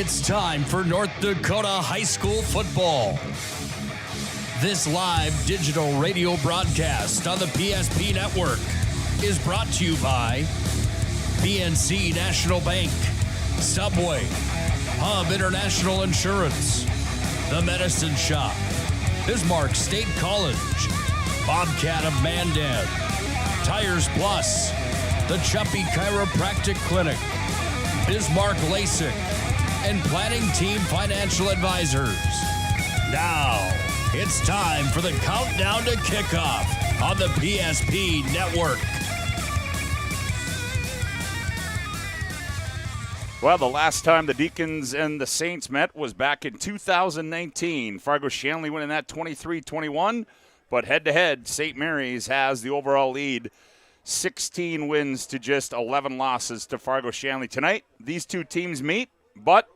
It's time for North Dakota High School football. This live digital radio broadcast on the PSP network is brought to you by BNC National Bank, Subway, Hub International Insurance, The Medicine Shop, Bismarck State College, Bobcat of Mandan, Tires Plus, the Chuppy Chiropractic Clinic, Bismarck LASIK, and Planning Team Financial Advisors. Now, it's time for the countdown to kickoff on the PSP Network. Well, the last time the Deacons and the Saints met was back in 2019. Fargo-Shanley winning that 23-21, but head-to-head, St. Mary's has the overall lead, 16 wins to just 11 losses to Fargo-Shanley. Tonight, these two teams meet, but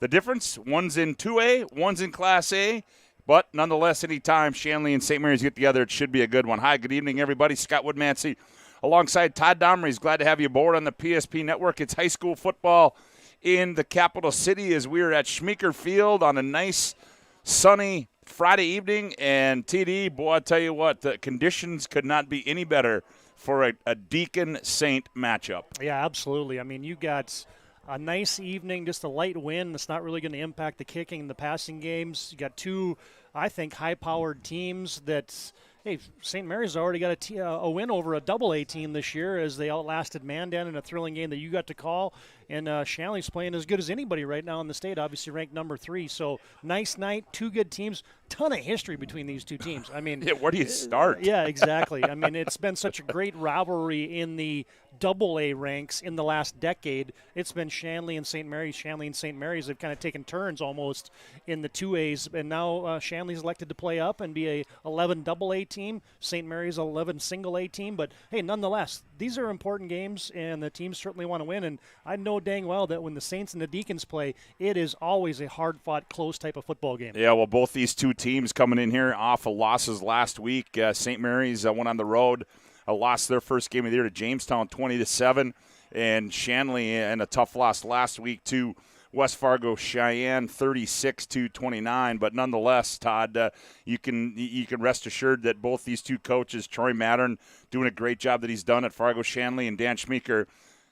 the difference, one's in 2A, one's in Class A, but nonetheless, anytime Shanley and St. Mary's get together, it should be a good one. Hi, good evening, everybody. Scott Woodmansey alongside Todd Domrey. Glad to have you aboard on the PSP Network. It's high school football in the capital city as we are at Schmeeker Field on a nice, sunny Friday evening. And TD, boy, I tell you what, the conditions could not be any better for a Deacon-Saint matchup. Yeah, absolutely. I mean, you got a nice evening, just a light wind that's not really going to impact the kicking and the passing games. You got two, I think, high-powered teams that, hey, St. Mary's already got a win over a double-A team this year as they outlasted Mandan in a thrilling game that you got to call. And Shanley's playing as good as anybody right now in the state, obviously ranked number 3. So nice night, two good teams, ton of history between these two teams. I mean, yeah, where do you start? Yeah, exactly. I mean, it's been such a great rivalry in the double-A ranks in the last decade. It's been Shanley and St. Mary's. Shanley and St. Mary's have kind of taken turns almost in the 2As, and now Shanley's elected to play up and be a 11 double-A team. St. Mary's 11 single-A team. But, hey, nonetheless, these are important games, and the teams certainly want to win. And I know dang well that when the Saints and the Deacons play, it is always a hard-fought, close type of football game. Yeah, well, both these two teams coming in here off of losses last week. St. Mary's went on the road, lost their first game of the year to Jamestown 20-7, and Shanley in a tough loss last week to West Fargo Cheyenne 36-29. But nonetheless, Todd, you can rest assured that both these two coaches, Troy Mattern doing a great job that he's done at Fargo Shanley, and Dan Schmeeker,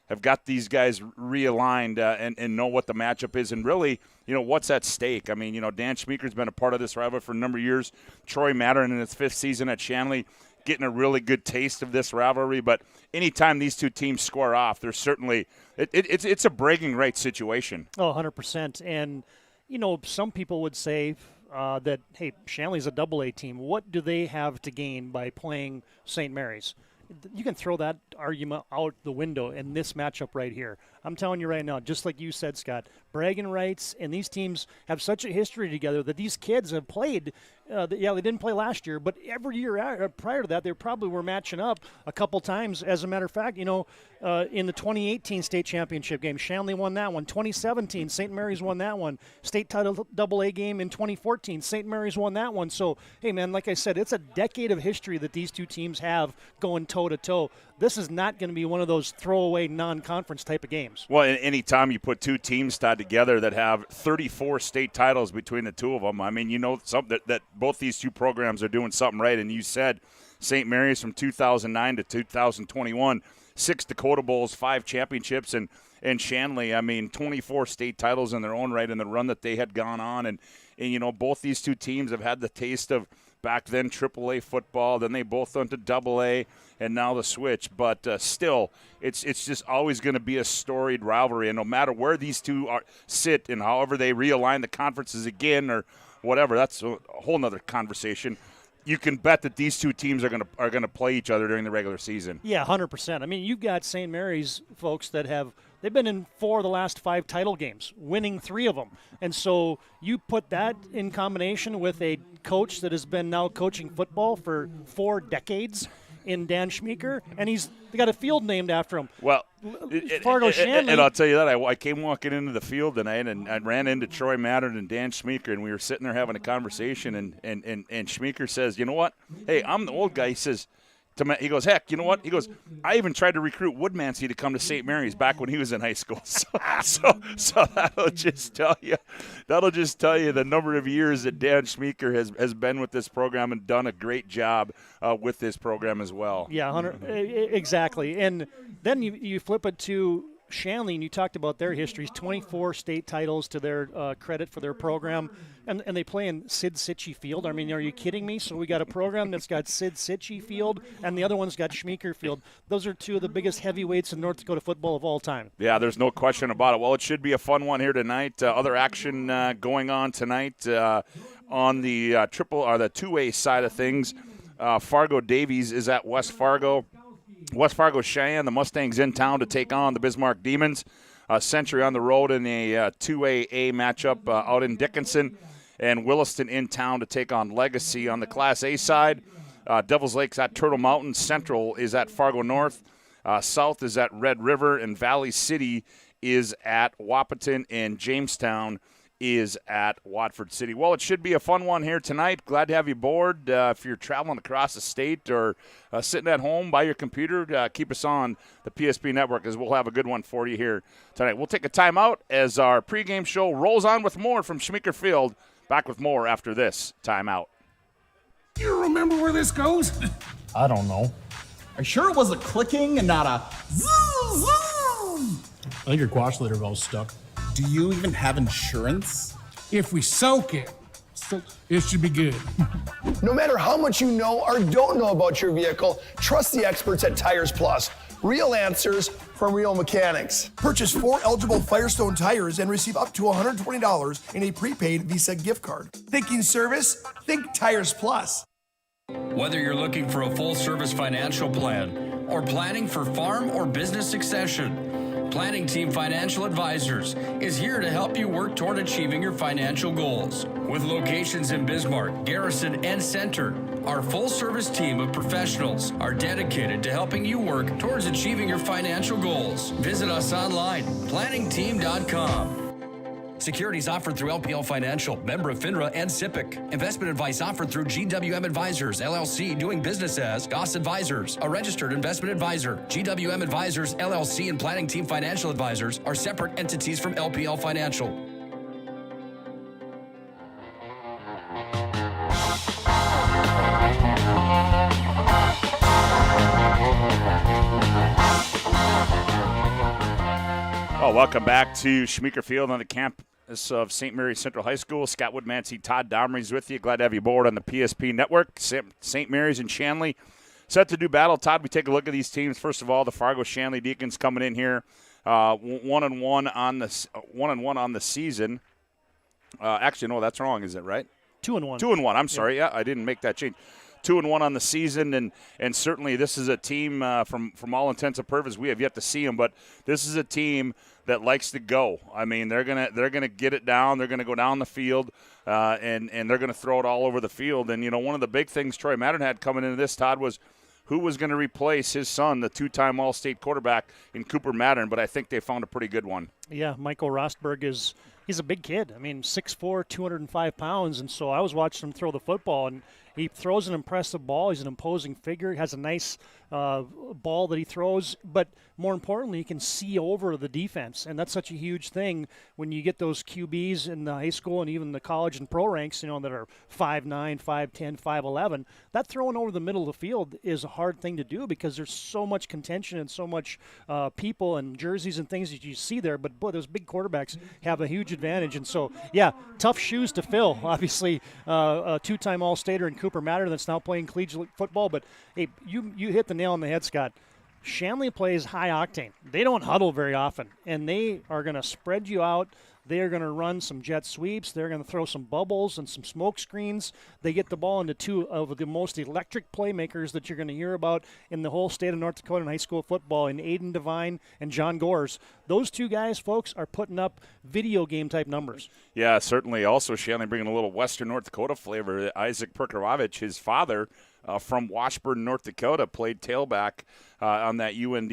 have got these guys realigned and know what the matchup is and really, what's at stake. I mean, Dan Schmeeker's been a part of this rivalry for a number of years. Troy Mattern in his 5th season at Shanley getting a really good taste of this rivalry. But anytime these two teams square off, there's certainly it's a bragging rights situation. Oh, 100%. And, some people would say that, hey, Shanley's a double-A team. What do they have to gain by playing St. Mary's? You can throw that argument out the window in this matchup right here. I'm telling you right now, just like you said, Scott, bragging rights, and these teams have such a history together that these kids have played. They didn't play last year, but every year prior to that, they probably were matching up a couple times. As a matter of fact, in the 2018 state championship game, Shanley won that one. 2017, St. Mary's won that one. State title double-A game in 2014, St. Mary's won that one. So, hey, man, like I said, it's a decade of history that these two teams have going toe-to-toe. This is not going to be one of those throwaway non-conference type of games. Well, anytime you put two teams tied together that have 34 state titles between the two of them, I mean, that both these two programs are doing something right. And you said St. Mary's from 2009 to 2021, 6 Dakota Bowls, 5 championships, and Shanley, I mean, 24 state titles in their own right in the run that they had gone on. And both these two teams have had the taste of back then AAA football, then they both went to AA, and now the switch. But still, it's just always going to be a storied rivalry. And no matter where these two sit and however they realign the conferences again or whatever, that's a whole nother conversation. You can bet that these two teams are going to play each other during the regular season. Yeah, 100%. I mean, you've got St. Mary's folks that they've been in 4 of the last 5 title games, winning 3 of them. And so you put that in combination with a coach that has been now coaching football for 4 decades in Dan Schmeeker, and they got a field named after him. Well, Fargo Shanley. And I'll tell you that I came walking into the field tonight, and I ran into Troy Mattern and Dan Schmeeker, and we were sitting there having a conversation, and Schmeeker says, you know what? Hey, I'm the old guy. He says, He goes, heck, you know what? He goes, I even tried to recruit Woodmansey to come to St. Mary's back when he was in high school. So that'll just tell you the number of years that Dan Schmeeker has been with this program and done a great job with this program as well. Yeah, exactly. And then you flip it to Shanley, and you talked about their histories, 24 state titles to their credit for their program, and they play in Sid Cichy Field. I mean, are you kidding me? So we got a program that's got Sid Cichy Field, and the other one's got Schmeeker Field. Those are two of the biggest heavyweights in North Dakota football of all time. Yeah, there's no question about it. Well, it should be a fun one here tonight. Other action going on tonight on the the 2A side of things. Fargo Davies is at West Fargo. West Fargo Cheyenne, the Mustangs in town to take on the Bismarck Demons. Century on the road in a 2AA matchup out in Dickinson. And Williston in town to take on Legacy. On the Class A side, Devils Lake's at Turtle Mountain. Central is at Fargo North. South is at Red River. And Valley City is at Wahpeton. And Jamestown is at Watford City. Well, it should be a fun one here tonight. Glad to have you aboard. If you're traveling across the state or sitting at home by your computer, keep us on the PSP network as we'll have a good one for you here tonight. We'll take a timeout as our pregame show rolls on with more from Schmeeker Field. Back with more after this timeout. You remember where this goes? I don't know. Are you sure it was a clicking and not a zzz, zzz? I think your quash later valve's stuck. Do you even have insurance? If we soak it, it should be good. No matter how much you know or don't know about your vehicle, trust the experts at Tires Plus. Real answers from real mechanics. Purchase 4 eligible Firestone tires and receive up to $120 in a prepaid Visa gift card. Thinking service? Think Tires Plus. Whether you're looking for a full-service financial plan or planning for farm or business succession, Planning Team Financial Advisors is here to help you work toward achieving your financial goals. With locations in Bismarck, Garrison, and Center, our full-service team of professionals are dedicated to helping you work towards achieving your financial goals. Visit us online, planningteam.com. Securities offered through LPL Financial, member of FINRA and SIPC. Investment advice offered through GWM Advisors, LLC, doing business as Goss Advisors, a registered investment advisor. GWM Advisors, LLC, and Planning Team Financial Advisors are separate entities from LPL Financial. Oh, welcome back to Schmeeker Field on the campus of St. Mary's Central High School. Scott Woodmansey, Todd Domrey's with you. Glad to have you aboard on the PSP network. St. Mary's and Shanley set to do battle. Todd, we take a look at these teams. First of all, the Fargo Shanley Deacons coming in here, 1-1 on the season. Actually, no, that's wrong. Is it right? 2-1. 2-1. I'm sorry. Yeah, I didn't make that change. 2-1 on the season, and certainly this is a team from all intents and purposes. We have yet to see them, but this is a team that likes to go. I mean, they're gonna get it down. They're gonna go down the field, and they're gonna throw it all over the field. And you know, one of the big things Troy Mattern had coming into this, Todd, was who was going to replace his son, the two-time All-State quarterback in Cooper Mattern. But I think they found a pretty good one. Yeah, Michael Rostberg he's a big kid. I mean, 6'4", 205 pounds, and so I was watching him throw the football, and he throws an impressive ball. He's an imposing figure. He has a nice ball that he throws, but more importantly, he can see over the defense, and that's such a huge thing when you get those QBs in the high school and even the college and pro ranks, you know, that are 5'9", 5'10", 5'11". That throwing over the middle of the field is a hard thing to do because there's so much contention and so much people and jerseys and things that you see there, but boy, those big quarterbacks have a huge advantage, and so, yeah, tough shoes to fill. Obviously, a two-time All-Stater in Cooper Mattern that's now playing collegiate football, but hey, you hit the nail on the head, Scott. Shanley plays high octane. They don't huddle very often, and they are going to spread you out. They are going to run some jet sweeps. They're going to throw some bubbles and some smoke screens. They get the ball into two of the most electric playmakers that you're going to hear about in the whole state of North Dakota in high school football, in Aiden Devine and John Gores. Those two guys, folks, are putting up video game type numbers. Yeah, certainly. Also, Shanley bringing a little Western North Dakota flavor. Isaac Perkarovich, his father, from Washburn, North Dakota, played tailback on that UND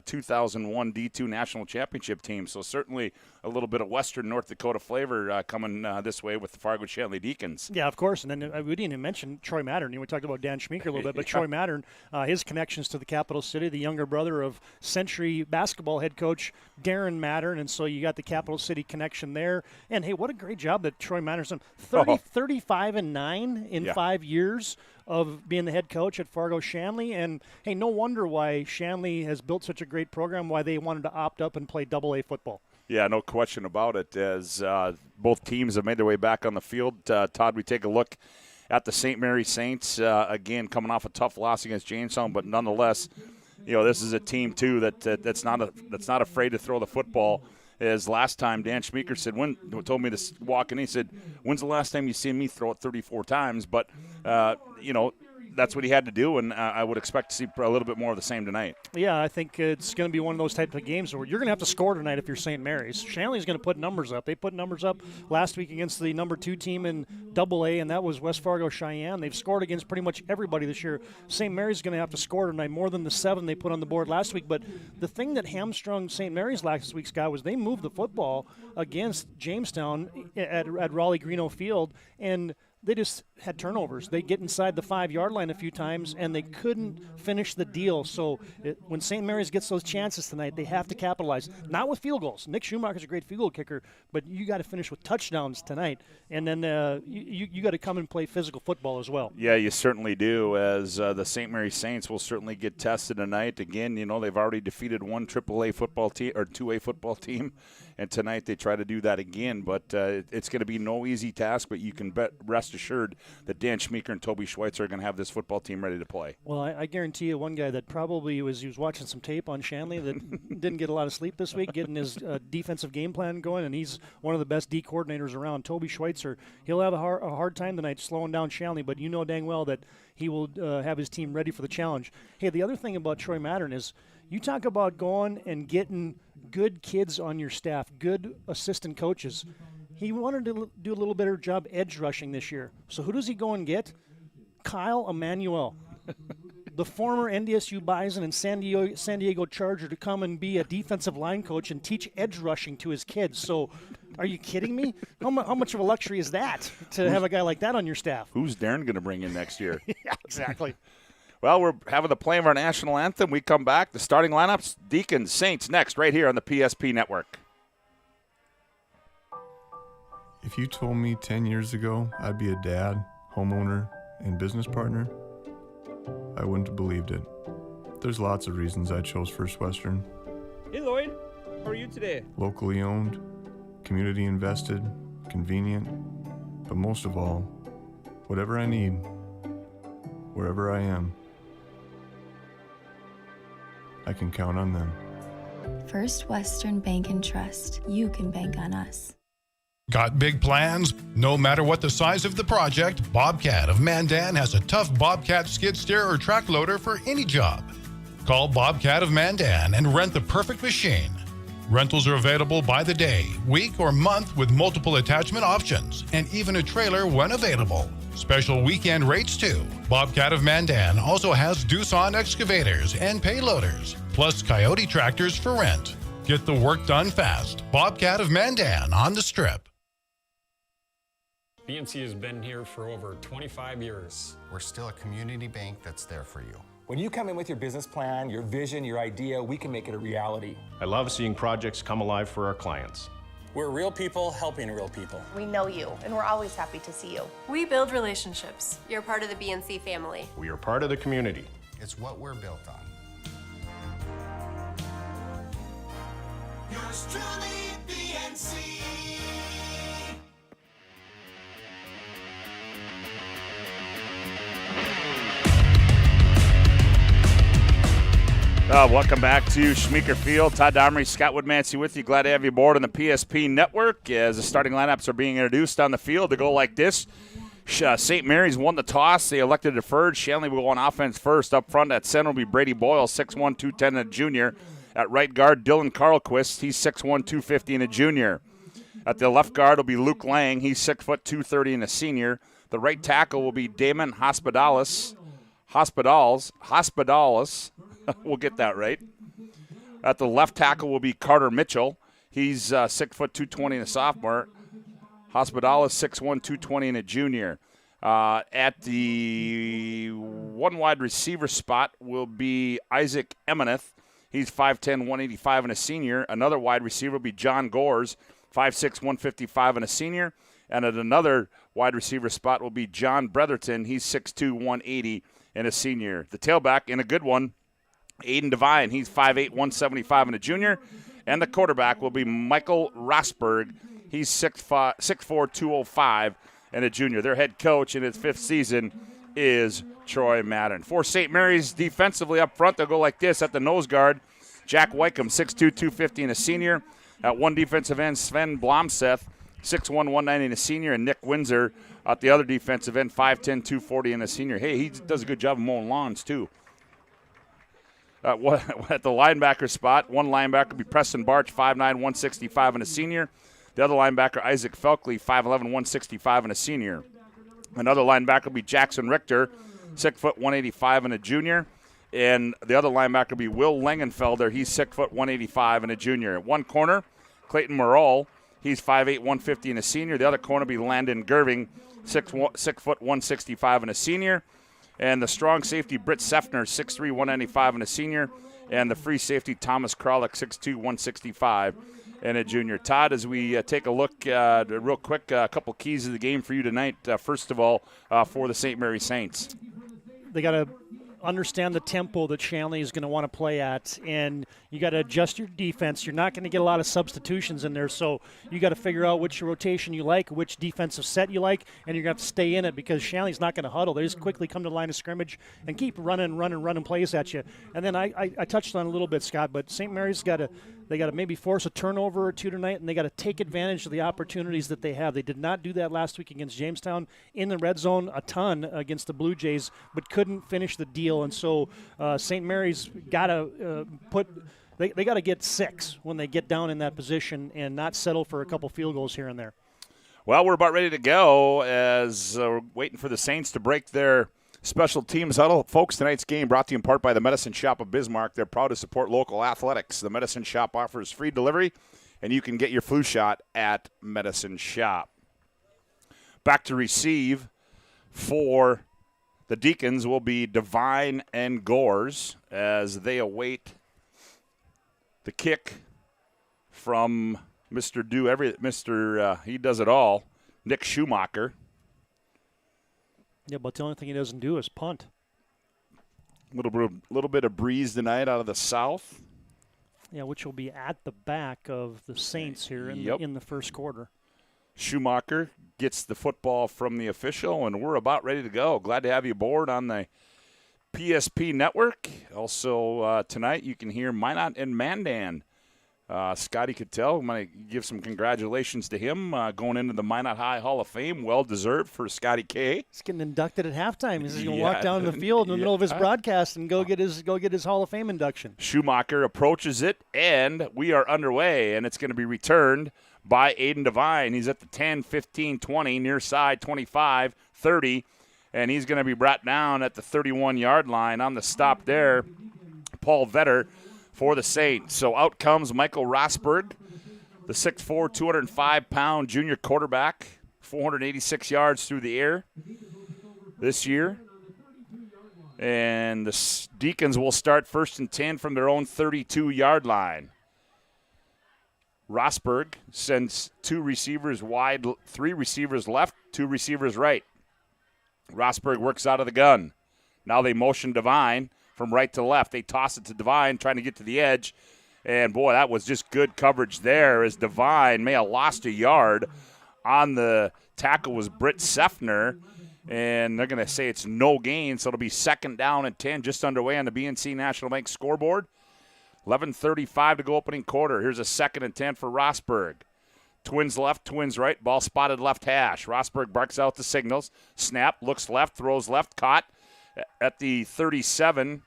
2001 D2 National Championship team. So certainly a little bit of Western North Dakota flavor coming this way with the Fargo Shanley Deacons. Yeah, of course. And then we didn't even mention Troy Mattern. We talked about Dan Schmeeker a little bit, but Troy Mattern, his connections to the capital city, the younger brother of Century basketball head coach Darren Mattern, and so you got the capital city connection there. And, hey, what a great job that Troy Mattern's done. 35-9 in 5 years of being the head coach at Fargo Shanley. And, hey, no wonder why Shanley has built such a great program, why they wanted to opt up and play AA football. Yeah, no question about it, as both teams have made their way back on the field. Todd, we take a look at the St. Mary Saints, again, coming off a tough loss against Jamestown, but nonetheless, this is a team, too, that's not afraid to throw the football. As last time, Dan Schmeeker said, told me to walk in, he said, when's the last time you seen me throw it 34 times? But, that's what he had to do, and I would expect to see a little bit more of the same tonight. Yeah, I think it's going to be one of those types of games where you're going to have to score tonight if you're St. Mary's. Shanley's going to put numbers up. They put numbers up last week against the number 2 team in AA, and that was West Fargo Cheyenne. They've scored against pretty much everybody this year. St. Mary's is going to have to score tonight, more than the 7 they put on the board last week. But the thing that hamstrung St. Mary's last week, Scott, was they moved the football against Jamestown at Raleigh-Greeno Field, and they just had turnovers. They get inside the 5-yard line a few times, and they couldn't finish the deal. So when St. Mary's gets those chances tonight, they have to capitalize. Not with field goals. Nick Schumacher's a great field goal kicker, but you got to finish with touchdowns tonight. And then you got to come and play physical football as well. Yeah, you certainly do, as the St. Mary Saints will certainly get tested tonight. Again, they've already defeated one AAA football team or 2A football team, and tonight they try to do that again. But it's going to be no easy task, but you can rest assured that Dan Schmeeker and Toby Schweitzer are going to have this football team ready to play. Well, I guarantee you one guy that probably he was watching some tape on Shanley that didn't get a lot of sleep this week, getting his defensive game plan going, and he's one of the best D coordinators around. Toby Schweitzer, he'll have a hard time tonight slowing down Shanley, but you know dang well that he will have his team ready for the challenge. Hey, the other thing about Troy Mattern is you talk about going and getting good kids on your staff, good assistant coaches. He wanted to do a little better job edge rushing this year. So who does he go and get? Kyle Emanuel, the former NDSU Bison and San Diego Charger, to come and be a defensive line coach and teach edge rushing to his kids. So are you kidding me? How much of a luxury is that to have a guy like that on your staff? Who's Darren going to bring in next year? Yeah, exactly. Well, we're having the play of our national anthem. We come back. The starting lineups, Deacons, Saints, next right here on the PSP Network. If you told me 10 years ago I'd be a dad, homeowner, and business partner, I wouldn't have believed it. There's lots of reasons I chose First Western. Hey Lloyd, how are you today? Locally owned, community invested, convenient, but most of all, whatever I need, wherever I am, I can count on them. First Western Bank and Trust. You can bank on us. Got big plans? No matter what the size of the project, Bobcat of Mandan has a tough Bobcat skid steer or track loader for any job. Call Bobcat of Mandan and rent the perfect machine. Rentals are available by the day, week, or month with multiple attachment options, and even a trailer when available. Special weekend rates too. Bobcat of Mandan also has Doosan excavators and payloaders, plus Coyote tractors for rent. Get the work done fast. Bobcat of Mandan on the Strip. BNC has been here for over 25 years. We're still a community bank that's there for you. When you come in with your business plan, your vision, your idea, we can make it a reality. I love seeing projects come alive for our clients. We're real people helping real people. We know you, and we're always happy to see you. We build relationships. You're part of the BNC family. We are part of the community. It's what we're built on. Yours truly, BNC. Welcome back to Schmeeker Field. Todd Domery, Scott Woodmansey with you. Glad to have you aboard on the PSP Network as the starting lineups are being introduced on the field to go like this. St. Mary's won the toss. They elected deferred. Shanley will go on offense first. Up front at center will be Brady Boyle, 6'1", 210, and a junior. At right guard, Dylan Carlquist. He's 6'1", 250, and a junior. At the left guard will be Luke Lang. He's 6', 230, and a senior. The right tackle will be Damon Hospitalis. Hospitalis. We'll get that right. At the left tackle will be Carter Mitchell. He's 6 foot 220 and a sophomore. Hospitalis 6'1", 220 and a junior. At the one wide receiver spot will be Isaac Emineth. He's 5'10", 185 and a senior. Another wide receiver will be John Gores, 5'6", 155 and a senior. And at another wide receiver spot will be John Bretherton. He's 6'2", 180 and a senior. The tailback, in a good one, Aiden Devine. He's 5'8", 175 and a junior. And the quarterback will be Michael Rosberg. He's 6'4", 205 and a junior. Their head coach in his 5th season is Troy Madden. For St. Mary's defensively up front, they'll go like this at the nose guard. Jack Wycombe, 6'2", 250 and a senior. At one defensive end, Sven Blomseth, 6'1", 190 and a senior. And Nick Windsor at the other defensive end, 5'10", 240 and a senior. Hey, he does a good job of mowing lawns too. At the linebacker spot, one linebacker will be Preston Barch, 5'9", 165 and a senior. The other linebacker, Isaac Felkley, 5'11", 165 and a senior. Another linebacker will be Jackson Richter, 6 foot 185 and a junior. And the other linebacker will be Will Langenfelder. He's 6 foot 185 and a junior. At one corner, Clayton Morrell. He's 5'8", 150 and a senior. The other corner will be Landon Gerving, 6 foot 165 and a senior. And the strong safety, Britt Seffner, 6'3", 195 and a senior. And the free safety, Thomas Kralik, 6'2", 165 and a junior. Todd, as we take a look real quick, a couple keys of the game for you tonight. First of all, for the St. Mary Saints. They got to understand the tempo that Shanley is going to want to play at, and you got to adjust your defense. You're not going to get a lot of substitutions in there, so you got to figure out which rotation you like, which defensive set you like, and you're going to have to stay in it because Shanley's not going to huddle. They just quickly come to the line of scrimmage and keep running plays at you. And then I touched on it a little bit, Scott, but St. Mary's got to maybe force a turnover or two tonight, and they got to take advantage of the opportunities that they have. They did not do that last week against Jamestown in the red zone a ton against the Blue Jays, but couldn't finish the deal. And so St. Mary's got to they got to get 6 when they get down in that position and not settle for a couple field goals here and there. Well, we're about ready to go as we're waiting for the Saints to break their special teams huddle. Folks, tonight's game brought to you in part by the Medicine Shop of Bismarck. They're proud to support local athletics. The Medicine Shop offers free delivery, and you can get your flu shot at Medicine Shop. Back to receive for the Deacons will be Devine and Gores as they await the kick from Mr. He does it all, Nick Schumacher. Yeah, but the only thing he doesn't do is punt. Little bit of breeze tonight out of the south. Yeah, which will be at the back of the Saints here in the first quarter. Schumacher gets the football from the official, and we're about ready to go. Glad to have you aboard on the PSP network. Also, tonight you can hear Minot and Mandan. Scotty Cattell, I'm going to give some congratulations to him going into the Minot High Hall of Fame. Well-deserved for Scotty K. He's getting inducted at halftime. He's going to walk down the field in the middle of his broadcast and go get his Hall of Fame induction. Schumacher approaches it, and we are underway, and it's going to be returned by Aiden Devine. He's at the 10, 15, 20, near side, 25, 30, and he's going to be brought down at the 31-yard line. On the stop there, Paul Vetter for the Saints. So out comes Michael Rosberg, the 6'4", 205-pound junior quarterback, 486 yards through the air this year. And the Deacons will start 1st and 10 from their own 32-yard line. Rosberg sends 2 receivers wide, 3 receivers left, 2 receivers right. Rosberg works out of the gun. Now they motion Devine from right to left. They toss it to Devine, trying to get to the edge. And, boy, that was just good coverage there as Devine may have lost a yard. On the tackle was Britt Seffner. And they're going to say it's no gain, so it'll be 2nd down and 10, just underway on the BNC National Bank scoreboard. 11:35 to go opening quarter. Here's a 2nd and 10 for Rosberg. Twins left, twins right, ball spotted left hash. Rosberg barks out the signals. Snap, looks left, throws left, caught at the 37.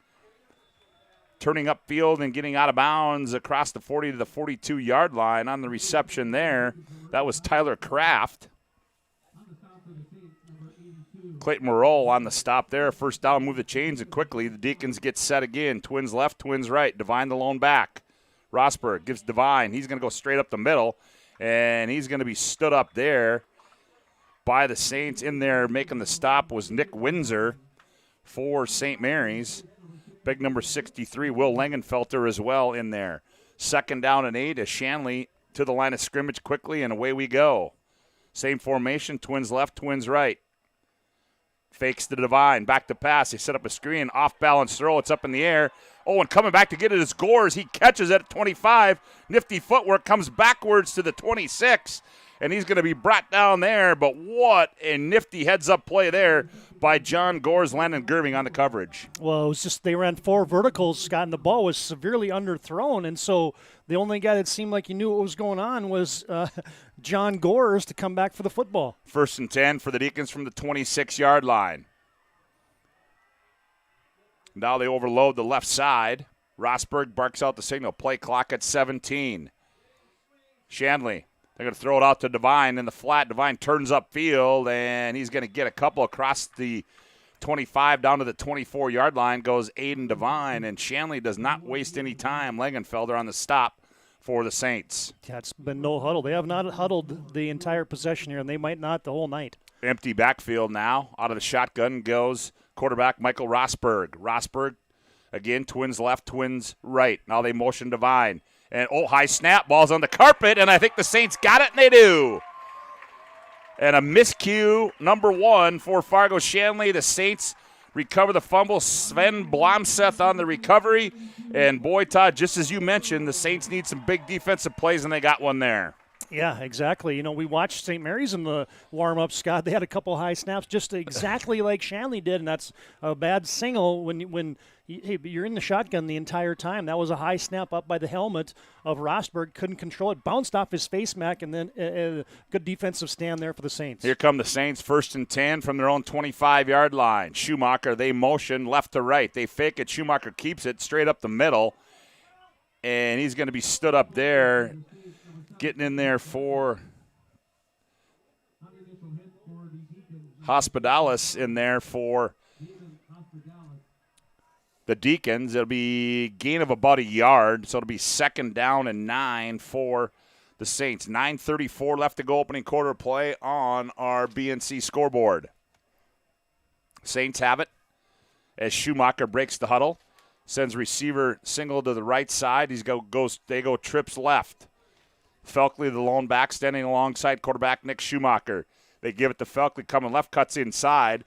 Turning upfield and getting out of bounds across the 40 to the 42-yard line on the reception there. That was Tyler Kraft. Clayton Moreau on the stop there. First down, move the chains, and quickly the Deacons get set again. Twins left, Twins right. Devine the lone back. Rosberg gives Devine. He's going to go straight up the middle, and he's going to be stood up there by the Saints. In there making the stop was Nick Windsor for St. Mary's. Big number 63, Will Langenfelter as well in there. Second down and 8 as Shanley to the line of scrimmage quickly, and away we go. Same formation, Twins left, Twins right. Fakes to Devine, back to pass. They set up a screen, off-balance throw. It's up in the air. Oh, and coming back to get it is Gores. He catches it at 25. Nifty footwork, comes backwards to the 26, and he's going to be brought down there. But what a nifty heads-up play there by John Gores, Landon Gerving on the coverage. Well, it was just they ran 4 verticals, Scott, and the ball was severely underthrown, and so the only guy that seemed like he knew what was going on was John Gores to come back for the football. 1st and 10 for the Deacons from the 26-yard line. Now they overload the left side. Rosberg barks out the signal. Play clock at 17. Shanley, they're going to throw it out to Devine in the flat. Devine turns upfield, and he's going to get a couple across the 25 down to the 24-yard line. Goes Aiden Devine, and Shanley does not waste any time. Langenfelder on the stop for the Saints. Yeah, it's been no huddle. They have not huddled the entire possession here, and they might not the whole night. Empty backfield now. Out of the shotgun goes quarterback Michael Rosberg. Rosberg, again, Twins left, Twins right. Now they motion Devine. And, high snap, ball's on the carpet, and I think the Saints got it, and they do. And a miscue, number 1 for Fargo Shanley. The Saints recover the fumble. Sven Blomseth on the recovery. And, boy, Todd, just as you mentioned, the Saints need some big defensive plays, and they got one there. Yeah, exactly. You know, we watched St. Mary's in the warm-up, Scott. They had a couple high snaps just exactly like Shanley did, and that's a bad signal when you're in the shotgun the entire time. That was a high snap up by the helmet of Rosberg. Couldn't control it. Bounced off his face mask, and then a good defensive stand there for the Saints. Here come the Saints, 1st and 10 from their own 25-yard line. Schumacher, they motion left to right. They fake it. Schumacher keeps it straight up the middle, and he's going to be stood up there. Getting in there for Hospitalis in there for the Deacons. It'll be gain of about a yard, so it'll be 2nd down and 9 for the Saints. 9:34 left to go, opening quarter play on our BNC scoreboard. Saints have it as Schumacher breaks the huddle, sends receiver single to the right side. They go trips left. Felkley, the lone back, standing alongside quarterback Nick Schumacher. They give it to Felkley, coming left, cuts inside,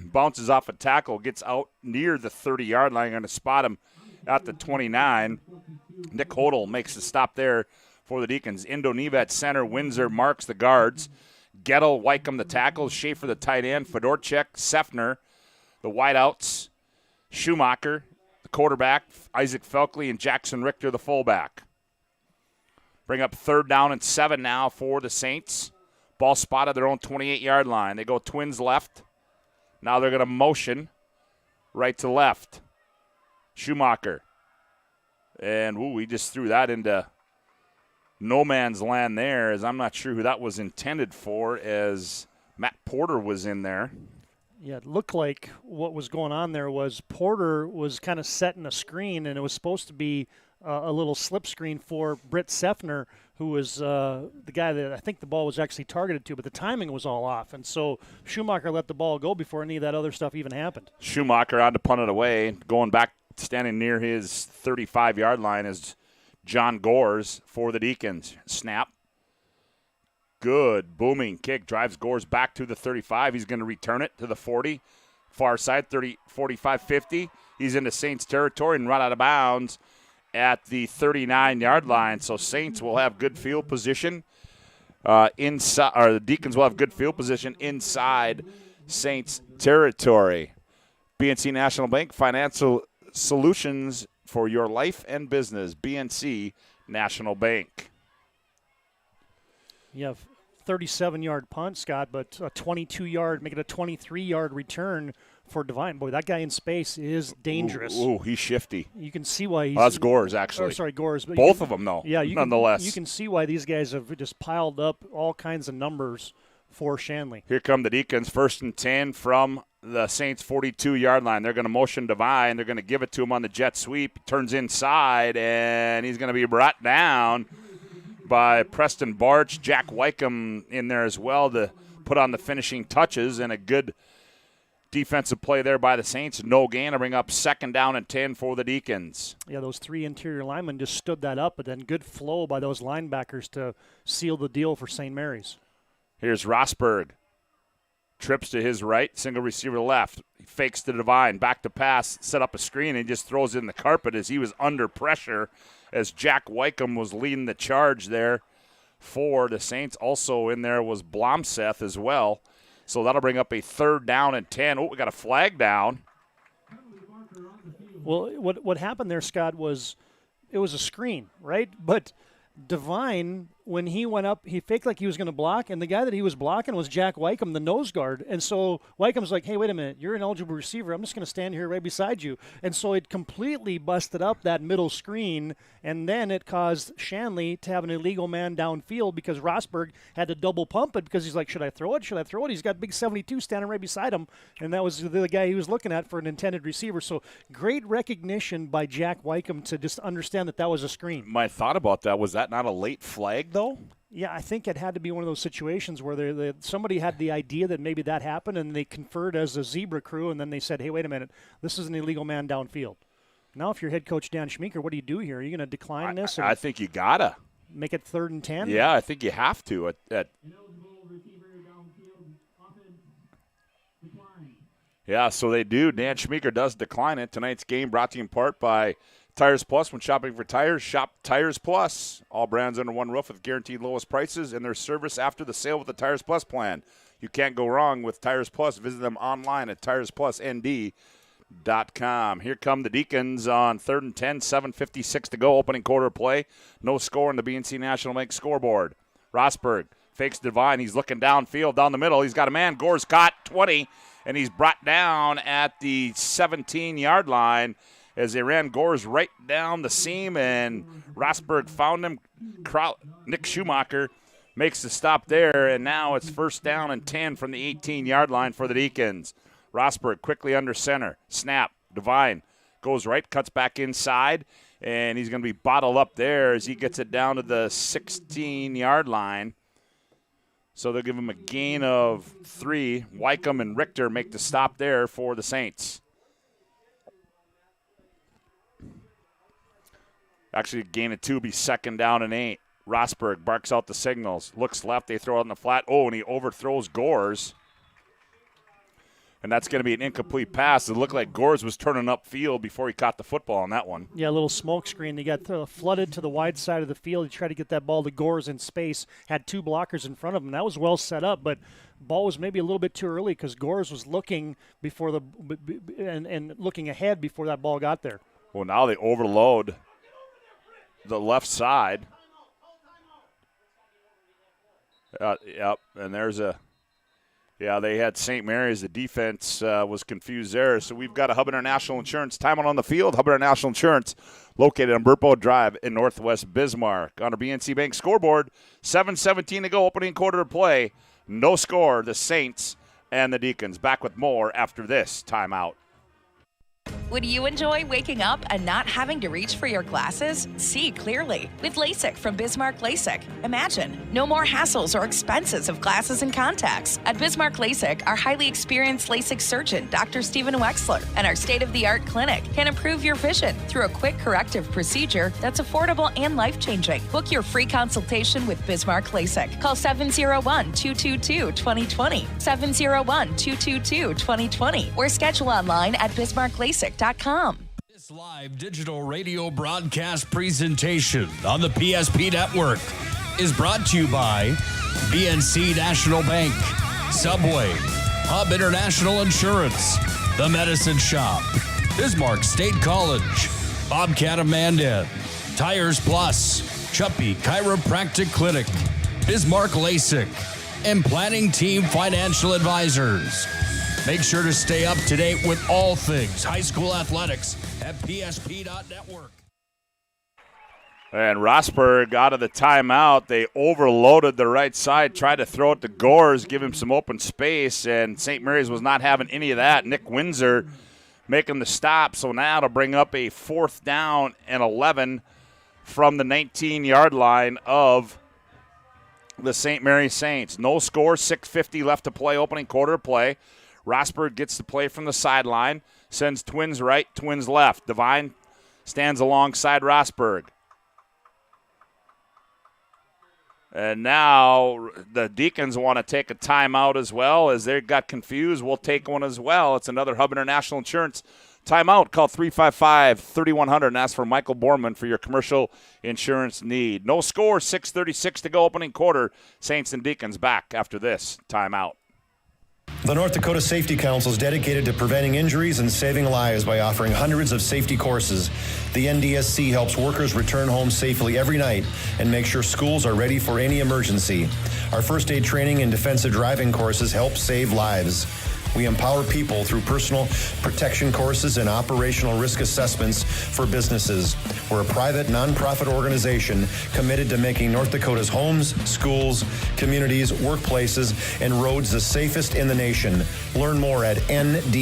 bounces off a tackle, gets out near the 30-yard line. Going to spot him at the 29. Nick Hodel makes the stop there for the Deacons. Indoneva at center, Windsor marks the guards. Gettle, Wycombe the tackles, Schaefer the tight end, Fedorchuk, Sefner, the wideouts, Schumacher, the quarterback, Isaac Felkley, and Jackson Richter, the fullback. Bring up 3rd down and 7 now for the Saints. Ball spotted their own 28-yard line. They go Twins left. Now they're going to motion right to left. Schumacher. And, he just threw that into no man's land there, as I'm not sure who that was intended for, as Matt Porter was in there. Yeah, it looked like what was going on there was Porter was kind of setting a screen, and it was supposed to be a little slip screen for Britt Sefner, who was the guy that I think the ball was actually targeted to, but the timing was all off. And so Schumacher let the ball go before any of that other stuff even happened. Schumacher on to punt it away. Going back, standing near his 35-yard line is John Gores for the Deacons. Snap. Good booming kick. Drives Gores back to the 35. He's going to return it to the 40. Far side, 30, 45, 50. He's into Saints territory and run out of bounds at the 39-yard line. So Saints will have good field position inside, or the Deacons will have good field position inside Saints territory. BNC National Bank, financial solutions for your life and business. BNC National Bank. You have 37-yard punt, Scott, but a 22-yard, make it a 23-yard return for Devine. Boy, that guy in space is dangerous. Ooh, he's shifty. You can see why he's... that's Gores, actually. Gores. But both of them, though, yeah, nonetheless. You can see why these guys have just piled up all kinds of numbers for Shanley. Here come the Deacons, 1st and 10 from the Saints' 42-yard line. They're going to motion Devine. They're going to give it to him on the jet sweep. He turns inside, and he's going to be brought down by Preston Barch. Jack Wycombe in there as well to put on the finishing touches, and a good defensive play there by the Saints. No gain to bring up 2nd down and 10 for the Deacons. Yeah, those 3 interior linemen just stood that up, but then good flow by those linebackers to seal the deal for St. Mary's. Here's Rosberg. Trips to his right, single receiver left. He fakes to Devine, back to pass, set up a screen, and just throws it in the carpet as he was under pressure as Jack Wycombe was leading the charge there for the Saints. Also in there was Blomseth as well. So that'll bring up a 3rd down and 10. Oh, we got a flag down. Well, what happened there, Scott, was it was a screen, right? But Devine, when he went up, he faked like he was going to block, and the guy that he was blocking was Jack Wycombe, the nose guard. And so Wycombe's like, hey, wait a minute, you're an eligible receiver. I'm just going to stand here right beside you. And so it completely busted up that middle screen, and then it caused Shanley to have an illegal man downfield because Rosberg had to double pump it because he's like, should I throw it? Should I throw it? He's got big 72 standing right beside him, and that was the guy he was looking at for an intended receiver. So great recognition by Jack Wycombe to just understand that was a screen. My thought about that, was that not a late flag, though? Yeah, I think it had to be one of those situations where somebody had the idea that maybe that happened, and they conferred as a zebra crew, and then they said, hey, wait a minute, this is an illegal man downfield. Now, if you're head coach Dan Schmeeker, what do you do here? Are you going to decline this? I think you got to. Make it 3rd and 10? Yeah, I think you have to. Yeah, so they do. Dan Schmeeker does decline it. Tonight's game brought to you in part by Tires Plus. When shopping for tires, shop Tires Plus. All brands under one roof with guaranteed lowest prices and their service after the sale with the Tires Plus plan. You can't go wrong with Tires Plus. Visit them online at TiresPlusND.com. Here come the Deacons on 3rd and 10, 7:56 to go, opening quarter play. No score on the BNC National Bank scoreboard. Rosberg fakes Devine. He's looking downfield, down the middle. He's got a man. Gore's caught, 20, and he's brought down at the 17-yard line as they ran Gore's right down the seam, and Rosberg found him. Nick Schumacher makes the stop there, and now it's 1st down and 10 from the 18-yard line for the Deacons. Rosberg quickly under center. Snap. Devine goes right, cuts back inside, and he's going to be bottled up there as he gets it down to the 16-yard line. So they'll give him a gain of 3. Wycombe and Richter make the stop there for the Saints. Actually, a gain of 2 be 2nd down and 8. Rosberg barks out the signals. Looks left. They throw it on the flat. Oh, and he overthrows Gores. And that's going to be an incomplete pass. It looked like Gores was turning upfield before he caught the football on that one. Yeah, a little smoke screen. He got flooded to the wide side of the field. He tried to get that ball to Gores in space. Had 2 blockers in front of him. That was well set up, but ball was maybe a little bit too early because Gores was looking before and looking ahead before that ball got there. Well, now they overload the left side. Yep, and there's a – yeah, they had St. Mary's. The defense was confused there. So we've got a Hub International Insurance timeout on the field. Hub International Insurance located on Burpo Drive in Northwest Bismarck. On our BNC Bank scoreboard, 7:17 to go, opening quarter of play. No score, the Saints and the Deacons. Back with more after this timeout. Would you enjoy waking up and not having to reach for your glasses? See clearly with LASIK from Bismarck LASIK. Imagine no more hassles or expenses of glasses and contacts. At Bismarck LASIK, our highly experienced LASIK surgeon, Dr. Stephen Wexler, and our state-of-the-art clinic can improve your vision through a quick corrective procedure that's affordable and life-changing. Book your free consultation with Bismarck LASIK. Call 701-222-2020, 701-222-2020, or schedule online at bismarcklasik.com. This live digital radio broadcast presentation on the PSP Network is brought to you by BNC National Bank, Subway, Hub International Insurance, The Medicine Shop, Bismarck State College, Bobcat of Mandan, Tires Plus, Chuppy Chiropractic Clinic, Bismarck LASIK, and Planning Team Financial Advisors. Make sure to stay up to date with all things high school athletics at PSP.network. And Rosberg out of the timeout. They overloaded the right side, tried to throw it to Gores, give him some open space, and St. Mary's was not having any of that. Nick Windsor making the stop, so now to bring up a 4th down and 11 from the 19-yard line of the St. Mary's Saints. No score, 6:50 left to play, opening quarter play. Rosberg gets the play from the sideline, sends Twins right, Twins left. Devine stands alongside Rosberg. And now the Deacons want to take a timeout as well. As they got confused, we'll take one as well. It's another Hub International Insurance timeout. Call 355-3100 and ask for Michael Borman for your commercial insurance need. No score, 6:36 to go, opening quarter. Saints and Deacons back after this timeout. The North Dakota Safety Council is dedicated to preventing injuries and saving lives by offering hundreds of safety courses. The NDSC helps workers return home safely every night and make sure schools are ready for any emergency. Our first aid training and defensive driving courses help save lives. We empower people through personal protection courses and operational risk assessments for businesses. We're a private, nonprofit organization committed to making North Dakota's homes, schools, communities, workplaces, and roads the safest in the nation. Learn more at ndsc.org.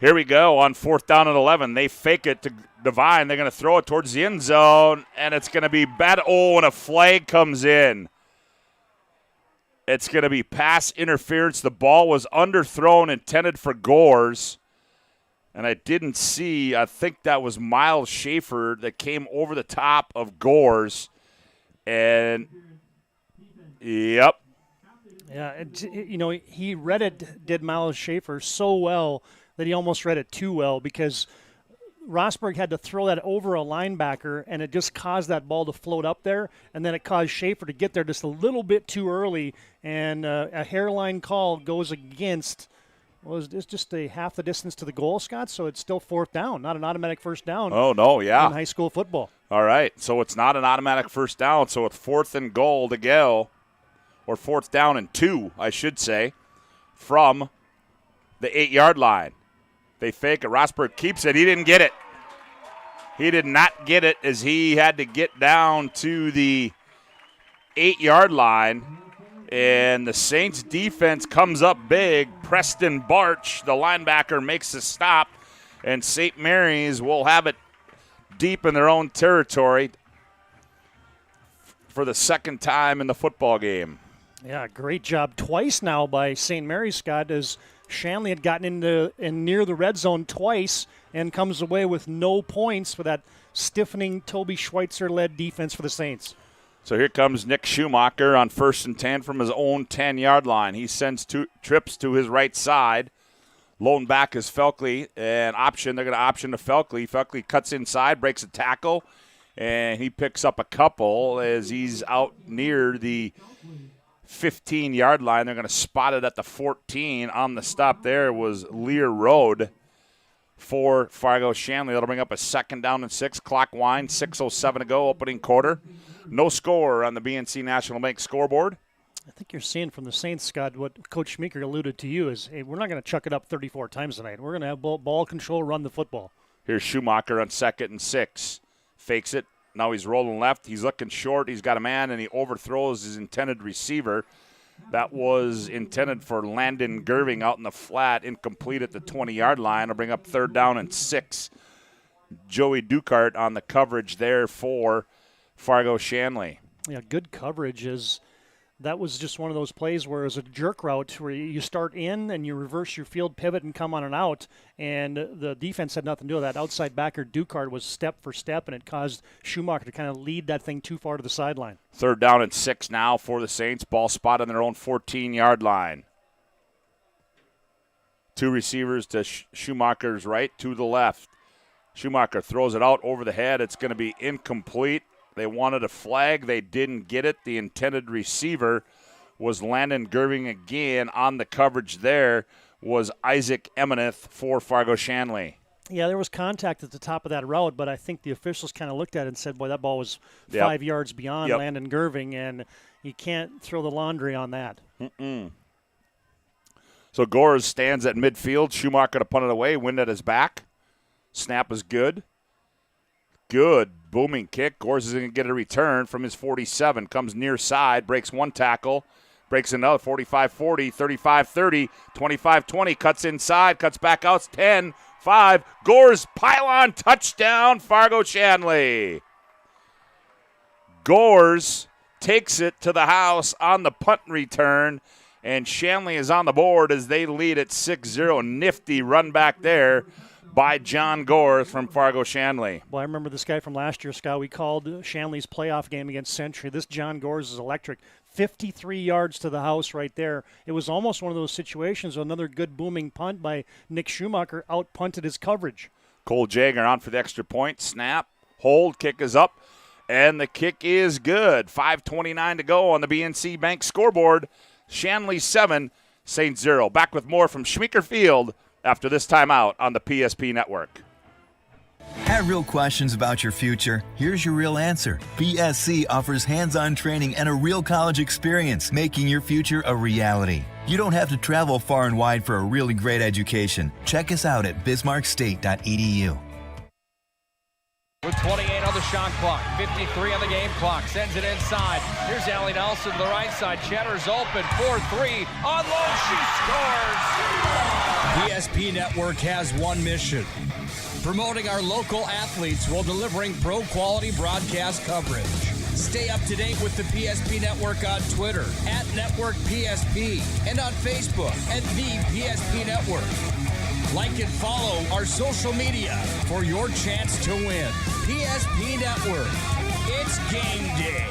Here we go on 4th down and 11. They fake it to Devine. They're going to throw it towards the end zone, and it's going to be bad. Oh, and a flag comes in. It's going to be pass interference. The ball was underthrown, intended for Gores. And I didn't see, I think that was Miles Schaefer that came over the top of Gores. And, yep. Yeah, he read it, did Miles Schaefer, so well that he almost read it too well, because Rosberg had to throw that over a linebacker, and it just caused that ball to float up there, and then it caused Schaefer to get there just a little bit too early, and a hairline call goes against. It's just a half the distance to the goal, Scott, so it's still 4th down, not an automatic first down. Oh, no, yeah. In high school football. All right, so it's not an automatic first down, so it's 4th and goal to go, or 4th down and 2, I should say, from the 8-yard line. They fake it. Rosberg keeps it. He didn't get it. He did not get it, as he had to get down to the 8-yard line. And the Saints defense comes up big. Preston Barch, the linebacker, makes the stop. And St. Mary's will have it deep in their own territory for the second time in the football game. Yeah, great job twice now by St. Mary's, Scott, as Shanley had gotten in near the red zone twice and comes away with no points for that stiffening Toby Schweitzer-led defense for the Saints. So here comes Nick Schumacher on 1st and 10 from his own 10-yard line. He sends 2 trips to his right side. Lone back is Felkley, and option. They're going to option to Felkley. Felkley cuts inside, breaks a tackle, and he picks up a couple as he's out near the 15-yard line. They're going to spot it at the 14. On the stop there was Lear Road for Fargo Shanley. That'll bring up a 2nd down and 6. Clock winds, 6:07 to go, opening quarter. No score on the BNC National Bank scoreboard. I think you're seeing from the Saints, Scott, what Coach Schmeeker alluded to you is, hey, we're not going to chuck it up 34 times tonight. We're going to have ball control, run the football. Here's Schumacher on 2nd and 6. Fakes it. Now he's rolling left. He's looking short. He's got a man, and he overthrows his intended receiver. That was intended for Landon Gerving out in the flat, incomplete at the 20-yard line. It'll bring up 3rd down and 6. Joey Ducart on the coverage there for Fargo Shanley. Yeah, good coverage. That was just one of those plays where it was a jerk route where you start in and you reverse your field pivot and come on and out, and the defense had nothing to do with that. Outside backer Ducart was step for step, and it caused Schumacher to kind of lead that thing too far to the sideline. 3rd down and 6 now for the Saints. Ball spot on their own 14-yard line. 2 receivers to Schumacher's right, 2 to the left. Schumacher throws it out over the head. It's going to be incomplete. They wanted a flag. They didn't get it. The intended receiver was Landon Gerving again. On the coverage there was Isaac Emeneth for Fargo Shanley. Yeah, there was contact at the top of that route, but I think the officials kind of looked at it and said, boy, that ball was 5 yards beyond Landon Gerving, and you can't throw the laundry on that. So Gores stands at midfield. Schumacher to punt it away. Wind at his back. Snap is good. Good. Booming kick. Gores is going to get a return from his 47. Comes near side. Breaks one tackle. Breaks another. 45-40, 35-30, 25-20. Cuts inside. Cuts back out. 10-5. Gores pylon touchdown. Fargo Shanley. Gores takes it to the house on the punt return. And Shanley is on the board as they lead at 6-0. Nifty run back there by John Gores from Fargo Shanley. Well, I remember this guy from last year, Scott. We called Shanley's playoff game against Century. This John Gores is electric. 53 yards to the house right there. It was almost one of those situations. Another good booming punt by Nick Schumacher out-punted his coverage. Cole Jagger on for the extra point. Snap. Hold. Kick is up. And the kick is good. 5:29 to go on the BNC Bank scoreboard. Shanley 7, Saints 0. Back with more from Schmeeker Field after this timeout on the PSP Network. Have real questions about your future? Here's your real answer. BSC offers hands-on training and a real college experience, making your future a reality. You don't have to travel far and wide for a really great education. Check us out at bismarckstate.edu. With 28 on the shot clock, 53 on the game clock, sends it inside. Here's Allie Nelson to the right side. Cheddar's open, 4-3, on low, she scores! PSP Network has one mission: promoting our local athletes while delivering pro-quality broadcast coverage. Stay up to date with the PSP Network on Twitter, @NetworkPSP, and on Facebook, @The PSP Network. Like and follow our social media for your chance to win. PSP Network. It's game day.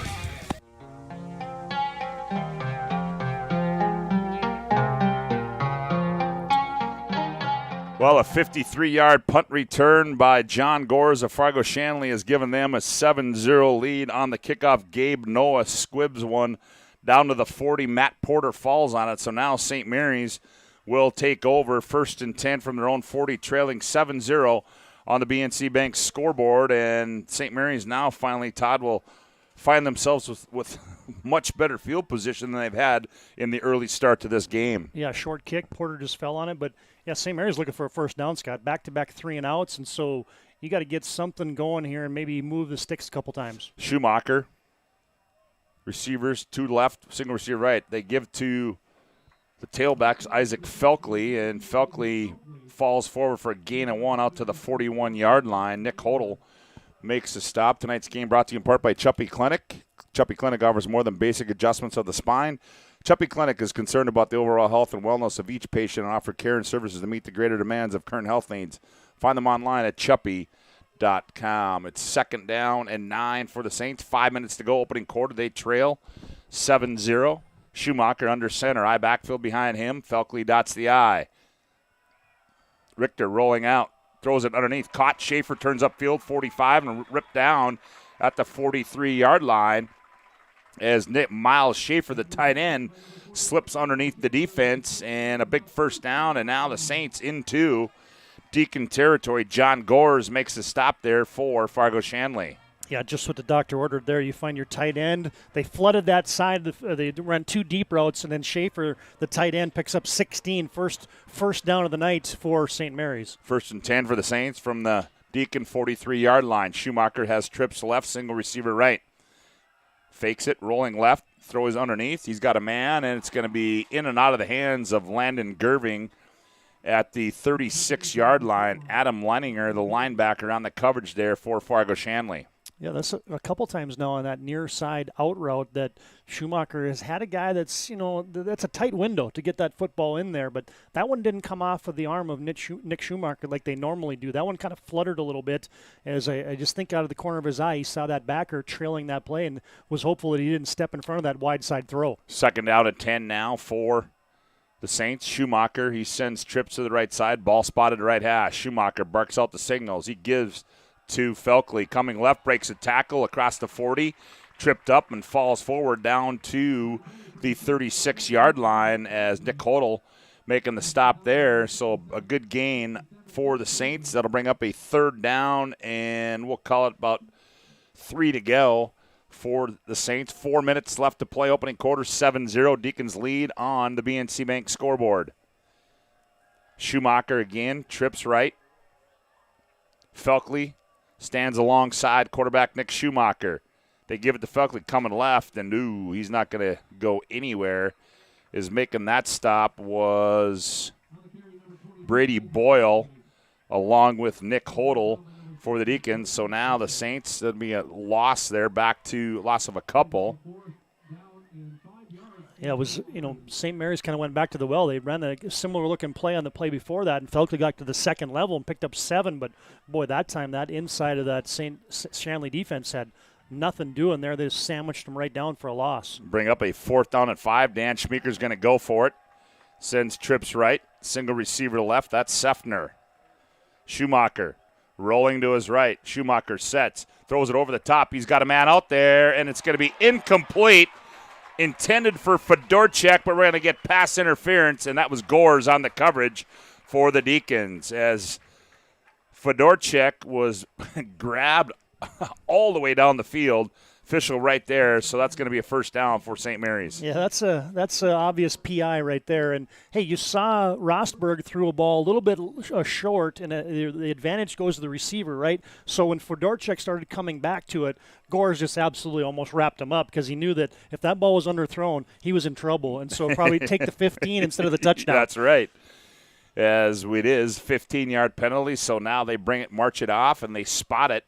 Well, a 53-yard punt return by John Gores of Fargo Shanley has given them a 7-0 lead on the kickoff. Gabe Noah squibs one down to the 40. Matt Porter falls on it. So now St. Mary's will take over 1st and 10 from their own 40, trailing 7-0 on the BNC Bank scoreboard. And St. Mary's now finally, Todd, will find themselves with much better field position than they've had in the early start to this game. Yeah, short kick. Porter just fell on it. But, yeah, St. Mary's looking for a first down, Scott. Back-to-back 3-and-outs. And so you got to get something going here and maybe move the sticks a couple times. Schumacher. Receivers, 2 left, single receiver right. They give to the tailback's Isaac Felkley, and Felkley falls forward for a gain of 1 out to the 41-yard line. Nick Hodel makes a stop. Tonight's game brought to you in part by Chuppy Clinic. Chuppy Clinic offers more than basic adjustments of the spine. Chuppy Clinic is concerned about the overall health and wellness of each patient and offer care and services to meet the greater demands of current health needs. Find them online at chuppy.com. It's 2nd down and 9 for the Saints. 5 minutes to go, opening quarter. They trail 7-0. Schumacher under center. I backfield behind him. Felkley dots the I. Richter rolling out. Throws it underneath. Caught. Schaefer turns upfield. 45 and ripped down at the 43-yard line as Miles Schaefer, the tight end, slips underneath the defense, and a big first down. And now the Saints into Deacon territory. John Gores makes a stop there for Fargo Shanley. Yeah, just what the doctor ordered there. You find your tight end. They flooded that side. They ran 2 deep routes, and then Schaefer, the tight end, picks up 16. First down of the night for St. Mary's. 1st and 10 for the Saints from the Deacon 43-yard line. Schumacher has trips left, single receiver right. Fakes it, rolling left, throws underneath. He's got a man, and it's going to be in and out of the hands of Landon Gerving at the 36-yard line. Adam Leininger, the linebacker, on the coverage there for Fargo Shanley. Yeah, that's a couple times now on that near side out route that Schumacher has had a guy that's, that's a tight window to get that football in there. But that one didn't come off of the arm of Nick Schumacher like they normally do. That one kind of fluttered a little bit as I just think out of the corner of his eye, he saw that backer trailing that play and was hopeful that he didn't step in front of that wide side throw. 2nd down and 10 now for the Saints. Schumacher, he sends trips to the right side. Ball spotted right hash. Schumacher barks out the signals. He gives to Felkley. Coming left, breaks a tackle across the 40, tripped up and falls forward down to the 36-yard line as Nick Hodel making the stop there. So a good gain for the Saints. That'll bring up a 3rd down, and we'll call it about 3 to go for the Saints. 4 minutes left to play. Opening quarter, 7-0. Deacons lead on the BNC Bank scoreboard. Schumacher again, trips right. Felkley stands alongside quarterback Nick Schumacher. They give it to Felkley coming left, and he's not going to go anywhere. Is making that stop was Brady Boyle along with Nick Hodel for the Deacons. So now the Saints, there'll be a loss there, back to loss of a couple. Yeah, it was, St. Mary's kind of went back to the well. They ran a similar-looking play on the play before that, and Felkley got to the second level and picked up 7. But, boy, that time that inside of that Shanley defense had nothing doing there. They just sandwiched them right down for a loss. Bring up a 4th down and 5. Dan Schmeeker's going to go for it. Sends trips right. Single receiver to left. That's Sefner. Schumacher rolling to his right. Schumacher sets. Throws it over the top. He's got a man out there, and it's going to be incomplete. Intended for Fedorchak, but we're going to get pass interference, and that was Gores on the coverage for the Deacons as Fedorchak was grabbed all the way down the field. Official right there, so that's going to be a first down for St. Mary's. Yeah, that's a obvious PI right there. And, hey, you saw Rostberg threw a ball a little bit short, and the advantage goes to the receiver, right? So when Fedorchak started coming back to it, Gores just absolutely almost wrapped him up because he knew that if that ball was underthrown, he was in trouble. And so probably take the 15 instead of the touchdown. That's right. As it is, 15-yard penalty, so now they march it off, and they spot it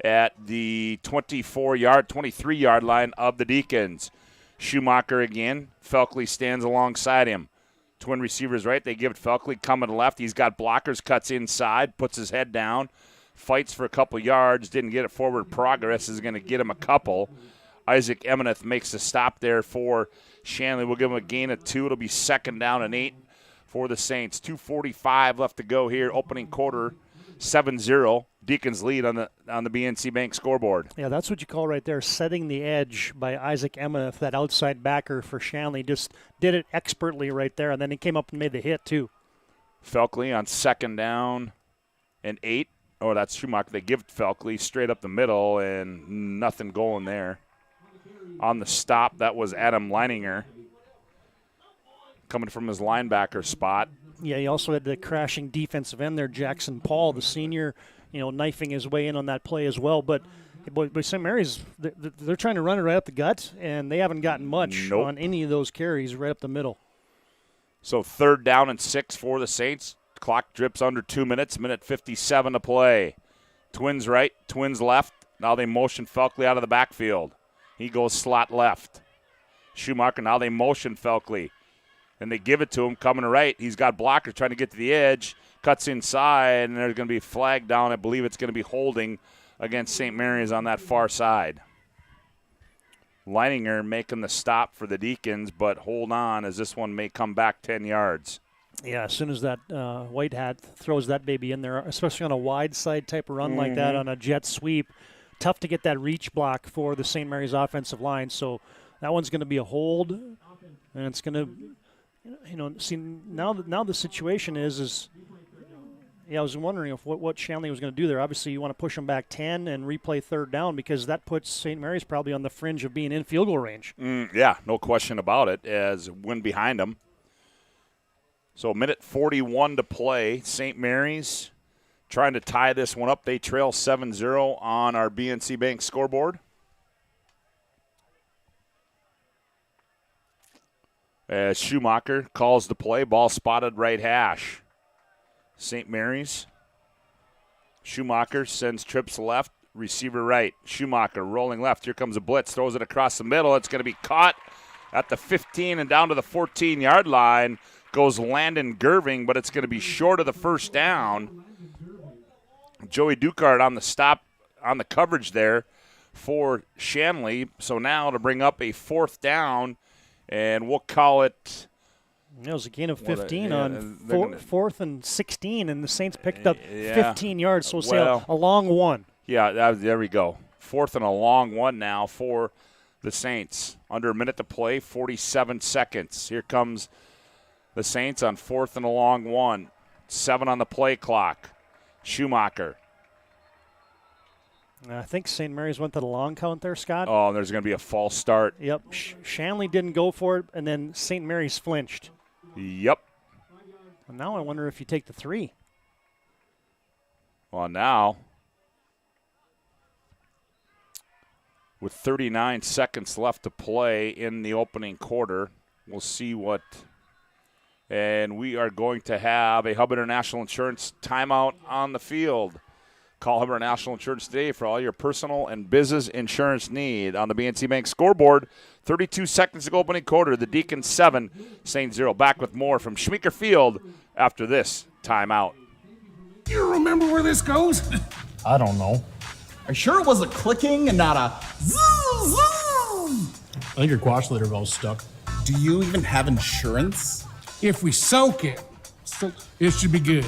at the 23-yard line of the Deacons. Schumacher again. Felkley stands alongside him. Twin receivers right. They give it Felkley coming left. He's got blockers, cuts inside, puts his head down, fights for a couple yards, didn't get it forward. Progress is going to get him a couple. Isaac Emeneth makes the stop there for Shanley. We'll give him a gain of 2. It'll be 2nd down and 8 for the Saints. 2:45 left to go here. Opening quarter, 7-0. Deacons lead on the BNC Bank scoreboard. Yeah, that's what you call right there, setting the edge by Isaac Emeneth, that outside backer for Shanley. Just did it expertly right there, and then he came up and made the hit, too. Felkley on 2nd down and 8. Oh, that's Schumacher. They give it Felkley straight up the middle, and nothing going there. On the stop, that was Adam Leininger coming from his linebacker spot. Yeah, he also had the crashing defensive end there, Jackson Paul, the senior, knifing his way in on that play as well. But St. Mary's, they're trying to run it right up the gut, and they haven't gotten much on any of those carries right up the middle. So 3rd down and 6 for the Saints. Clock drips under 2 minutes, minute 57 to play. Twins right, Twins left. Now they motion Felkley out of the backfield. He goes slot left. Schumacher, now they motion Felkley. And they give it to him coming right. He's got blockers trying to get to the edge. Cuts inside, and there's going to be a flag down. I believe it's going to be holding against St. Mary's on that far side. Leininger making the stop for the Deacons, but hold on as this one may come back 10 yards. Yeah, as soon as that white hat throws that baby in there, especially on a wide side type of run like that on a jet sweep, tough to get that reach block for the St. Mary's offensive line. So that one's going to be a hold, and it's going to see now the situation is I was wondering if what Shanley was going to do there. Obviously, you want to push them back 10 and replay 3rd down because that puts St. Mary's probably on the fringe of being in field goal range. Yeah, no question about it, as win behind them. So minute 41 to play. St. Mary's trying to tie this one up. They trail 7-0 on our BNC Bank scoreboard. As Schumacher calls the play, ball spotted right hash. St. Mary's. Schumacher sends trips left, receiver right. Schumacher rolling left. Here comes a blitz, throws it across the middle. It's going to be caught at the 15 and down to the 14-yard line. Goes Landon Gerving, but it's going to be short of the first down. Joey Ducard on the stop, on the coverage there for Shanley. So now to bring up a 4th down, and we'll call it. It was a gain of 15 on 4th and 16, and the Saints picked up 15 yards, so we'll say a long one. Yeah, there we go. 4th and a long one now for the Saints. Under a minute to play, 47 seconds. Here comes the Saints on 4th and a long one. 7 on the play clock. Schumacher. I think St. Mary's went to the long count there, Scott. Oh, and there's going to be a false start. Yep. Shanley didn't go for it, and then St. Mary's flinched. Yep. Well, now I wonder if you take the 3. Well, now, with 39 seconds left to play in the opening quarter, we'll see what. And we are going to have a Hub International Insurance timeout on the field. Call Hub International Insurance today for all your personal and business insurance need. On the BNC Bank scoreboard, 32 seconds to go opening quarter. The Deacons 7, Saints 0. Back with more from Schmeeker Field after this timeout. You remember where this goes? I don't know. Are you sure it was a clicking and not a zoom, zoom? I think your quash litter valve's stuck. Do you even have insurance? If we soak it, it should be good.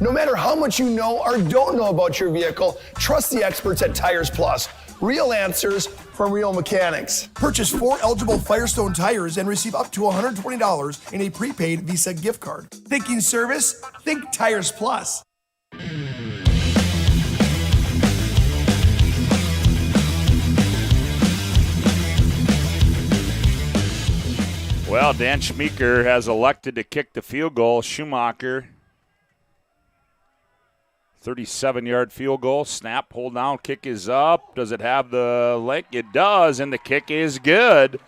No matter how much you know or don't know about your vehicle, trust the experts at Tires Plus. Real answers from real mechanics. Purchase 4 eligible Firestone tires and receive up to $120 in a prepaid Visa gift card. Thinking service? Think Tires Plus. Well, Dan Schmeeker has elected to kick the field goal. Schumacher, 37-yard field goal. Snap, hold down, kick is up. Does it have the length? It does, and the kick is good.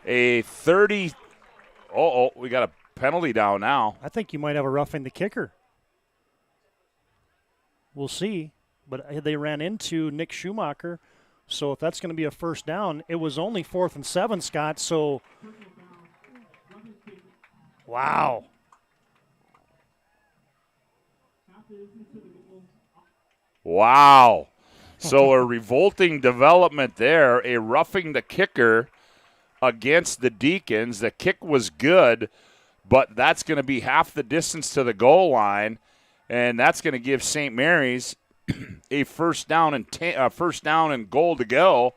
A 30 – we got a penalty down now. I think you might have a roughing the kicker. We'll see. But they ran into Nick Schumacher, so if that's going to be a first down, it was only 4th and 7, Scott, so – wow. Wow. So a revolting development there, a roughing the kicker against the Deacons. The kick was good, but that's going to be half the distance to the goal line, and that's going to give St. Mary's a first down and goal to go.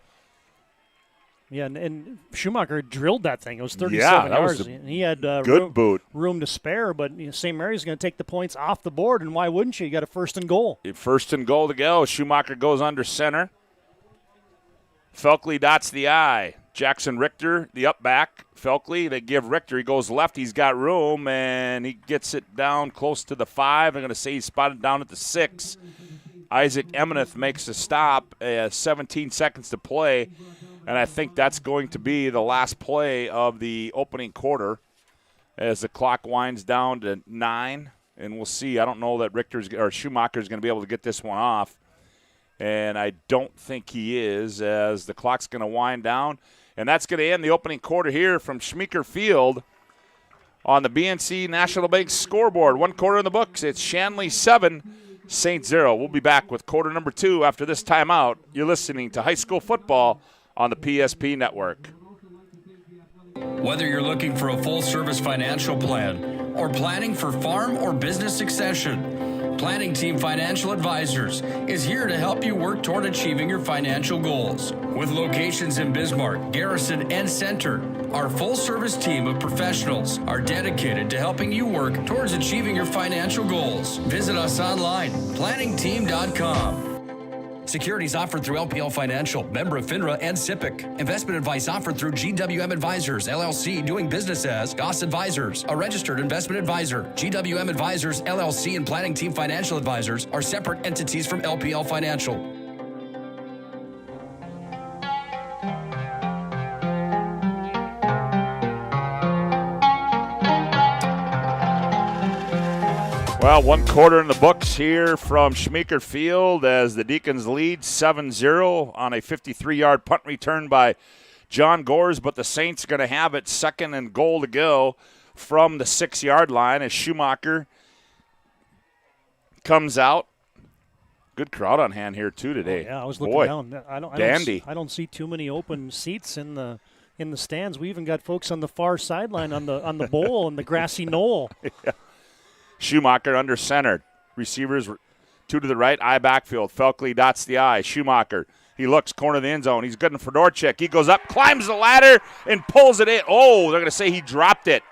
Yeah, and Schumacher drilled that thing. It was 37 yards. And he had room to spare, but St. Mary's going to take the points off the board, and why wouldn't you? You got a first and goal. First and goal to go. Schumacher goes under center. Felkley dots the I. Jackson Richter, the up back. Felkley, they give Richter. He goes left. He's got room, and he gets it down close to the 5. I'm going to say he's spotted down at the 6. Isaac Emeneth makes a stop. 17 seconds to play. And I think that's going to be the last play of the opening quarter as the clock winds down to 9. And we'll see. I don't know that Schumacher's going to be able to get this one off. And I don't think he is, as the clock's going to wind down. And that's going to end the opening quarter here from Schmeeker Field on the BNC National Bank scoreboard. 1 quarter in the books. It's Shanley 7, Saints 0. We'll be back with quarter number 2 after this timeout. You're listening to high school football on the PSP Network. Whether you're looking for a full-service financial plan or planning for farm or business succession, Planning Team Financial Advisors is here to help you work toward achieving your financial goals. With locations in Bismarck, Garrison, and Center, our full-service team of professionals are dedicated to helping you work towards achieving your financial goals. Visit us online, planningteam.com. Securities offered through LPL Financial, member of FINRA and SIPC. Investment advice offered through GWM Advisors, LLC, doing business as Goss Advisors, a registered investment advisor. GWM Advisors, LLC, and Planning Team Financial Advisors are separate entities from LPL Financial. Well, 1 quarter in the books here from Schmeeker Field as the Deacons lead 7-0 on a 53-yard punt return by John Gores, but the Saints are going to have it 2nd and goal to go from the 6-yard line as Schumacher comes out. Good crowd on hand here too today. Oh, yeah, I was looking down. I don't see too many open seats in the stands. We even got folks on the far sideline on the bowl and the grassy knoll. Yeah. Schumacher under center. Receivers 2 to the right, I backfield. Felkley dots the I. Schumacher, he looks, corner of the end zone. He's good in Fedorchik. He goes up, climbs the ladder, and pulls it in. Oh, they're going to say he dropped it.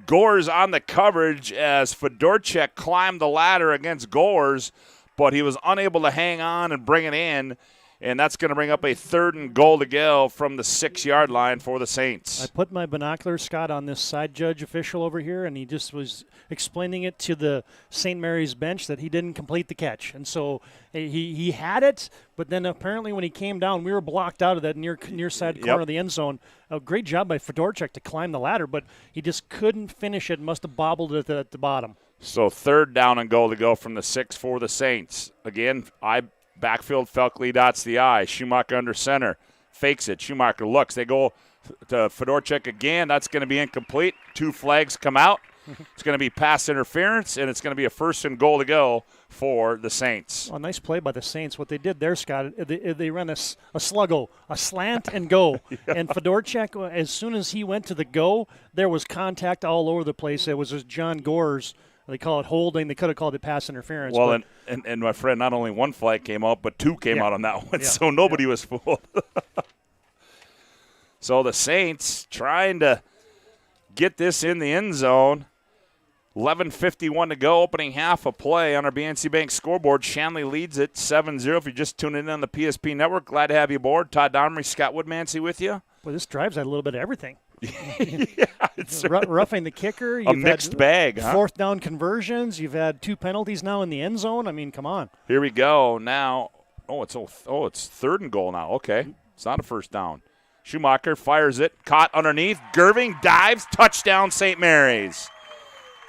Gores on the coverage as Fedorchik climbed the ladder against Gores, but he was unable to hang on and bring it in. And that's going to bring up a 3rd and goal to go from the 6-yard line for the Saints. I put my binoculars, Scott, on this side judge official over here, and he just was explaining it to the St. Mary's bench that he didn't complete the catch. And so he had it, but then apparently when he came down, we were blocked out of that near side corner of the end zone. A great job by Fedorchuk to climb the ladder, but he just couldn't finish it, must have bobbled it at the bottom. So 3rd down and goal to go from the 6 for the Saints. Again, backfield, Felkley dots the I. Schumacher under center. Fakes it. Schumacher looks. They go to Fedorchuk again. That's going to be incomplete. 2 flags come out. It's going to be pass interference, and it's going to be a 1st and goal to go for the Saints. Well, nice play by the Saints. What they did there, Scott, they ran a sluggo, a slant and go. Yeah. And Fedorchuk, as soon as he went to the go, there was contact all over the place. It was just John Gore's. They call it holding. They could have called it pass interference. Well, and my friend, not only 1 flag came out, but 2 came out on that one, so nobody was fooled. So the Saints trying to get this in the end zone. 11:51 to go, opening half a play on our BNC Bank scoreboard. Shanley leads it 7-0. If you're just tuning in on the PSP Network, glad to have you aboard. Todd Domery, Scott Woodmansey with you. Well, this drive's had a little bit of everything. It's roughing the kicker. A mixed bag, huh? 4th down conversions. You've had 2 penalties now in the end zone. I mean, come on. Here we go now. It's 3rd and goal now. Okay, it's not a 1st down. Schumacher fires it, caught underneath. Gerving dives, touchdown St. Mary's.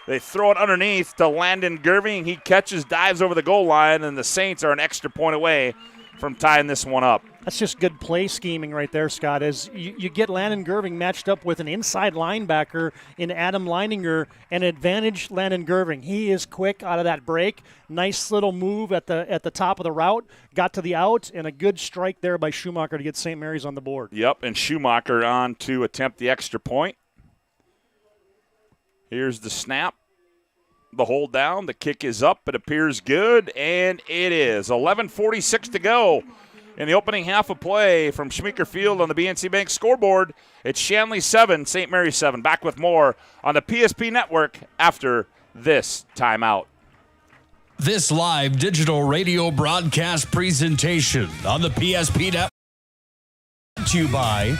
They throw it underneath to Landon Gerving. He catches, dives over the goal line, and the Saints are an extra point away from tying this one up. That's just good play scheming right there, Scott, as you get Landon Gerving matched up with an inside linebacker in Adam Leininger, and advantage Landon Gerving. He is quick out of that break. Nice little move at the top of the route, got to the out, and a good strike there by Schumacher to get St. Mary's on the board. Yep, and Schumacher on to attempt the extra point. Here's the snap. The hold down. The kick is up. It appears good, and it is. 11:46 to go in the opening half of play from Schmeeker Field on the BNC Bank scoreboard. It's Shanley 7, St. Mary's 7. Back with more on the PSP Network after this timeout. This live digital radio broadcast presentation on the PSP Network brought to you by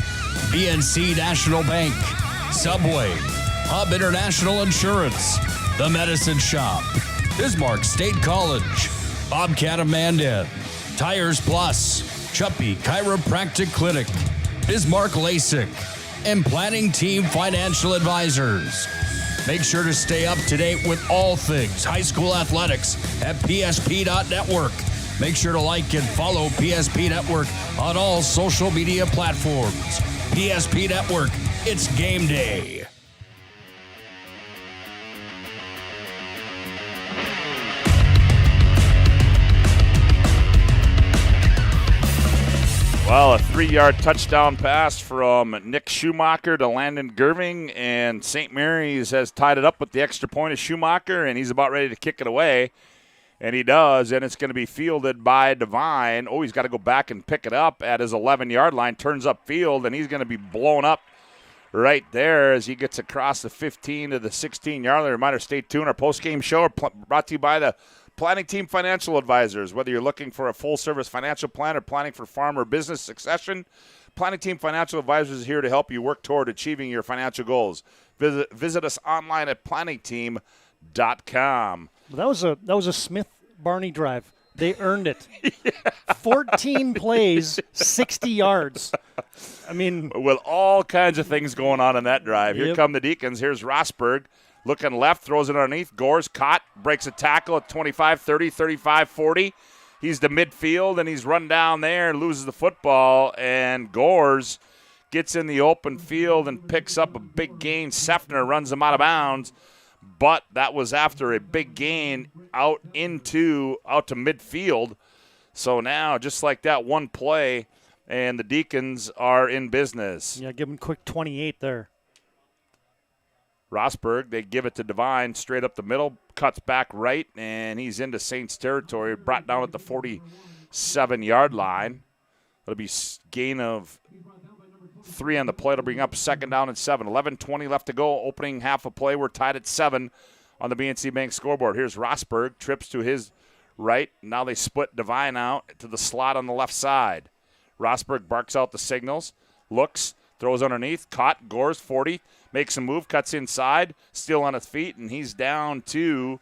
BNC National Bank, Subway, Hub International Insurance, The Medicine Shop, Bismarck State College, Bobcat of Mandan, Tires Plus, Chuppy Chiropractic Clinic, Bismarck LASIK, and Planning Team Financial Advisors. Make sure to stay up to date with all things high school athletics at PSP.network. Make sure to like and follow PSP Network on all social media platforms. PSP Network, it's game day. Well, a 3-yard touchdown pass from Nick Schumacher to Landon Gerving, and St. Mary's has tied it up with the extra point of Schumacher, and he's about ready to kick it away, and he does, and it's going to be fielded by Devine. Oh, he's got to go back and pick it up at his 11-yard line, turns up field, and he's going to be blown up right there as he gets across the 15 to the 16-yard line. Reminder, stay tuned. Our post-game show brought to you by the Planning Team Financial Advisors. Whether you're looking for a full-service financial plan or planning for farm or business succession, Planning Team Financial Advisors is here to help you work toward achieving your financial goals. Visit us online at planningteam.com. That was a Smith-Barney drive. They earned it. 14 plays, 60 yards. I mean, with all kinds of things going on in that drive. Here come the Deacons. Here's Rosberg. Looking left, throws it underneath. Gore's caught, breaks a tackle at 25, 30, 35, 40. He's to midfield, and he's run down there and loses the football. And Gore's gets in the open field and picks up a big gain. Sefner runs him out of bounds, but that was after a big gain out to midfield. So now, just like that, one play, and the Deacons are in business. Yeah, give him quick 28 there. Rosberg, they give it to Devine straight up the middle, cuts back right, and he's into Saints territory, brought down at the 47-yard line. It'll be gain of 3 on the play. It'll bring up 2nd down and 7. 11:20 left to go. Opening half a play. We're tied at 7 on the BNC Bank scoreboard. Here's Rosberg, trips to his right. Now they split Devine out to the slot on the left side. Rosberg barks out the signals, looks, throws underneath, caught, Gores 40, makes a move, cuts inside, still on his feet, and he's down to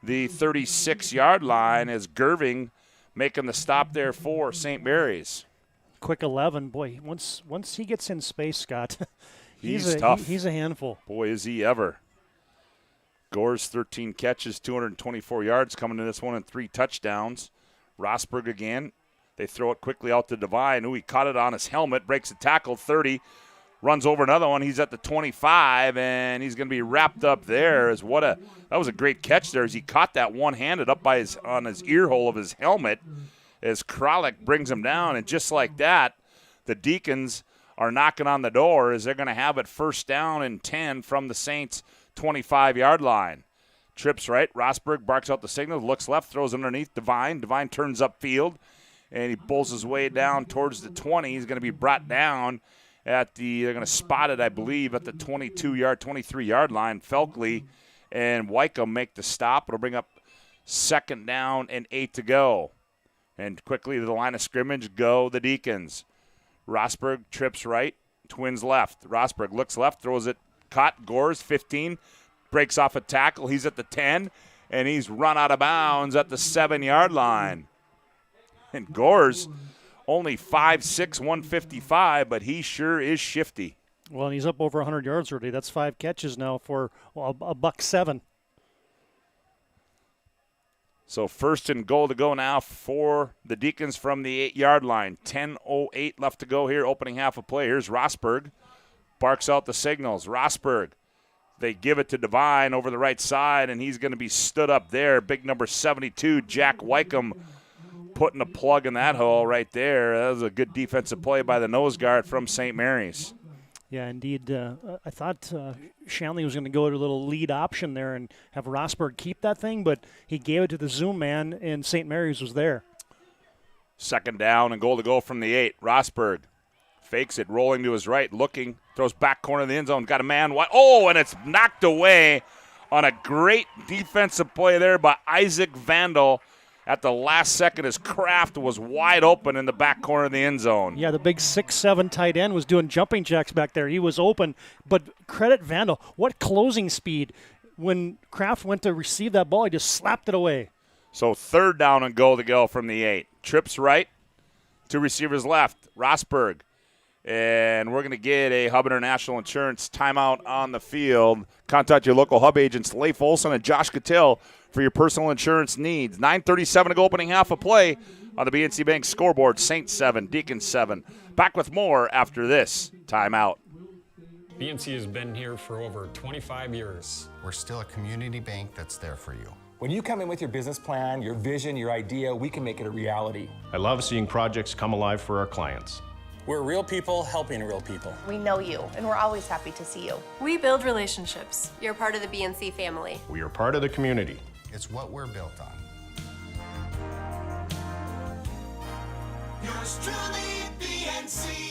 the 36-yard line as Gerving making the stop there for St. Mary's. Quick 11, boy. Once he gets in space, Scott, he's tough. He's a handful. Boy, is he ever. Gores 13 catches, 224 yards coming to this one and 3 touchdowns. Rosberg again. They throw it quickly out to Devine. Ooh, he caught it on his helmet, breaks a tackle, 30, runs over another one. He's at the 25, and he's going to be wrapped up there. That was a great catch there as he caught that one-handed up on his ear hole of his helmet as Kralik brings him down. And just like that, the Deacons are knocking on the door as they're going to have it first down and 10 from the Saints' 25-yard line. Trips right. Rosberg barks out the signal, looks left, throws underneath Devine. Devine turns upfield, and he pulls his way down towards the 20. He's going to be brought down they're going to spot it, I believe, at the 23-yard line. Felkley and Wycombe make the stop. It'll bring up second down and 8 to go. And quickly to the line of scrimmage go the Deacons. Rosberg trips right, Twins left. Rosberg looks left, throws it, caught, Gores 15, breaks off a tackle. He's at the 10, and he's run out of bounds at the 7-yard line. And Gores only 5'6", 155, but he sure is shifty. Well, and he's up over 100 yards already. That's 5 catches now for a $107. So first and goal to go now for the Deacons from the 8-yard line. 10:08 left to go here, opening half of play. Here's Rosberg. Barks out the signals. Rosberg. They give it to Devine over the right side, and he's going to be stood up there. Big number 72, Jack Wycombe, putting a plug in that hole right there. That was a good defensive play by the nose guard from St. Mary's. Yeah, indeed. I thought Shanley was going to go to a little lead option there and have Rosberg keep that thing, but he gave it to the zoom man, and St. Mary's was there. Second down and goal to go from the 8. Rosberg fakes it, rolling to his right, looking, throws back corner of the end zone, got a man wide. Oh, and it's knocked away on a great defensive play there by Isaac Vandal. At the last second, his Kraft was wide open in the back corner of the end zone. Yeah, the big 6'7" tight end was doing jumping jacks back there. He was open, but credit Vandal. What closing speed. When Kraft went to receive that ball, he just slapped it away. So third down and goal to go from the 8. Trips right, 2 receivers left. Rosberg. And we're going to get a Hub International Insurance timeout on the field. Contact your local Hub agents, Leif Olson and Josh Cattell, for your personal insurance needs. 9:37 to go, opening half of play on the BNC Bank scoreboard. Saints 7, Deacons 7. Back with more after this timeout. BNC has been here for over 25 years. We're still a community bank that's there for you. When you come in with your business plan, your vision, your idea, we can make it a reality. I love seeing projects come alive for our clients. We're real people helping real people. We know you, and we're always happy to see you. We build relationships. You're part of the BNC family. We are part of the community. It's what we're built on. Yours truly, BNC.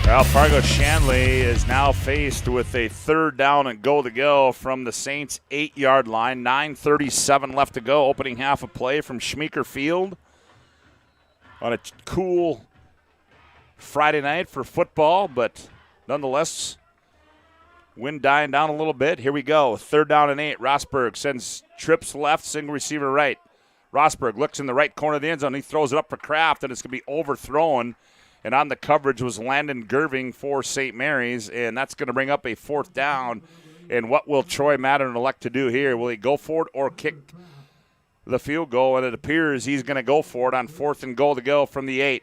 Well, Fargo Shanley is now faced with a third down and goal to go from the Saints' 8-yard line. 9:37 left to go. Opening half of play from Schmeeker Field on a cool Friday night for football, but nonetheless, wind dying down a little bit. Here we go. Third down and 8. Rosberg sends trips left, single receiver right. Rosberg looks in the right corner of the end zone. He throws it up for Kraft, and it's going to be overthrown. And on the coverage was Landon Gerving for St. Mary's, and that's going to bring up a fourth down. And what will Troy Madden elect to do here? Will he go for it or kick the field goal? And it appears he's going to go for it on fourth and goal to go from the 8.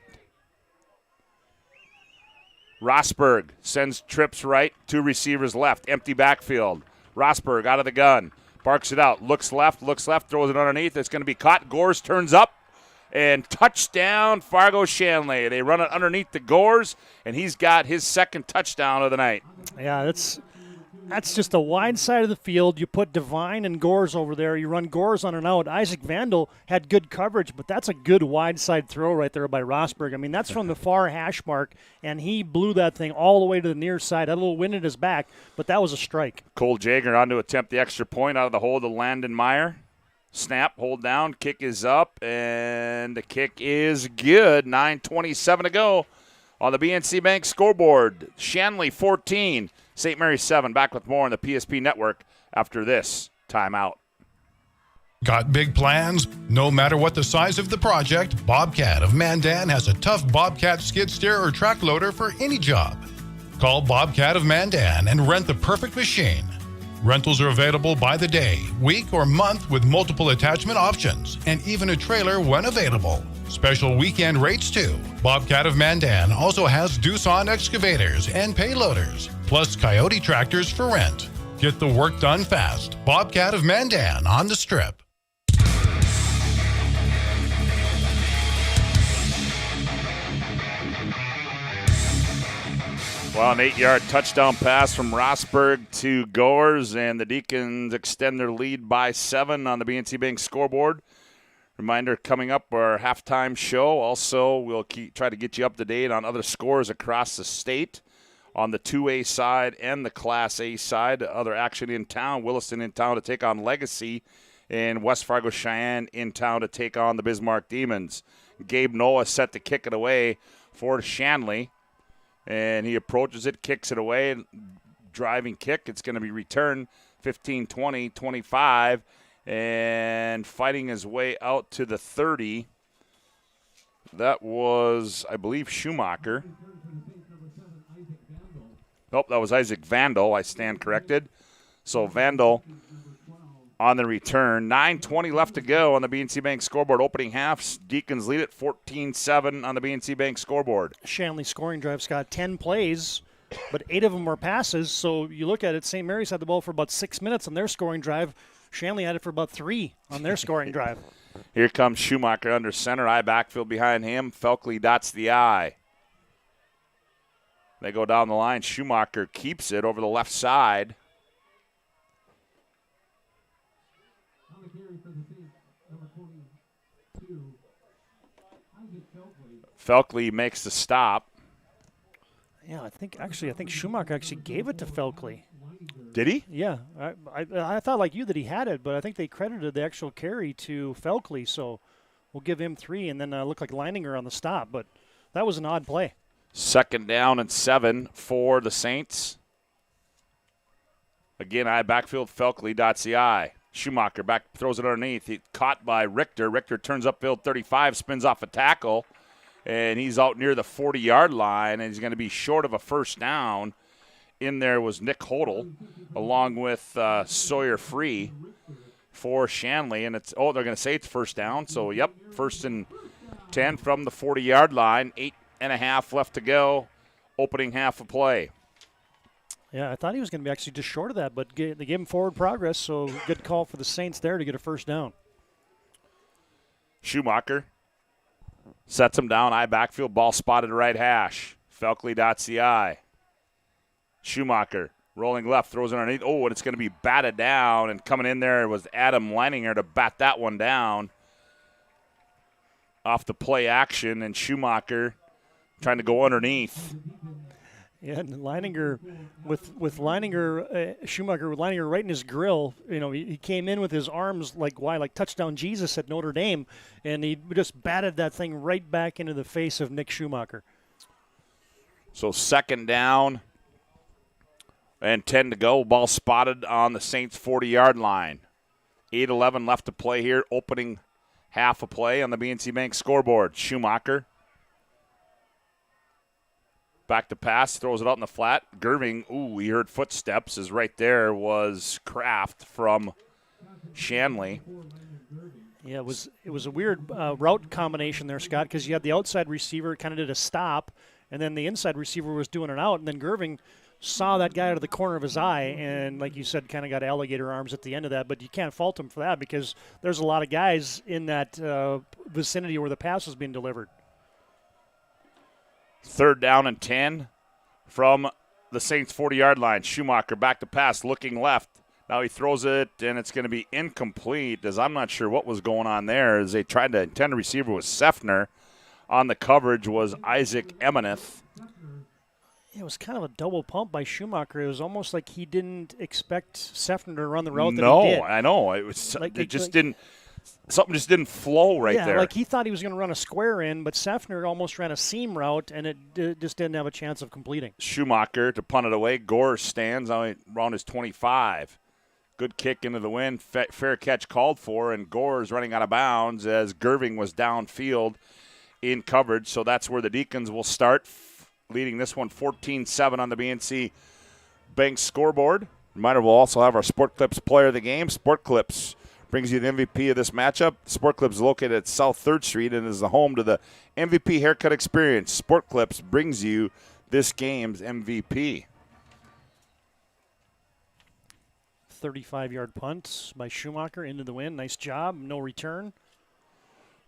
Rosberg sends trips right, 2 receivers left, empty backfield. Rosberg out of the gun, barks it out, looks left, throws it underneath. It's going to be caught. Gores turns up. And touchdown, Fargo Shanley. They run it underneath the Gores, and he's got his second touchdown of the night. Yeah, That's just a wide side of the field. You put Devine and Gores over there. You run Gores on and out. Isaac Vandal had good coverage, but that's a good wide side throw right there by Rosberg. I mean, that's from the far hash mark, and he blew that thing all the way to the near side. Had a little wind in his back, but that was a strike. Cole Jager on to attempt the extra point out of the hole to Landon Meyer. Snap, hold down, kick is up, and the kick is good. 9:27 to go on the BNC Bank scoreboard. Shanley 14, St. Mary's 7. Back with more on the PSP Network after this timeout. Got big plans? No matter what the size of the project, Bobcat of Mandan has a tough Bobcat skid steer or track loader for any job. Call Bobcat of Mandan and rent the perfect machine. Rentals are available by the day, week, or month with multiple attachment options and even a trailer when available. Special weekend rates too. Bobcat of Mandan also has Doosan excavators and payloaders, plus Coyote tractors for rent. Get the work done fast. Bobcat of Mandan on the Strip. Well, an 8-yard touchdown pass from Rosberg to Gores, and the Deacons extend their lead by 7 on the BNC Bank scoreboard. Reminder, coming up, our halftime show. Also, we'll try to get you up to date on other scores across the state on the 2A side and the Class A side. Other action in town, Williston in town to take on Legacy, and West Fargo Cheyenne in town to take on the Bismarck Demons. Gabe Noah set to kick it away for Shanley. And he approaches it, kicks it away, driving kick. It's going to be returned 15, 20, 25, and fighting his way out to the 30. That was, I believe, Schumacher. Nope, that was Isaac Vandal. I stand corrected. So Vandal on the return. 9:20 left to go on the BNC Bank scoreboard. Opening half, Deacons lead at 14-7 on the BNC Bank scoreboard. Shanley scoring drive's got 10 plays, but 8 of them were passes. So you look at it, St. Mary's had the ball for about 6 minutes on their scoring drive. Shanley had it for about 3 on their scoring drive. Here comes Schumacher under center. I backfield behind him. Felkley dots the I. They go down the line. Schumacher keeps it over the left side. Felkley makes the stop. Yeah, I think Schumacher actually gave it to Felkley. Did he? Yeah, I thought like you that he had it, but I think they credited the actual carry to Felkley, so we'll give him 3, and then look like Leininger on the stop, but that was an odd play. 2nd down and 7 for the Saints. Again, I backfield Felkley dots the I. Schumacher back throws it underneath. He caught by Richter. Richter turns upfield 35, spins off a tackle, and he's out near the 40-yard line, and he's going to be short of a first down. In there was Nick Hodel, along with Sawyer Free for Shanley, and they're going to say it's first down. So, yep, 1st and 10 from the 40-yard line. 8.5 left to go. Opening half of play. Yeah, I thought he was going to be actually just short of that, but they gave him forward progress, so good call for the Saints there to get a first down. Schumacher sets him down. I backfield, ball spotted right hash. Felkley dots the I. Schumacher rolling left, throws it underneath. Oh, and it's going to be batted down, and coming in there was Adam Leininger to bat that one down. Off the play action, and Schumacher trying to go underneath. Yeah, and Leininger with Leininger, Schumacher with Leininger right in his grill. You know, he came in with his arms like touchdown Jesus at Notre Dame, and he just batted that thing right back into the face of Nick Schumacher. So 2nd down and 10 to go. Ball spotted on the Saints' 40-yard line. 8:11 left to play here. Opening half a play on the BNC Bank scoreboard. Schumacher. Back to pass, throws it out in the flat. Gerving, he heard footsteps. Is right there was Kraft from Shanley. Yeah, it was a weird route combination there, Scott, because you had the outside receiver kind of did a stop, and then the inside receiver was doing an out, and then Gerving saw that guy out of the corner of his eye, and like you said, kind of got alligator arms at the end of that, but you can't fault him for that because there's a lot of guys in that vicinity where the pass was being delivered. 3rd down and 10 from the Saints' 40-yard line. Schumacher back to pass, looking left. Now he throws it, and it's going to be incomplete, as I'm not sure what was going on there. As they tried to intend a receiver was Seffner. On the coverage was Isaac Emeneth. It was kind of a double pump by Schumacher. It was almost like he didn't expect Seffner to run the route that he did. No, I know. It was something just didn't flow right there. Yeah, like he thought he was going to run a square in, but Seffner almost ran a seam route, and it just didn't have a chance of completing. Schumacher to punt it away. Gore stands around his 25. Good kick into the wind. Fair catch called for, and Gore is running out of bounds as Gerving was downfield in coverage. So that's where the Deacons will start, leading this one 14-7 on the BNC Bank scoreboard. Reminder, we'll also have our Sport Clips player of the game. Sport Clips brings you the MVP of this matchup. Sport Clips is located at South 3rd Street and is the home to the MVP haircut experience. Sport Clips brings you this game's MVP. 35-yard punt by Schumacher into the wind. Nice job. No return.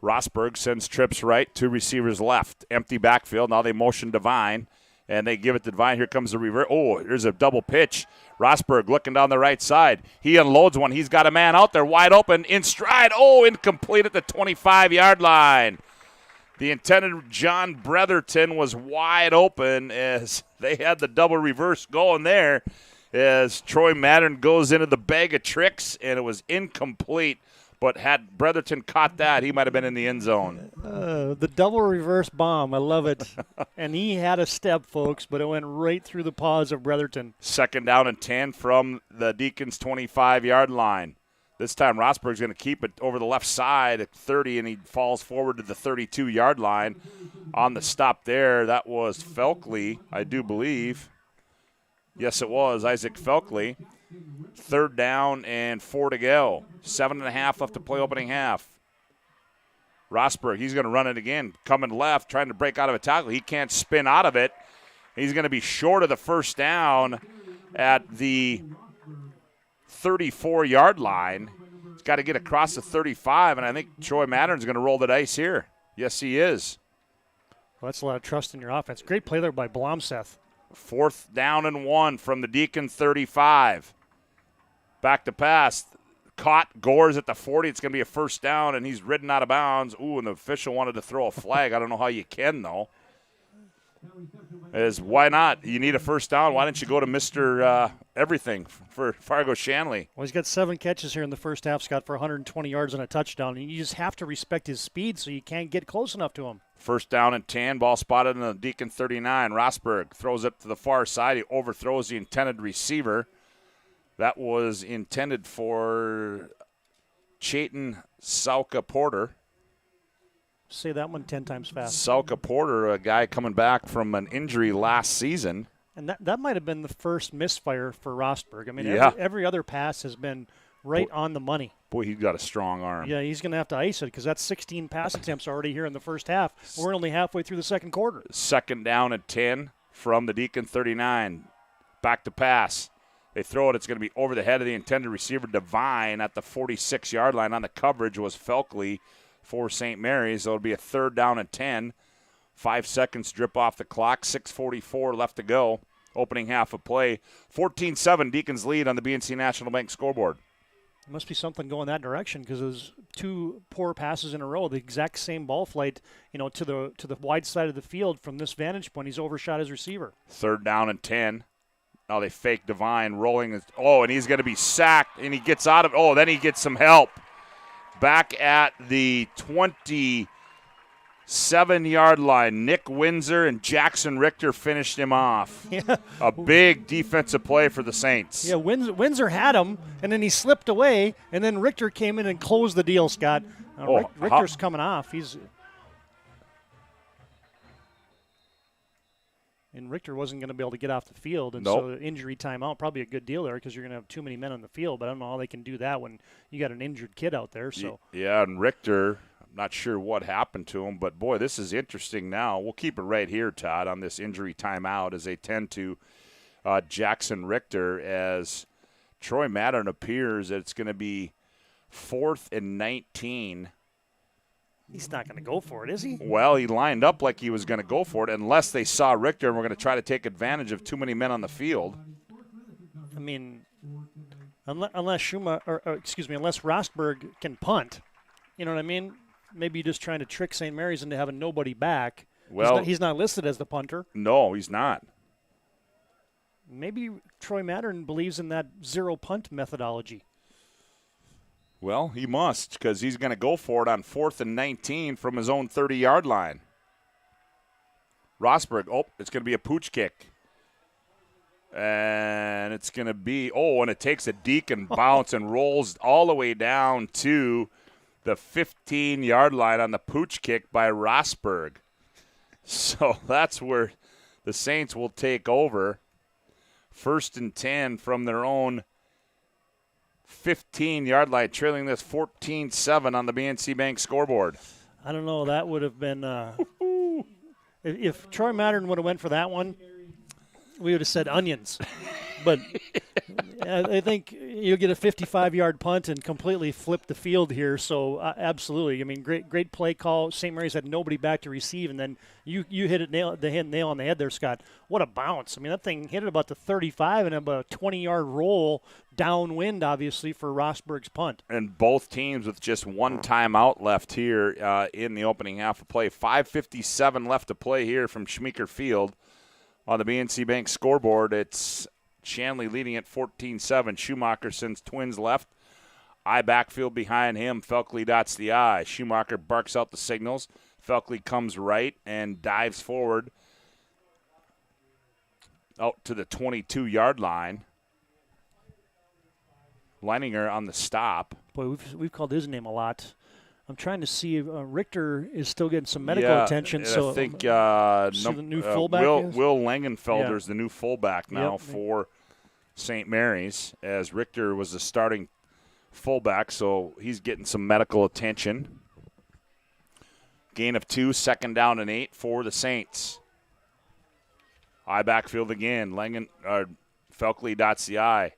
Rosberg sends trips right, 2 receivers left. Empty backfield. Now they motion Devine, and they give it to Devine. Here comes the reverse. Oh, here's a double pitch. Rosberg looking down the right side. He unloads one. He's got a man out there wide open in stride. Oh, incomplete at the 25-yard line. The intended John Bretherton was wide open as they had the double reverse going there as Troy Mattern goes into the bag of tricks, and it was incomplete. But had Bretherton caught that, he might have been in the end zone. The double reverse bomb. I love it. And he had a step, folks, but it went right through the paws of Bretherton. 2nd down and 10 from the Deacons' 25-yard line. This time Rosberg's going to keep it over the left side at 30, and he falls forward to the 32-yard line. On the stop there, that was Felkley, I do believe. Yes, it was Isaac Felkley. 3rd down and 4 to go. 7.5 left to play opening half. Rosberg, he's going to run it again. Coming left, trying to break out of a tackle. He can't spin out of it. He's going to be short of the 1st down at the 34-yard line. He's got to get across the 35, and I think Troy Mattern's going to roll the dice here. Yes, he is. Well, that's a lot of trust in your offense. Great play there by Blomseth. 4th down and 1 from the Deacon 35. Back to pass. Caught. Gore's at the 40. It's going to be a 1st down, and he's ridden out of bounds. Ooh, and the official wanted to throw a flag. I don't know how you can, though. Why not? You need a 1st down. Why didn't you go to Mr. Everything for Fargo Shanley? Well, he's got 7 catches here in the first half, Scott, for 120 yards and a touchdown. And you just have to respect his speed so you can't get close enough to him. 1st down and 10. Ball spotted in the Deacon 39. Rosberg throws it to the far side. He overthrows the intended receiver. That was intended for Chayton Sauka Porter. Say that one 10 times fast. Sauka Porter, a guy coming back from an injury last season. And that might have been the first misfire for Rosberg. I mean, yeah. every other pass has been right on the money. Boy, he's got a strong arm. Yeah, he's going to have to ice it because that's 16 pass attempts already here in the first half. We're only halfway through the 2nd quarter. 2nd down and 10 from the Deacon 39. Back to pass. They throw it. It's going to be over the head of the intended receiver, Devine, at the 46-yard line. On the coverage was Felkley for St. Mary's. So it'll be a 3rd down and 10. 5 seconds drip off the clock. 6:44 left to go. Opening half of play. 14-7 Deacons lead on the BNC National Bank scoreboard. There must be something going that direction because those 2 poor passes in a row, the exact same ball flight, to the wide side of the field from this vantage point. He's overshot his receiver. 3rd down and 10. Now they fake Devine rolling. And he's going to be sacked, and he gets out of it. Then he gets some help. Back at the 27-yard line, Nick Windsor and Jackson Richter finished him off. Yeah. A big defensive play for the Saints. Yeah, Windsor had him, and then he slipped away, and then Richter came in and closed the deal, Scott. Richter's coming off. And Richter wasn't going to be able to get off the field, and so injury timeout, probably a good deal there because you're going to have too many men on the field, but I don't know how they can do that when you got an injured kid out there. So yeah, and Richter, I'm not sure what happened to him, but, boy, this is interesting now. We'll keep it right here, Todd, on this injury timeout as they tend to Jackson Richter as Troy Mattern appears that it's going to be 4th and 19 He's not going to go for it, is he? Well, he lined up like he was going to go for it, unless they saw Richter and were going to try to take advantage of too many men on the field. I mean, unless Schumacher, unless Rosberg can punt, you know what I mean? Maybe just trying to trick St. Mary's into having nobody back. Well, he's not listed as the punter. No, he's not. Maybe Troy Mattern believes in that zero punt methodology. Well, he must, because he's going to go for it on 4th and 19 from his own 30-yard line. Rosberg, it's going to be a pooch kick. And it's going to be, and it takes a deacon bounce and rolls all the way down to the 15-yard line on the pooch kick by Rosberg. So that's where the Saints will take over. 1st and 10 from their own 15-yard line, trailing this 14-7 on the BNC Bank scoreboard. I don't know. That would have been if Troy Mattern would have went for that one, we would have said onions. But I think you'll get a 55-yard punt and completely flip the field here. So, absolutely. I mean, great play call. St. Mary's had nobody back to receive, and then you hit it nail on the head there, Scott. What a bounce. I mean, that thing hit it about the 35 and about a 20-yard roll downwind, obviously, for Rosberg's punt. And both teams with just one timeout left here in the opening half of play. 5:57 left to play here from Schmeeker Field. On the BNC Bank scoreboard, it's Shanley leading at 14-7. Schumacher sends Twins left. I backfield behind him. Felkley dots the I. Schumacher barks out the signals. Felkley comes right and dives forward out to the 22-yard line. Leininger on the stop. Boy, we've called his name a lot. I'm trying to see if Richter is still getting some medical attention. So I think the new fullback Will Langenfelder is the new fullback now for St. Mary's, as Richter was the starting fullback, so he's getting some medical attention. Gain of 2, 2nd down and 8 for the Saints. I backfield again. Felkley dots the I.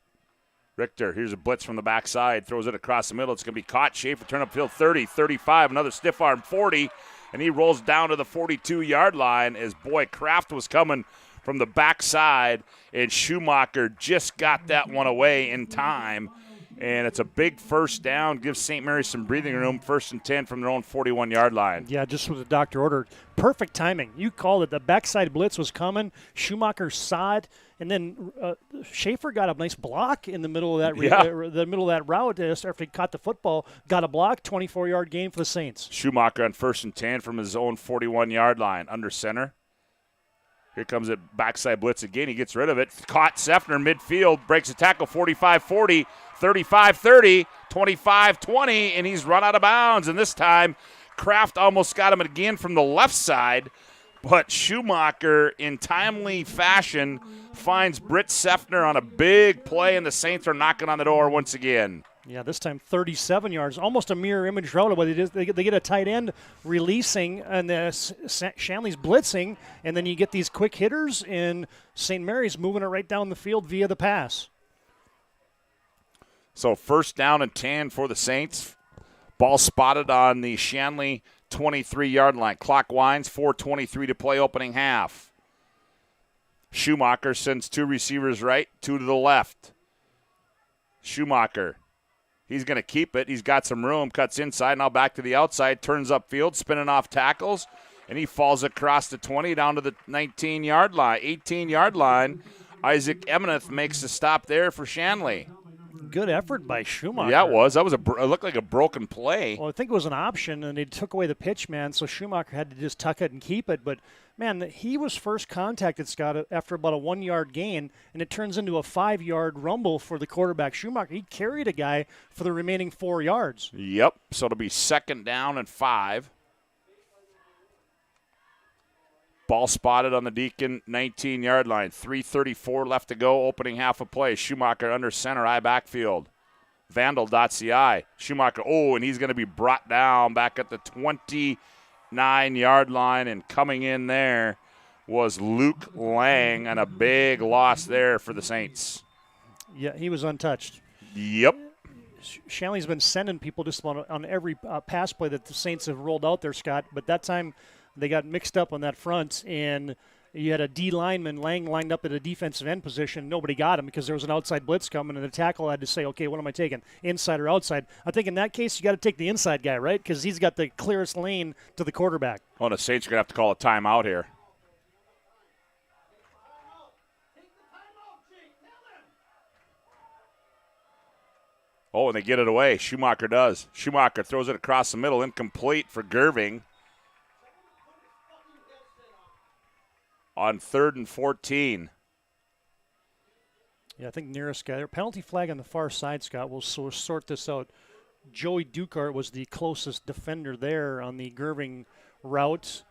Richter, here's a blitz from the backside, throws it across the middle. It's going to be caught. Schaefer turn upfield 30, 35, another stiff arm 40, and he rolls down to the 42-yard line as Kraft was coming from the backside, and Schumacher just got that one away in time. And it's a big first down, gives St. Mary's some breathing room. 1st and 10 from their own 41-yard line. Yeah, just what the doctor ordered. Perfect timing. You called it. The backside blitz was coming. Schumacher saw it, and then Schaefer got a nice block in the middle of that the middle of that route after he caught the football. Got a block, 24-yard gain for the Saints. Schumacher on 1st and 10 from his own 41-yard line, under center. Here comes a backside blitz again. He gets rid of it. Caught Seffner midfield, breaks a tackle, 45-40, 35-30, 25-20, and he's run out of bounds. And this time, Kraft almost got him again from the left side, but Schumacher, in timely fashion, finds Britt Seffner on a big play, and the Saints are knocking on the door once again. Yeah, this time 37 yards, almost a mirror image route. What it is, they get a tight end releasing, and Shanley's blitzing, and then you get these quick hitters, and St. Mary's moving it right down the field via the pass. So 1st down and 10 for the Saints. Ball spotted on the Shanley 23-yard line. Clock winds, 4:23 to play opening half. Schumacher sends 2 receivers right, 2 to the left. Schumacher. He's going to keep it. He's got some room. Cuts inside. Now back to the outside. Turns upfield. Spinning off tackles. And he falls across the 20 down to the 19-yard line. 18-yard line. Isaac Emeneth makes the stop there for Shanley. Good effort by Schumacher. Yeah, it was. That was it looked like a broken play. Well, I think it was an option, and they took away the pitch, man, so Schumacher had to just tuck it and keep it. But, man, he was first contacted, Scott, after about a 1-yard gain, and it turns into a 5-yard rumble for the quarterback Schumacher. He carried a guy for the remaining 4 yards. Yep, so it'll be 2nd down and 5. Ball spotted on the Deacon 19-yard line. 3:34 left to go, opening half of play. Schumacher under center, I backfield. Vandal dots the I. Schumacher, and he's going to be brought down back at the 29-yard line, and coming in there was Luke Lang, and a big loss there for the Saints. Yeah, he was untouched. Yep. Shanley's been sending people just on every pass play that the Saints have rolled out there, Scott. But that time they got mixed up on that front, and you had a D lineman, Lang, lined up at a defensive end position. Nobody got him because there was an outside blitz coming, and the tackle had to say, okay, what am I taking, inside or outside? I think in that case you got to take the inside guy, right, because he's got the clearest lane to the quarterback. Well, the Saints are going to have to call a timeout here. Oh, and they get it away. Schumacher does. Schumacher throws it across the middle, incomplete for Gerving. On 3rd and 14. Yeah, I think nearest guy. Penalty flag on the far side, Scott. We'll sort this out. Joey Dukart was the closest defender there on the Gerving route.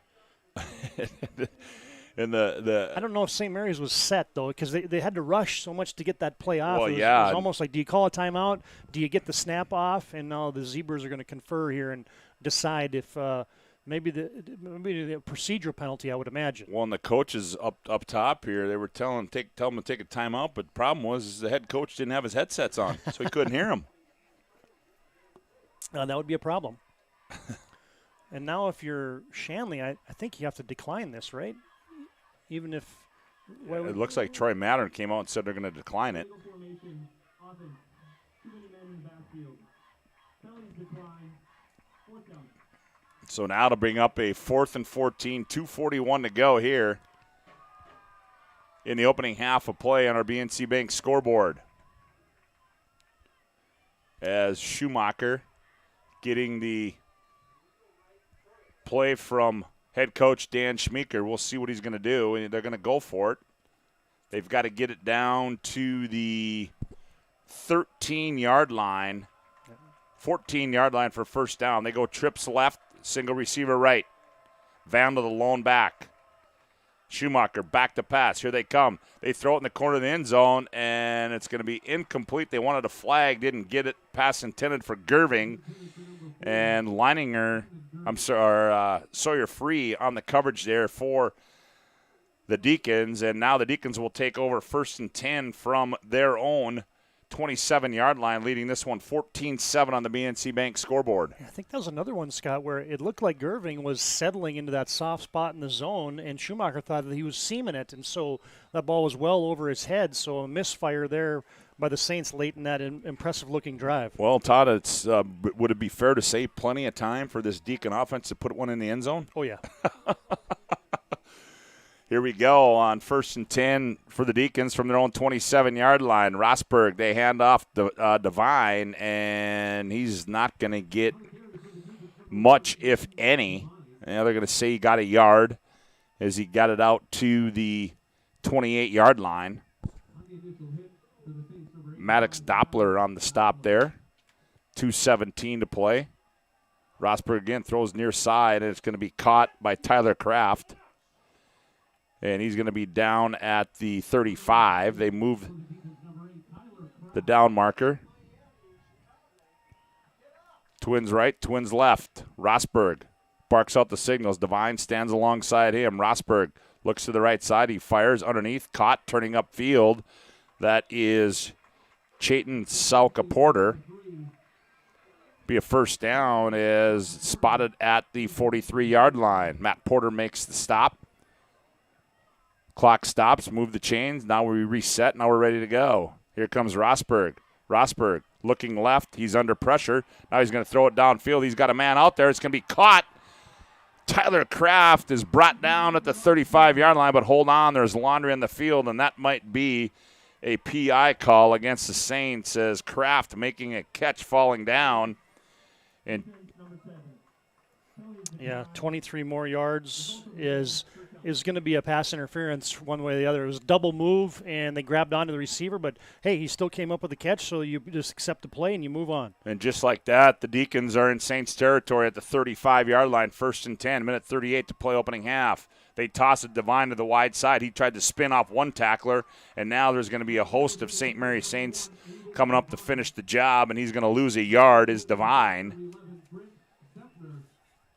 And the I don't know if St. Mary's was set, though, because they had to rush so much to get that play off. Well, it was almost like, do you call a timeout? Do you get the snap off? And now the Zebras are going to confer here and decide if maybe the procedural penalty, I would imagine. Well, and the coaches up top here, they were tell them to take a timeout, but the problem was the head coach didn't have his headsets on, so he couldn't hear them. That would be a problem. And now if you're Shanley, I think you have to decline this, right? Even if it looks like Troy Mattern came out and said they're going to decline it. So now to bring up a 4th and 14, 2:41 to go here in the opening half of play on our BNC Bank scoreboard. As Schumacher getting the play from head coach Dan Schmeeker. We'll see what he's going to do, and they're going to go for it. They've got to get it down to the 13-yard line, 14-yard line for first down. They go trips left, single receiver right. Van to the lone back. Schumacher back to pass. Here they come. They throw it in the corner of the end zone, and it's going to be incomplete. They wanted a flag, didn't get it. Pass intended for Gerving. And Sawyer Free on the coverage there for the Deacons. And now the Deacons will take over 1st and 10 from their own 27-yard line, leading this one 14-7 on the BNC Bank scoreboard. I think that was another one, Scott, where it looked like Gerving was settling into that soft spot in the zone, and Schumacher thought that he was seaming it, and so that ball was well over his head. So a misfire there by the Saints late in that impressive-looking drive. Well, Todd, it's would it be fair to say plenty of time for this Deacon offense to put one in the end zone? Oh, yeah. Here we go on 1st and 10 for the Deacons from their own 27-yard line. Rosberg, they hand off Devine, and he's not going to get much, if any. And they're going to say he got a yard as he got it out to the 28-yard line. Maddox Doppler on the stop there. 2:17 to play. Rosberg again throws near side, and it's going to be caught by Tyler Kraft. And he's going to be down at the 35. They move the down marker. Twins right, Twins left. Rosberg barks out the signals. Devine stands alongside him. Rosberg looks to the right side. He fires underneath. Caught, turning upfield. That is Chayton Sauka Porter. Be a first down as spotted at the 43-yard line. Matt Porter makes the stop. Clock stops, move the chains. Now we reset. Now we're ready to go. Here comes Rosberg. Rosberg looking left. He's under pressure. Now he's going to throw it downfield. He's got a man out there. It's going to be caught. Tyler Kraft is brought down at the 35-yard line, but hold on. There's laundry on the field, and that might be a PI call against the Saints as Kraft making a catch falling down. And yeah, 23 more yards is going to be a pass interference one way or the other. It was a double move, and they grabbed onto the receiver, but, hey, he still came up with the catch, so you just accept the play and you move on. And just like that, the Deacons are in Saints territory at the 35-yard line, 1st and 10, minute 38 to play opening half. They toss it Devine to the wide side. He tried to spin off one tackler, and now there's going to be a host of St. Mary Saints coming up to finish the job, and he's going to lose a yard is Devine.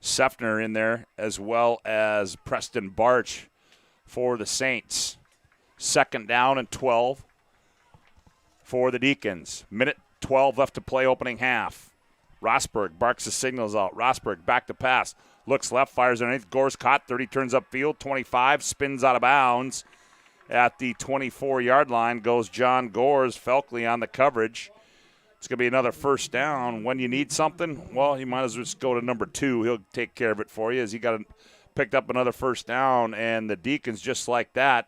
Sefner in there, as well as Preston Barch for the Saints. 2nd down and 12 for the Deacons. Minute 12 left to play opening half. Rosberg barks the signals out. Rosberg back to pass. Looks left, fires underneath. Gore's caught. 30 turns upfield. 25 spins out of bounds. At the 24-yard line goes John Gores. Felkley on the coverage. It's going to be another first down. When you need something, well, you might as well just go to number 2. He'll take care of it for you as he picked up another first down. And the Deacons, just like that,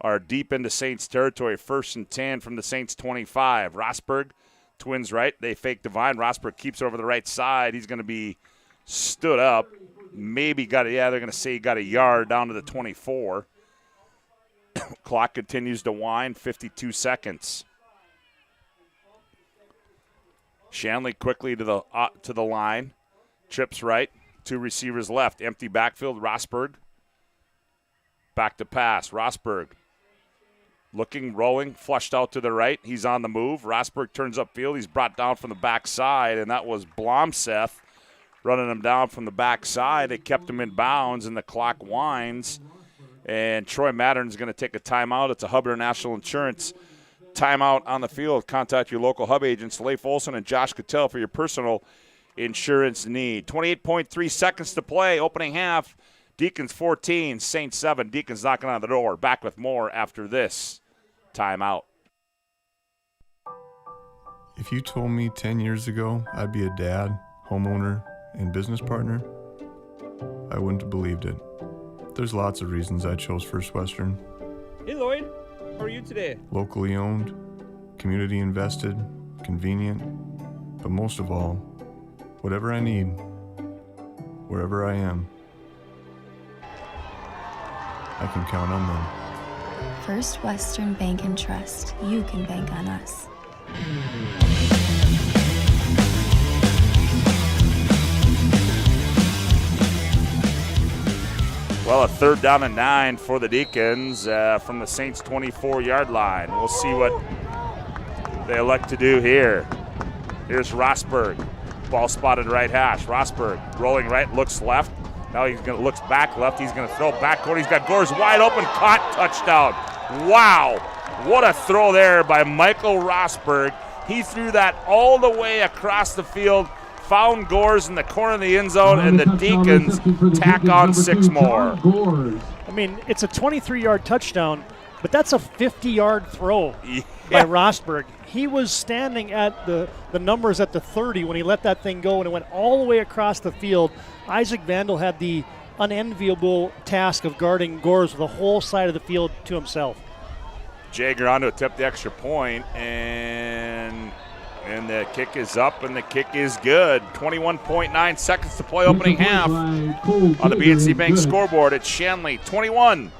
are deep into Saints territory. 1st and 10 from the Saints 25. Rosberg, Twins right. They fake Divine. Rosberg keeps it over the right side. He's going to be stood up. Maybe they're going to say he got a yard down to the 24. Clock continues to wind, 52 seconds. Shanley quickly to the line. Trips right. 2 receivers left. Empty backfield. Rosberg. Back to pass. Rosberg. Looking, rolling, flushed out to the right. He's on the move. Rosberg turns upfield. He's brought down from the backside, and that was Blomseth running him down from the backside. They kept him in bounds, and the clock winds. And Troy Mattern's going to take a timeout. It's a Hub International Insurance timeout on the field. Contact your local Hub agents, Leif Olson and Josh Cattell, for your personal insurance need. 28.3 seconds to play, opening half. Deacons 14, Saints 7. Deacons knocking on the door. Back with more after this timeout. If you told me 10 years ago I'd be a dad, homeowner, and business partner, I wouldn't have believed it. There's lots of reasons I chose First Western. Hey Lloyd, how are you today? Locally owned, community invested, convenient, but most of all, whatever I need, wherever I am, I can count on them. First Western Bank and Trust. You can bank on us. Well, a 3rd down and 9 for the Deacons from the Saints' 24-yard line. We'll see what they elect to do here. Here's Rosberg. Ball spotted right hash. Rosberg rolling right, looks left. Now looks back left. He's going to throw backcourt. He's got Gores wide open. Caught. Touchdown. Wow. What a throw there by Michael Rosberg. He threw that all the way across the field. Found Gores in the corner of the end zone, and the Deacons tack on 6 more. I mean, it's a 23-yard touchdown, but that's a 50-yard throw by Rosberg. He was standing at the numbers at the 30 when he let that thing go, and it went all the way across the field. Isaac Vandal had the unenviable task of guarding Gores with the whole side of the field to himself. Jager on to attempt the extra point, and the kick is up, and the kick is good. 21.9 seconds to play opening half on the BNC Bank scoreboard. It's Shanley 21,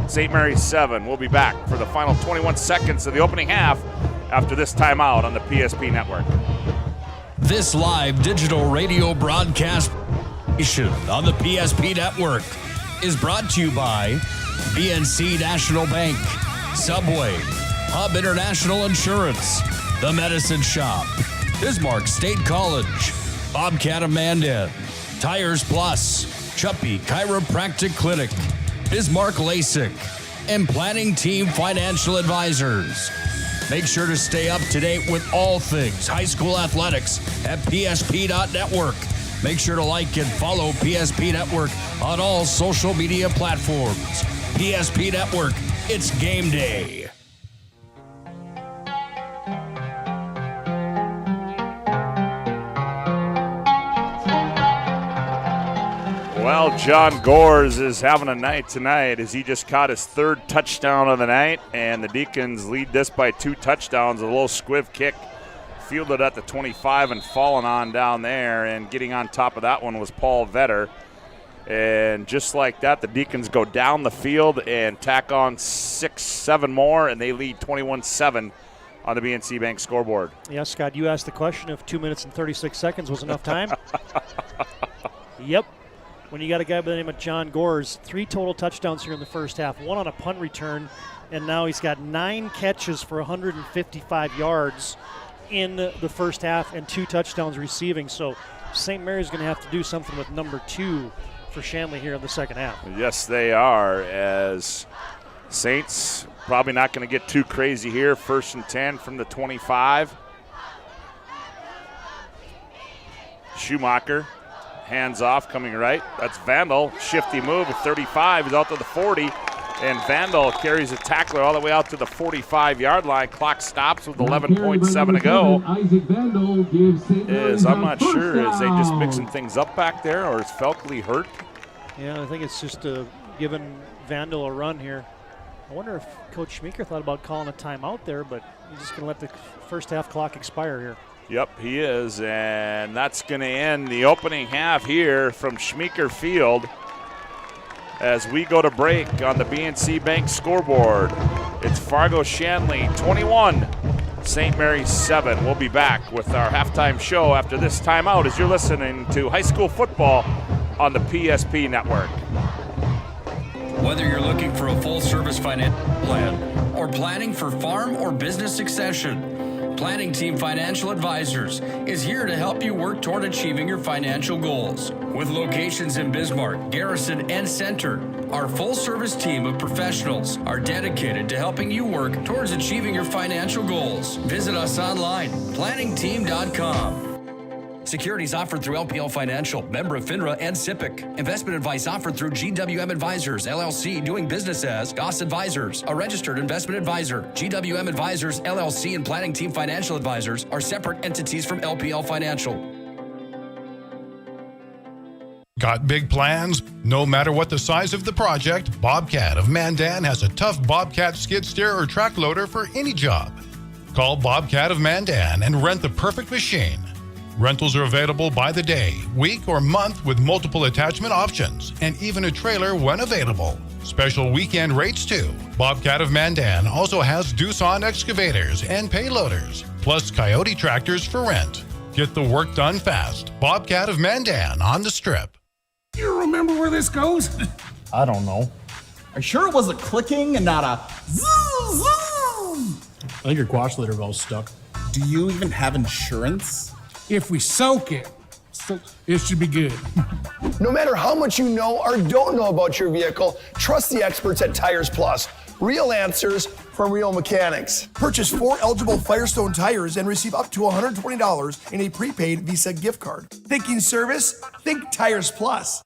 St. Mary's 7. We'll be back for the final 21 seconds of the opening half after this timeout on the PSP Network. This live digital radio broadcast on the PSP Network is brought to you by BNC National Bank, Subway, Hub International Insurance, The Medicine Shop, Bismarck State College, Bobcat of Mandan, Tires Plus, Chuppy Chiropractic Clinic, Bismarck LASIK, and Planning Team Financial Advisors. Make sure to stay up to date with all things high school athletics at PSP.network. Make sure to like and follow PSP Network on all social media platforms. PSP Network, it's game day. Well, John Gores is having a night tonight as he just caught his 3rd touchdown of the night, and the Deacons lead this by 2 touchdowns. A little squiv kick fielded at the 25 and falling on down there, and getting on top of that one was Paul Vetter. And just like that, the Deacons go down the field and tack on 6-7 more, and they lead 21-7 on the BNC Bank scoreboard. Yeah, Scott, you asked the question if 2 minutes and 36 seconds was enough time. Yep. When you got a guy by the name of John Gores, 3 total touchdowns here in the first half, 1 on a punt return, and now he's got 9 catches for 155 yards in the first half and 2 touchdowns receiving. So St. Mary's going to have to do something with number 2 for Shanley here in the second half. Yes, they are, as Saints probably not going to get too crazy here. 1st and 10 from the 25. Schumacher, hands off, coming right. That's Vandal. Shifty move at 35. He's out to the 40. And Vandal carries a tackler all the way out to the 45-yard line. Clock stops with 11.7 to go. I'm not sure, is they just mixing things up back there, or is Felkley hurt? Yeah, I think it's just giving Vandal a run here. I wonder if Coach Schmeeker thought about calling a timeout there, but he's just going to let the first half clock expire here. Yep, he is, and that's going to end the opening half here from Schmeeker Field. As we go to break on the BNC Bank scoreboard, it's Fargo Shanley 21, St. Mary's 7. We'll be back with our halftime show after this timeout as you're listening to high school football on the PSP network. Whether you're looking for a full-service financial plan or planning for farm or business succession, Planning Team Financial Advisors is here to help you work toward achieving your financial goals. With locations in Bismarck, Garrison, and Center, our full-service team of professionals are dedicated to helping you work towards achieving your financial goals. Visit us online, planningteam.com. Securities offered through LPL Financial, member of FINRA and SIPC. Investment advice offered through GWM Advisors, LLC, doing business as Goss Advisors, a registered investment advisor. GWM Advisors, LLC, and Planning Team Financial Advisors are separate entities from LPL Financial. Got big plans? No matter what the size of the project, Bobcat of Mandan has a tough Bobcat skid steer or track loader for any job. Call Bobcat of Mandan and rent the perfect machine. Rentals are available by the day, week, or month with multiple attachment options and even a trailer when available. Special weekend rates too. Bobcat of Mandan also has Doosan excavators and payloaders, plus Coyote tractors for rent. Get the work done fast. Bobcat of Mandan on the Strip. You remember where this goes? I don't know. Are you sure it was a clicking and not a zoo? I think your quash litter valve's stuck. Do you even have insurance? If we soak it, it should be good. No matter how much you know or don't know about your vehicle, trust the experts at Tires Plus. Real answers from real mechanics. Purchase 4 eligible Firestone tires and receive up to $120 in a prepaid Visa gift card. Thinking service? Think Tires Plus.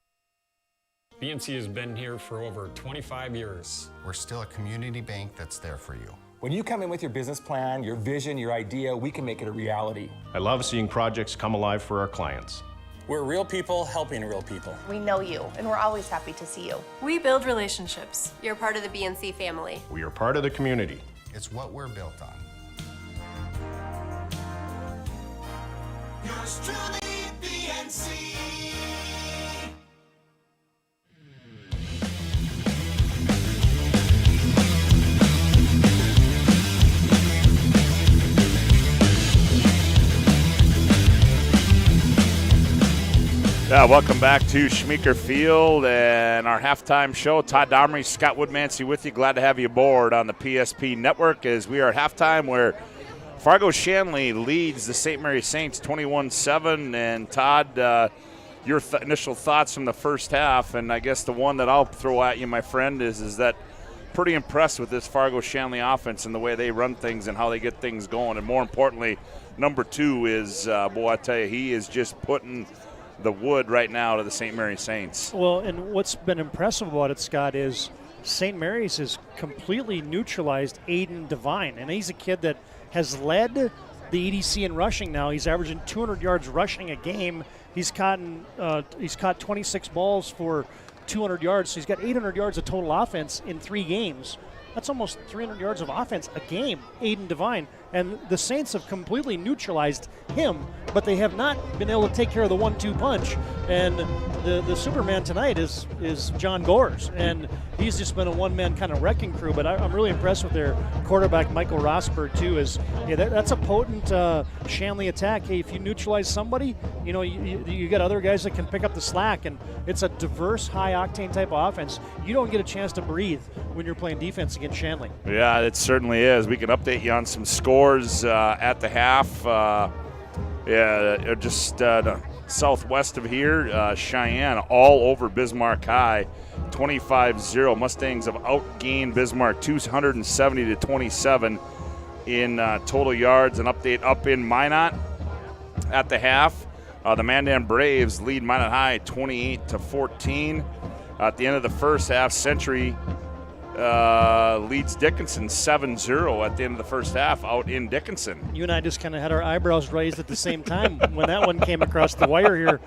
BNC has been here for over 25 years. We're still a community bank that's there for you. When you come in with your business plan, your vision, your idea, we can make it a reality. I love seeing projects come alive for our clients. We're real people helping real people. We know you, and we're always happy to see you. We build relationships. You're part of the BNC family. We are part of the community. It's what we're built on. Yours truly, BNC. Welcome back to Schmeeker Field and our halftime show. Todd Domery, Scott Woodmansey with you. Glad to have you aboard on the PSP network as we are at halftime where Fargo Shanley leads the St. Mary's Saints 21-7. And Todd, your initial thoughts from the first half, and I guess the one that I'll throw at you, my friend, is that pretty impressed with this Fargo Shanley offense and the way they run things and how they get things going. And more importantly, number 2 is, boy, I tell you, he is just putting the wood right now to the St. Mary's Saints. Well, and what's been impressive about it, Scott, is St. Mary's has completely neutralized Aiden Devine, and he's a kid that has led the EDC in rushing now. He's averaging 200 yards rushing a game. He's caught 26 balls for 200 yards, so he's got 800 yards of total offense in 3 games. That's almost 300 yards of offense a game, Aiden Devine. And the Saints have completely neutralized him, but they have not been able to take care of the 1-2 punch. And the Superman tonight is John Gores, and he's just been a one-man kind of wrecking crew. But I'm really impressed with their quarterback, Michael Rosberg, too. That's a potent Shanley attack. Hey, if you neutralize somebody, you got other guys that can pick up the slack, and it's a diverse, high-octane type of offense. You don't get a chance to breathe when you're playing defense against Shanley. Yeah, it certainly is. We can update you on some scores at the half. southwest of here, Cheyenne all over Bismarck High, 25-0. Mustangs have outgained Bismarck 270 to 27 in total yards. An update up in Minot at the half. The Mandan Braves lead Minot High 28 to 14. At the end of the first half, Century leads Dickinson 7-0 at the end of the first half out in Dickinson. You and I just kind of had our eyebrows raised at the same time when that one came across the wire here,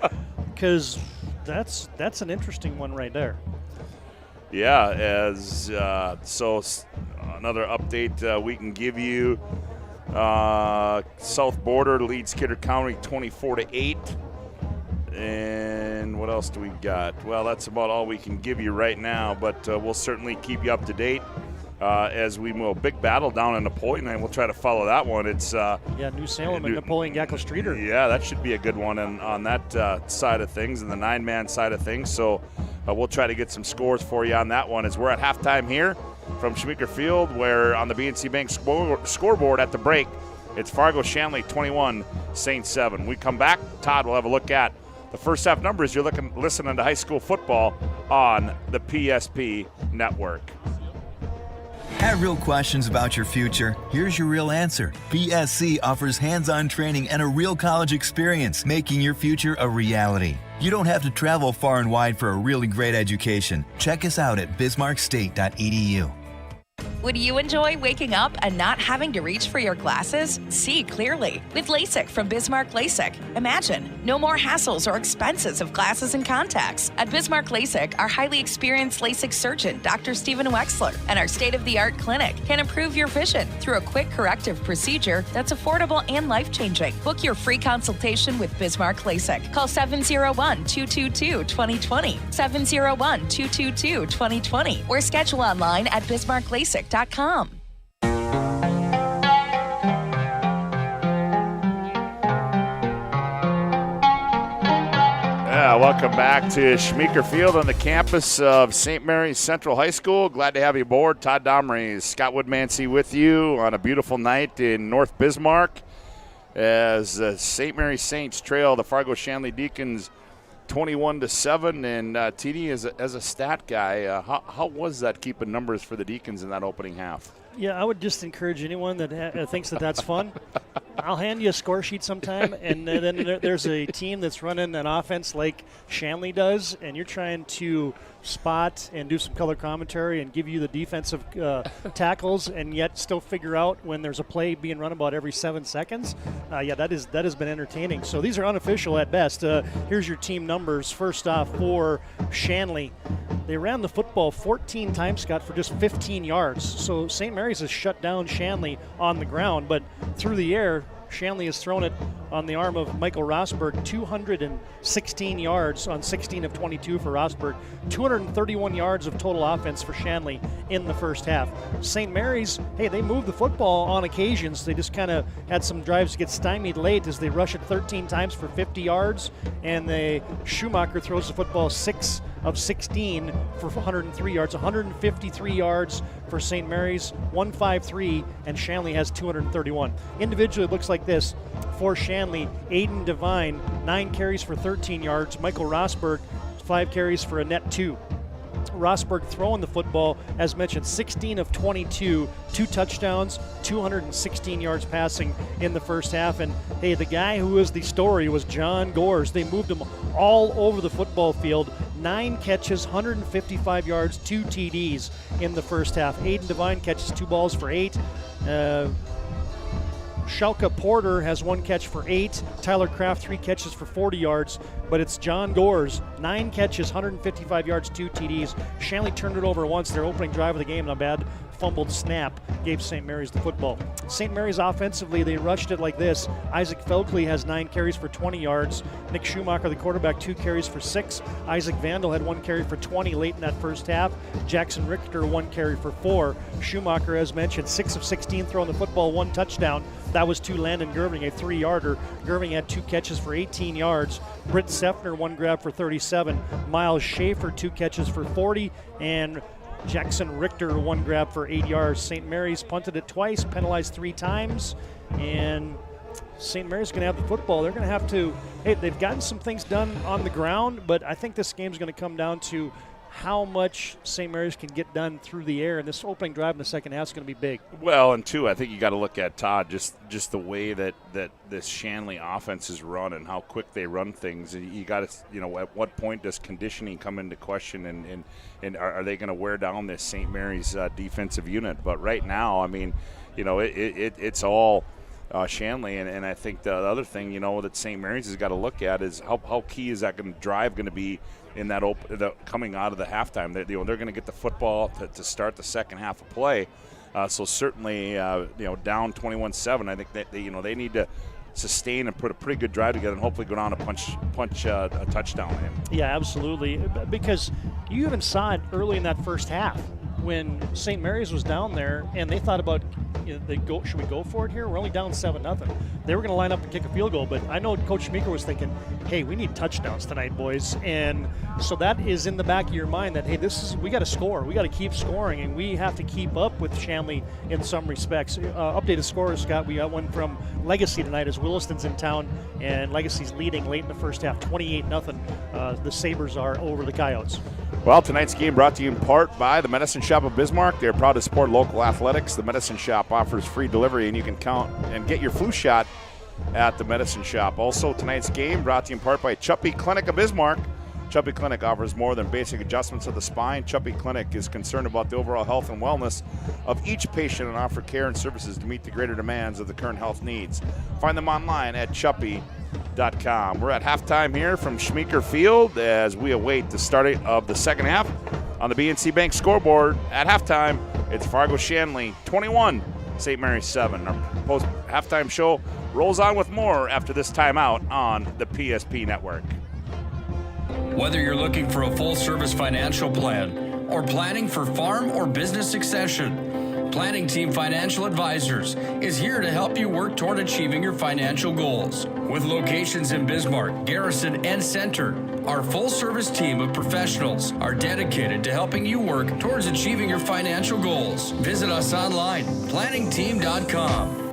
because that's an interesting one right there. Yeah, so another update we can give you. South Border leads Kidder County 24-8. And what else do we got? Well, that's about all we can give you right now, but we'll certainly keep you up to date as we move. Big battle down in Napoleon, and we'll try to follow that one. It's New Salem and Napoleon Gackle Streeter. Yeah, that should be a good one on that side of things, and the 9-man side of things. So we'll try to get some scores for you on that one as we're at halftime here from Schmeeker Field, where on the BNC Bank scoreboard at the break, it's Fargo Shanley 21, Saints 7. We come back, Todd will have a look at the first half numbers. You're listening to high school football on the PSP network. Have real questions about your future? Here's your real answer. PSC offers hands-on training and a real college experience, making your future a reality. You don't have to travel far and wide for a really great education. Check us out at bismarckstate.edu. Would you enjoy waking up and not having to reach for your glasses? See clearly with LASIK from Bismarck LASIK. Imagine no more hassles or expenses of glasses and contacts. At Bismarck LASIK, our highly experienced LASIK surgeon, Dr. Stephen Wexler, and our state-of-the-art clinic can improve your vision through a quick corrective procedure that's affordable and life-changing. Book your free consultation with Bismarck LASIK. Call 701-222-2020, 701-222-2020, or schedule online at bismarcklasik.com. Welcome back to Schmeeker Field on the campus of St. Mary's Central High School. Glad to have you aboard. Todd Domrey, Scott Woodmansey with you on a beautiful night in North Bismarck as St. Mary's Saints trail the Fargo Shanley Deacons 21-7. And TD, as a stat guy, how was that keeping numbers for the Deacons in that opening half? Yeah, I would just encourage anyone that thinks that's fun. I'll hand you a score sheet sometime, and then there's a team that's running an offense like Shanley does, and you're trying to spot and do some color commentary and give you the defensive tackles, and yet still figure out when there's a play being run about every 7 seconds. That has been entertaining. So these are unofficial at best. Here's your team numbers. First off, for Shanley, they ran the football 14 times, Scott, for just 15 yards. So St. Mary's has shut down Shanley on the ground, but through the air, Shanley has thrown it on the arm of Michael Rosberg, 216 yards on 16 of 22 for Rosberg, 231 yards of total offense for Shanley in the first half. St. Mary's, they moved the football on occasions. They just kind of had some drives get stymied late as they rush it 13 times for 50 yards, and Schumacher throws the football 6 of 16 for 103 yards, 153 yards for St. Mary's, 153, and Shanley has 231. Individually, it looks like this. For Shanley, Aiden Devine, 9 carries for 13 yards. Michael Rosberg, 5 carries for a net 2. Rosberg throwing the football, as mentioned, 16 of 22, 2 touchdowns, 216 yards passing in the first half. And the guy who was the story was John Gores. They moved him all over the football field. 9 catches, 155 yards, 2 TDs in the first half. Aiden Devine catches 2 balls for 8. Shalka Porter has 1 catch for 8. Tyler Kraft 3 catches for 40 yards. But it's John Gores, 9 catches, 155 yards, 2 TDs. Shanley turned it over once. Their opening drive of the game, not bad. Fumbled snap gave St. Mary's the football. St. Mary's offensively, they rushed it like this. Isaac Felkley has 9 carries for 20 yards. Nick Schumacher, the quarterback, 2 carries for 6. Isaac Vandal had 1 carry for 20 late in that first half. Jackson Richter, 1 carry for 4. Schumacher, as mentioned, 6 of 16 throwing the football, 1 touchdown. That was to Landon Gerving, a 3-yarder. Gerving had 2 catches for 18 yards. Britt Sefner, 1 grab for 37. Miles Schaefer, 2 catches for 40. And Jackson Richter, 1 grab for 8 yards. St. Mary's punted it twice, penalized 3 times. And St. Mary's going to have the football. They're going to have to, hey, they've gotten some things done on the ground, but I think this game's going to come down to how much St. Mary's can get done through the air, and this opening drive in the second half is going to be big. Well, and two, I think you got to look at, Todd, just the way that this Shanley offense is run and how quick they run things. You got to, at what point does conditioning come into question, and are they going to wear down this St. Mary's defensive unit? But right now, I mean, it's all Shanley, and I think the other thing, that St. Mary's has got to look at is how key is that drive going to be in that coming out of the halftime. They're going to get the football to start the second half of play. So certainly, down 21-7, I think that they need to sustain and put a pretty good drive together and hopefully go down to punch a touchdown in. Yeah, absolutely. Because you even saw it early in that first half when St. Mary's was down there and they thought about, should we go for it here? We're only down 7-0. They were going to line up and kick a field goal, but I know Coach Schmeeker was thinking, hey, we need touchdowns tonight, boys. And so that is in the back of your mind that, hey, we got to score. We got to keep scoring, and we have to keep up with Shanley in some respects. Updated scores, Scott, we got one from Legacy tonight as Williston's in town, and Legacy's leading late in the first half, 28-0. The Sabres are over the Coyotes. Well, tonight's game brought to you in part by the Medicine Shop of Bismarck. They're proud to support local athletics. The Medicine Shop offers free delivery, and you can count and get your flu shot at the Medicine Shop. Also, tonight's game brought to you in part by Chuppy Clinic of Bismarck. Chuppy Clinic offers more than basic adjustments of the spine. Chuppy Clinic is concerned about the overall health and wellness of each patient and offer care and services to meet the greater demands of the current health needs. Find them online at chuppy.com. We're at halftime here from Schmeeker Field as we await the start of the second half. On the BNC Bank scoreboard at halftime, it's Fargo Shanley 21, St. Mary's 7. Our post-halftime show rolls on with more after this timeout on the PSP Network. Whether you're looking for a full-service financial plan or planning for farm or business succession, Planning Team Financial Advisors is here to help you work toward achieving your financial goals. With locations in Bismarck, Garrison, and Center, our full-service team of professionals are dedicated to helping you work towards achieving your financial goals. Visit us online, planningteam.com.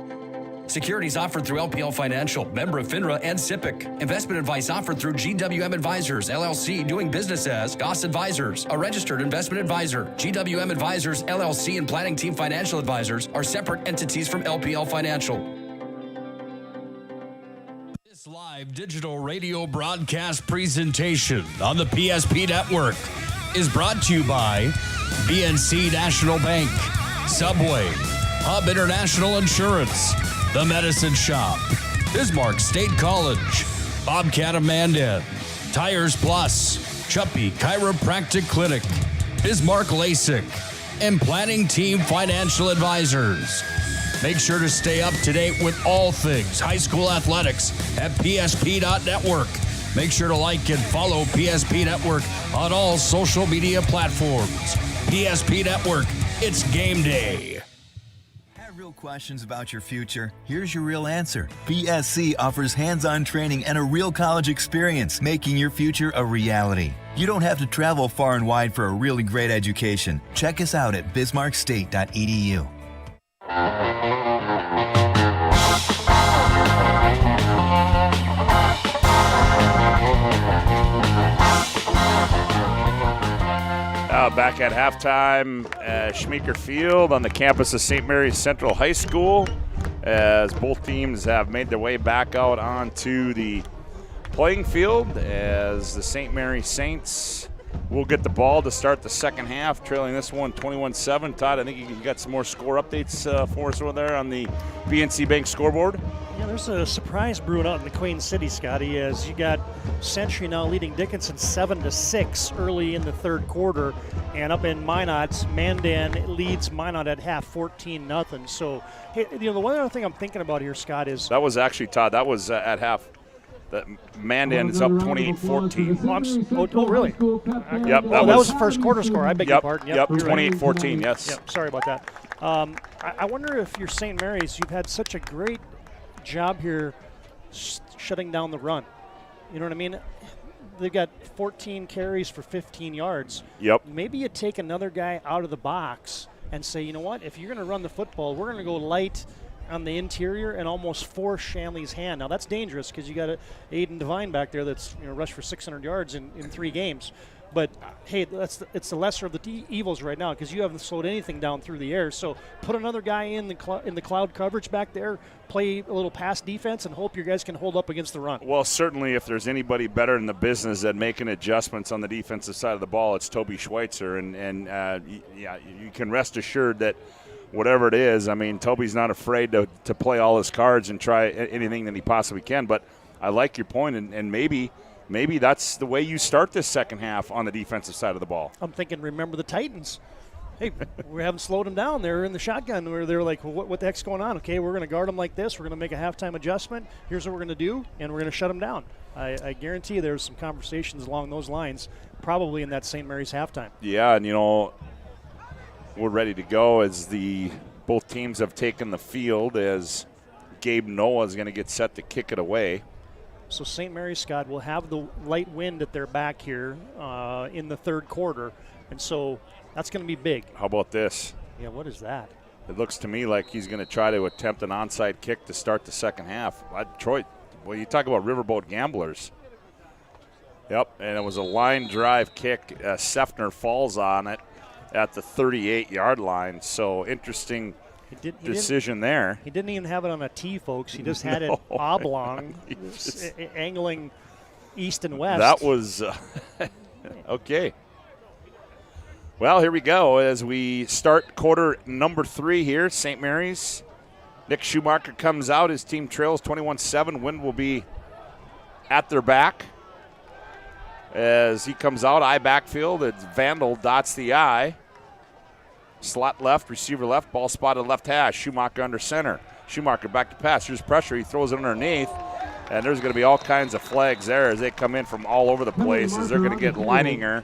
Securities offered through LPL Financial, member of FINRA and SIPC. Investment advice offered through GWM Advisors, LLC, doing business as Goss Advisors, a registered investment advisor. GWM Advisors, LLC, and Planning Team Financial Advisors are separate entities from LPL Financial. This live digital radio broadcast presentation on the PSP Network is brought to you by BNC National Bank, Subway, Hub International Insurance, The Medicine Shop, Bismarck State College, Bobcat of Mandan, Tires Plus, Chuppy Chiropractic Clinic, Bismarck LASIK, and Planning Team Financial Advisors. Make sure to stay up to date with all things high school athletics at PSP.network. Make sure to like and follow PSP Network on all social media platforms. PSP Network, it's game day. Questions about your future? Here's your real answer. BSC offers hands-on training and a real college experience, making your future a reality. You don't have to travel far and wide for a really great education. Check us out at bismarckstate.edu. Back at halftime at Schmeeker Field on the campus of St. Mary's Central High School as both teams have made their way back out onto the playing field as the St. Mary's Saints will get the ball to start the second half, trailing this one 21-7. Todd, I think you got some more score updates for us over there on the BNC Bank scoreboard. Yeah, there's a surprise brewing out in the Queen City, Scotty, as you got Century now leading Dickinson 7-6 early in the third quarter, and up in Minot, Mandan leads Minot at half 14-0. So, hey, the one other thing I'm thinking about here, Scott, is that was actually Todd. That was at half. That Mandan is up 28-14. Oh, really? Yep. That was the first quarter score. I beg your pardon. Yep. 28-14. Yes. Yep. Sorry about that. I wonder if you're St. Mary's. You've had such a great job here shutting down the run. You know what I mean? They've got 14 carries for 15 yards. Yep. Maybe you take another guy out of the box and say, you know what? If you're going to run the football, we're going to go light on the interior and almost force Shanley's hand. Now, that's dangerous because you got Aiden Devine back there that's rushed for 600 yards in 3 games. But, hey, it's the lesser of the evils right now because you haven't slowed anything down through the air. So put another guy in the cloud coverage back there, play a little pass defense, and hope your guys can hold up against the run. Well, certainly if there's anybody better in the business at making adjustments on the defensive side of the ball, it's Toby Schweitzer. And you can rest assured that whatever it is, I mean, Toby's not afraid to play all his cards and try anything that he possibly can. But I like your point, and maybe that's the way you start this second half on the defensive side of the ball. I'm thinking, remember the Titans. Hey, we haven't slowed them down. They're in the shotgun where they're like, well, what the heck's going on? Okay, we're going to guard them like this. We're going to make a halftime adjustment. Here's what we're going to do, and we're going to shut them down. I guarantee there's some conversations along those lines probably in that St. Mary's halftime. Yeah, and, we're ready to go as both teams have taken the field as Gabe Noah is going to get set to kick it away. So St. Mary's, Scott, will have the light wind at their back here in the third quarter, and so that's going to be big. How about this? Yeah, what is that? It looks to me like he's going to try to attempt an onside kick to start the second half. Troy, well, you talk about riverboat gamblers. Yep, and it was a line drive kick. Sefner falls on it at the 38-yard line, so interesting decision there. He didn't even have it on a tee, folks. He just had it oblong, angling east and west. That was okay. Well, here we go as we start quarter number 3 here. St. Mary's. Nick Schumacher comes out. His team trails 21-7. Wind will be at their back. As he comes out, I backfield. It's Vandal dots the I. Slot left, receiver left, ball spotted left hash. Schumacher under center. Schumacher back to pass. Here's pressure. He throws it underneath. And there's going to be all kinds of flags there as they come in from all over the place. As they're going to get Leininger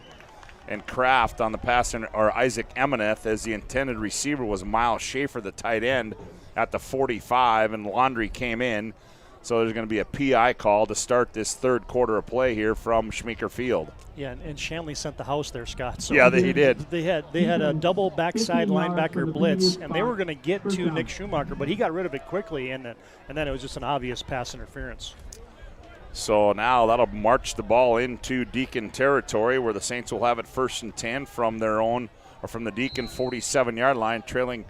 and Kraft on the pass, or Isaac Emeneth, as the intended receiver was Miles Schaefer, the tight end, at the 45. And Laundrie came in. So there's going to be a PI call to start this third quarter of play here from Schmeeker Field. Yeah, and Shanley sent the house there, Scott. So yeah, he did. They had a double backside linebacker blitz, and they were going to get to Nick Schumacher, but he got rid of it quickly, and then it was just an obvious pass interference. So now that'll march the ball into Deacon territory where the Saints will have it 1st and 10 from their own, or from the Deacon 47-yard line, trailing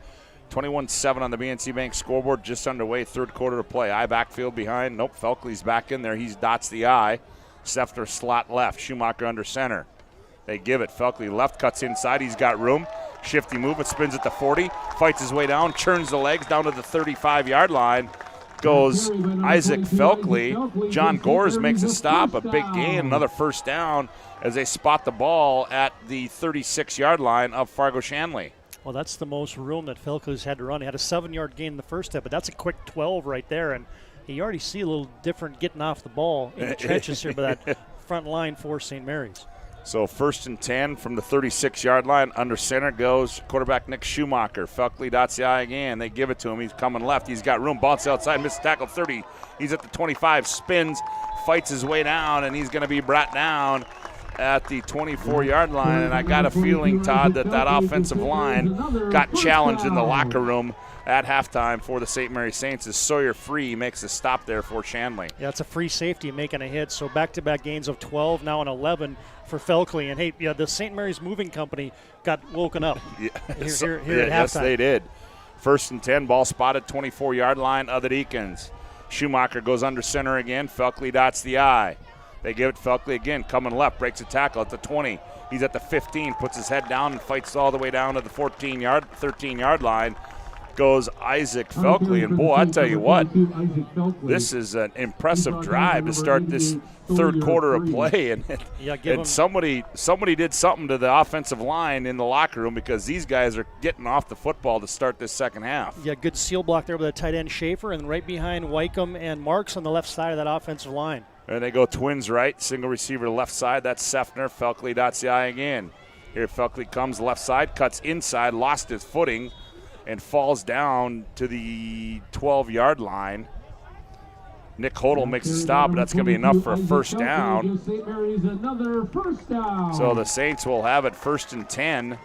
21-7 on the BNC Bank scoreboard, just underway, third quarter to play. I backfield behind. Nope, Felkley's back in there. He dots the I. Sefner slot left. Schumacher under center. They give it. Felkley left, cuts inside. He's got room. Shifty move. It spins at the 40. Fights his way down. Churns the legs down to the 35-yard line. Goes Isaac Felkley. John Gores makes a stop. A big gain. Another first down as they spot the ball at the 36-yard line of Fargo Shanley. Well, that's the most room that Felkley's had to run. He had a 7-yard gain in the first step, but that's a quick 12 right there. And you already see a little different getting off the ball in the trenches here by that front line for St. Mary's. So 1st and 10 from the 36-yard line. Under center goes quarterback Nick Schumacher. Felkley dots the I again. They give it to him. He's coming left. He's got room. Bounce outside. Missed tackle 30. He's at the 25. Spins. Fights his way down, and he's going to be brought down at the 24-yard line. And I got a feeling, Todd, that offensive line got challenged in the locker room at halftime for the St. Mary Saints as Sawyer Free makes a stop there for Shanley. Yeah, it's a free safety making a hit. So back-to-back gains of 12, now an 11 for Felkley. And, hey, yeah, the St. Mary's Moving Company got woken up here at halftime. Yes, they did. 1st and 10, ball spotted, 24-yard line of the Deacons. Schumacher goes under center again. Felkley dots the I. They give it Felkley again, coming left, breaks a tackle at the 20. He's at the 15, puts his head down and fights all the way down to the 13-yard line. Goes Isaac Felkley, and boy, I tell you what, this is an impressive drive to start this third quarter of play, and somebody did something to the offensive line in the locker room because these guys are getting off the football to start this second half. Yeah, good seal block there with the tight end Schaefer, and right behind Wycombe and Marks on the left side of that offensive line. And they go twins right, single receiver left side. That's Sefner. Felkley dots the I again. Here Felkley comes left side, cuts inside, lost his footing, and falls down to the 12-yard line. Nick Hodel makes a stop, but that's going to be enough for a first down. So the Saints will have it 1st and 10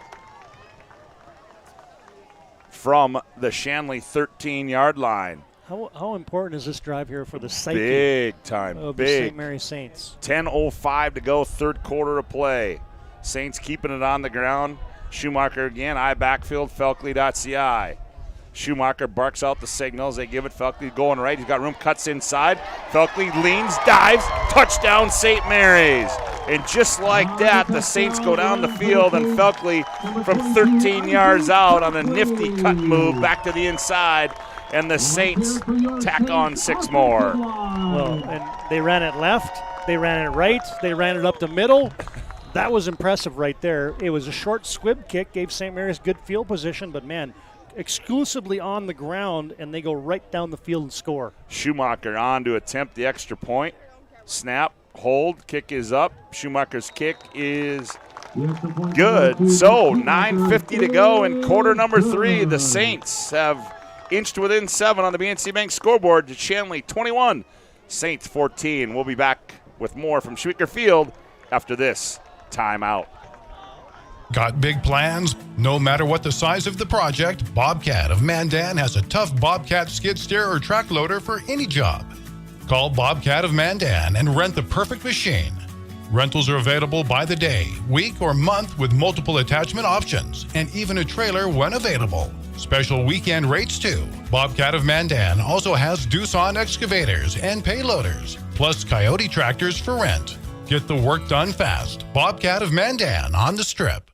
from the Shanley 13-yard line. How important is this drive here for the psyche Big time, of the big. St. Mary's Saints? 10:05 to go, third quarter of play. Saints keeping it on the ground. Schumacher again, I backfield, Felkley.ci. Schumacher barks out the signals. They give it. Felkley going right. He's got room, cuts inside. Felkley leans, dives, touchdown St. Mary's. And just like that, the Saints go down the field, and Felkley from 13 yards out on a nifty cut move back to the inside, and the Saints tack on 6 more. Well, and they ran it left, they ran it right, they ran it up the middle. That was impressive right there. It was a short squib kick, gave St. Mary's good field position, but man, exclusively on the ground, and they go right down the field and score. Schumacher on to attempt the extra point. Snap, hold, kick is up. Schumacher's kick is good. So 9:50 to go in quarter number 3. The Saints have inched within 7 on the BNC Bank scoreboard. Shanley 21, Saints 14. We'll be back with more from Schweeker Field after this timeout. Got big plans? No matter what the size of the project, Bobcat of Mandan has a tough Bobcat skid steer or track loader for any job. Call Bobcat of Mandan and rent the perfect machine. Rentals are available by the day, week, or month with multiple attachment options and even a trailer when available. Special weekend rates too. Bobcat of Mandan also has Doosan excavators and payloaders, plus Coyote tractors for rent. Get the work done fast. Bobcat of Mandan on the Strip.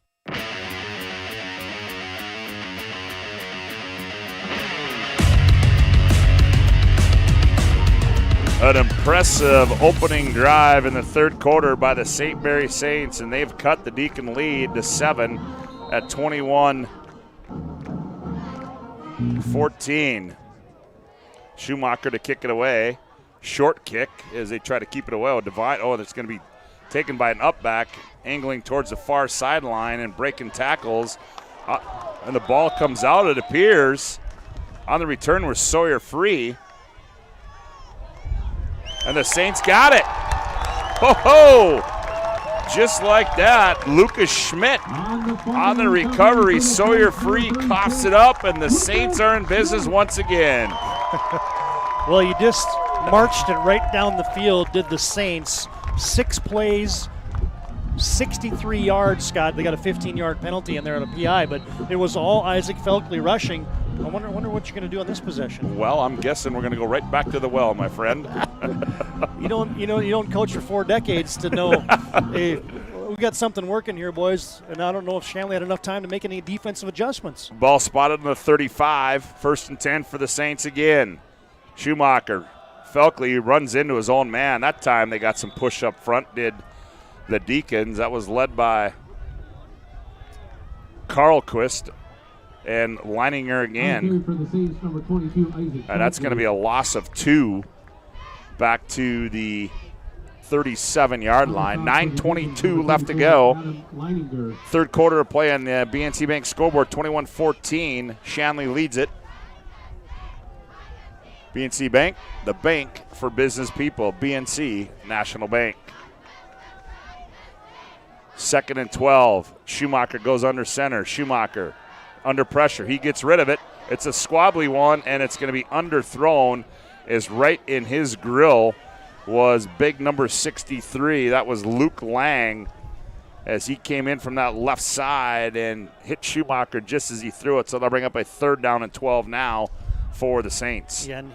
An impressive opening drive in the third quarter by the St. Mary Saints, and they've cut the Deacon lead to 7 at 21-14. Schumacher to kick it away. Short kick as they try to keep it away. Oh, that's going to be taken by an upback, angling towards the far sideline and breaking tackles. And the ball comes out, it appears. On the return was Sawyer Free. And the Saints got it. Ho-ho! Just like that, Lucas Schmidt on the recovery. Sawyer Free coughs it up, and the Saints are in business once again. Well, you just marched it right down the field, did the Saints. 6 plays, 63 yards, Scott. They got a 15-yard penalty in there on a PI, but it was all Isaac Felkley rushing. I wonder what you're going to do on this possession. Well, I'm guessing we're going to go right back to the well, my friend. You don't coach for 4 decades to know, hey, we got something working here, boys, and I don't know if Shanley had enough time to make any defensive adjustments. Ball spotted on the 35, 1st and 10 for the Saints again. Schumacher, Felkley runs into his own man. That time they got some push up front, did the Deacons. That was led by Carlquist. And Leininger again. And that's going to be a loss of 2 back to the 37-yard line. 9:22 left to go. Third quarter of play on the BNC Bank scoreboard, 21-14. Shanley leads it. BNC Bank, the bank for business people. BNC National Bank. 2nd and 12. Schumacher goes under center. Schumacher under pressure. He gets rid of it. It's a squabbly one, and it's going to be underthrown as right in his grill was big number 63. That was Luke Lang as he came in from that left side and hit Schumacher just as he threw it. So they'll bring up a 3rd down and 12 now for the Saints. Yeah, and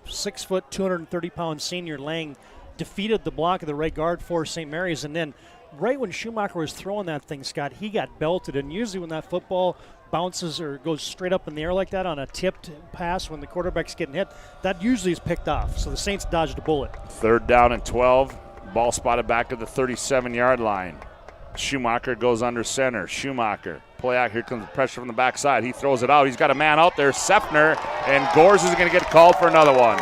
6 foot, 230-pound senior Lang defeated the block of the right guard for St. Mary's, and then right when Schumacher was throwing that thing, Scott, he got belted. And usually when that football bounces or goes straight up in the air like that on a tipped pass when the quarterback's getting hit, that usually is picked off. So the Saints dodged a bullet. 3rd down and 12. Ball spotted back at the 37-yard line. Schumacher goes under center. Schumacher. Play out. Here comes the pressure from the backside. He throws it out. He's got a man out there, Sefner, and Gores is going to get called for another one.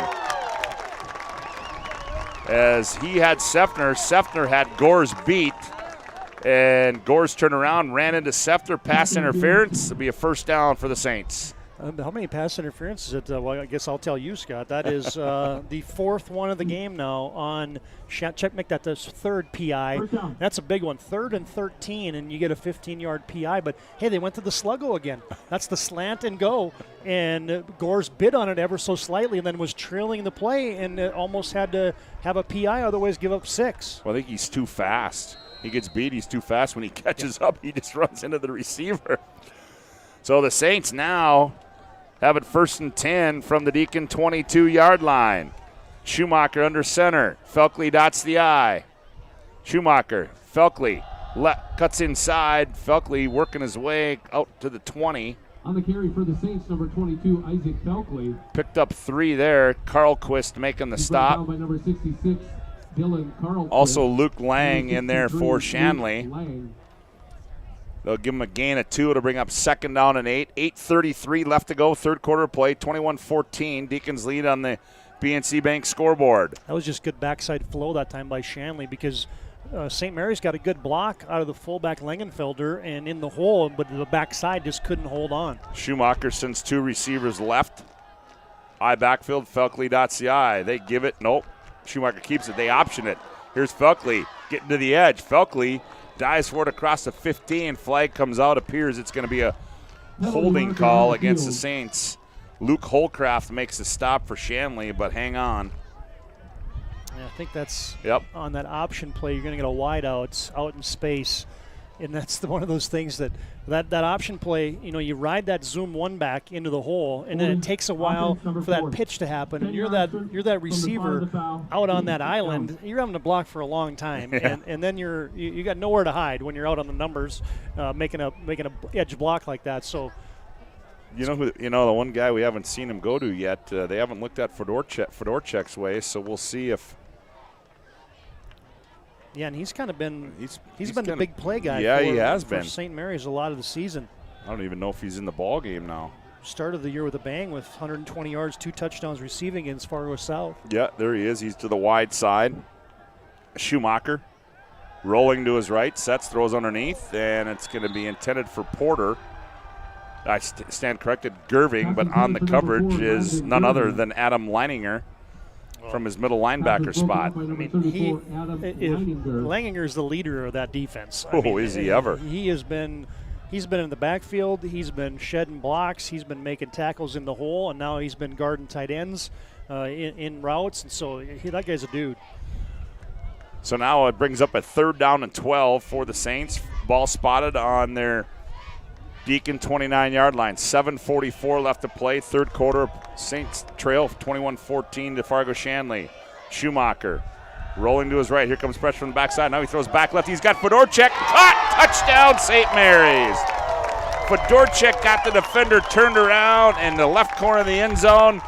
As he had Sefner had Gores beat. And Gores turned around, ran into Sefner, pass interference. It'll be a 1st down for the Saints. How many pass interferences? Well, I guess I'll tell you, Scott. That is the fourth one of the game now on make that the third PI. That's a big one. 3rd and 13, and you get a 15-yard PI. But, hey, they went to the sluggo again. That's the slant and go. And Gores bid on it ever so slightly and then was trailing the play and almost had to have a PI, otherwise give up 6. Well, I think he's too fast. He gets beat. He's too fast. When he catches up, he just runs into the receiver. So the Saints now have it 1st and 10 from the Deacon 22-yard line. Schumacher under center. Felkley dots the I. Schumacher, Felkley cuts inside. Felkley working his way out to the 20. On the carry for the Saints, number 22, Isaac Felkley. Picked up 3 there. Carlquist making the stop. By number 66, Dylan Carlquist. Also Luke Lang in there for Shanley. They'll give him a gain of 2. It'll bring up 2nd down and 8. 8:33 left to go. Third quarter play. 21-14. Deacons lead on the BNC Bank scoreboard. That was just good backside flow that time by Shanley because St. Mary's got a good block out of the fullback Langenfelder and in the hole, but the backside just couldn't hold on. Schumacher sends 2 receivers left. I backfield. Felkley dots the I. They give it. Nope. Schumacher keeps it. They option it. Here's Felkley getting to the edge. Felkley dives for it across the 15. Flag comes out. Appears it's going to be a holding call against the Saints. Luke Holcraft makes the stop for Shanley, but hang on. Yeah, I think that's on that option play. You're going to get a wide out in space. And that's one of those things that option play, you ride that zoom 1 back into the hole, and then it takes a while for that pitch to happen. And you're that receiver out on that island. You're having to block for a long time, and then you got nowhere to hide when you're out on the numbers, making a edge block like that. So. The one guy we haven't seen him go to yet. They haven't looked at Fedorchek's way, so we'll see if. Yeah, and he's kind of been he's been the big play guy. Yeah, he has for been. St. Mary's a lot of the season. I don't even know if he's in the ball game now. Started the year with a bang with 120 yards, 2 touchdowns receiving against Fargo South. Yeah, there he is. He's to the wide side. Schumacher rolling to his right, sets, throws underneath, and it's going to be intended for Porter. I stand corrected, Gerving, but on the coverage is none other than Adam Leininger from his middle linebacker spot. I mean, Langinger is the leader of that defense. Is he ever? He's been in the backfield. He's been shedding blocks. He's been making tackles in the hole, and now he's been guarding tight ends in routes. And so that guy's a dude. So now it brings up a 3rd down and 12 for the Saints. Ball spotted on their Deacon 29-yard line. 7:44 left to play. Third quarter, Saints trail 21-14 to Fargo Shanley. Schumacher rolling to his right. Here comes pressure from the backside. Now he throws back left. He's got Fedorchek. Caught! Touchdown, St. Mary's. Fedorchek got the defender turned around in the left corner of the end zone.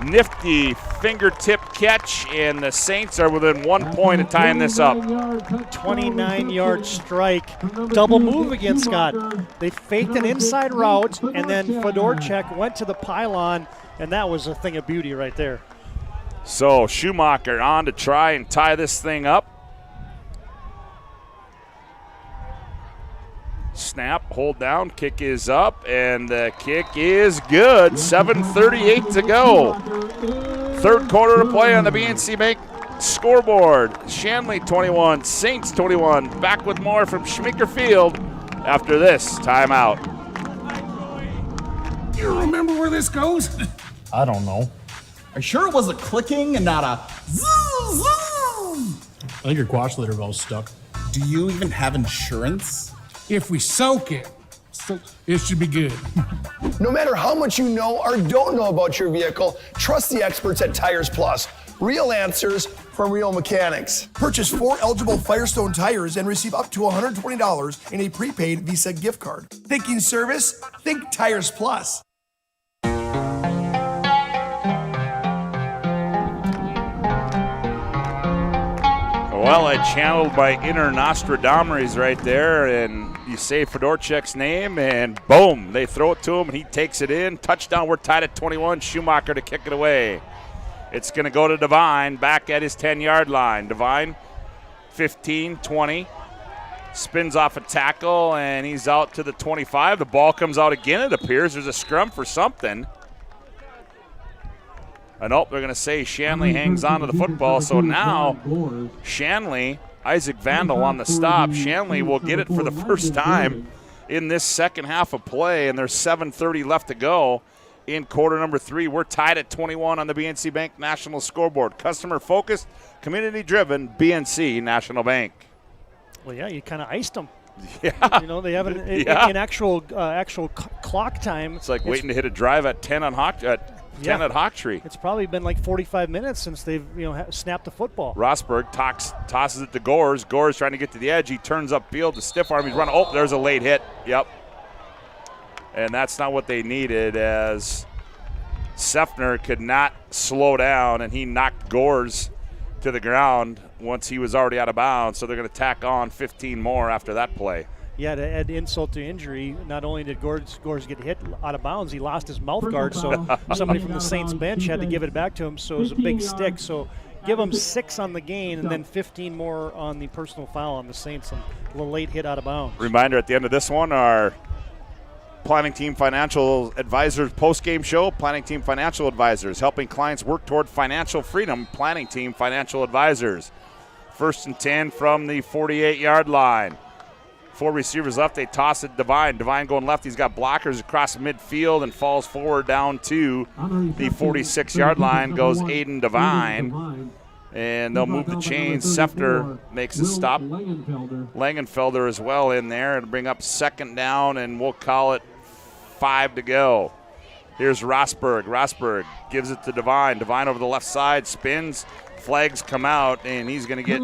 Nifty fingertip catch, and the Saints are within 1 point of tying this up. 29-yard strike. Double move again, Scott. They faked an inside route, and then Fedorchek went to the pylon, and that was a thing of beauty right there. So Schumacher on to try and tie this thing up. Snap, hold down, kick is up, and the kick is good. 7:38 to go. Third quarter to play on the BNC Bank scoreboard. Shanley 21, Saints 21. Back with more from Schmecker Field after this timeout. You remember where this goes? I don't know. Are you sure it was a clicking and not a zzz, zzz? I think your quash litter valve's stuck. Do you even have insurance? If we soak it, it should be good. No matter how much you know or don't know about your vehicle, trust the experts at Tires Plus. Real answers from real mechanics. Purchase 4 eligible Firestone tires and receive up to $120 in a prepaid Visa gift card. Thinking service? Think Tires Plus. Well, I channeled my inner Nostradamus right there, and you say Fedorchek's name, and boom, they throw it to him, and he takes it in. Touchdown, we're tied at 21. Schumacher to kick it away. It's going to go to Devine back at his 10-yard line. Devine, 15, 20. spins off a tackle, and he's out to the 25. The ball comes out again, it appears. There's a scrum for something. And they're going to say Shanley hangs on to the football. So now Shanley, Isaac Vandal on the stop. Shanley will get it for the first time in this second half of play, and there's 7:30 left to go in quarter number 3. We're tied at 21 on the BNC Bank National Scoreboard. Customer-focused, community-driven, BNC National Bank. Well, yeah, you kind of iced them. Yeah. You know, they have an actual clock time. It's like waiting to hit a drive at 10 on at Hawktree. It's probably been like 45 minutes since they've snapped the football. Rosberg tosses it to Gores. Gores trying to get to the edge. He turns upfield to stiff arm. He's running. Oh, there's a late hit. Yep. And that's not what they needed, as Sefner could not slow down, and he knocked Gores to the ground once he was already out of bounds. So they're going to tack on 15 more after that play. Yeah, to add insult to injury, not only did Gores get hit out of bounds, he lost his mouth guard, so somebody from the Saints bench had to give it back to him, so it was a big stick. So give him 6 on the gain and then 15 more on the personal foul on the Saints, and a late hit out of bounds. Reminder at the end of this one, our Planning Team Financial Advisors post-game show. Planning Team Financial Advisors, helping clients work toward financial freedom. Planning Team Financial Advisors. 1st and 10 from the 48-yard line. 4 receivers left. They toss it Devine. Devine going left. He's got blockers across midfield and falls forward down to the 46-yard line. Goes Aiden Devine. And they'll move the chains. Sefner makes a stop. Langenfelder as well in there. It'll bring up 2nd down, and we'll call it 5 to go. Here's Rosberg. Rosberg gives it to Devine. Devine over the left side, spins. Flags come out, and he's going to get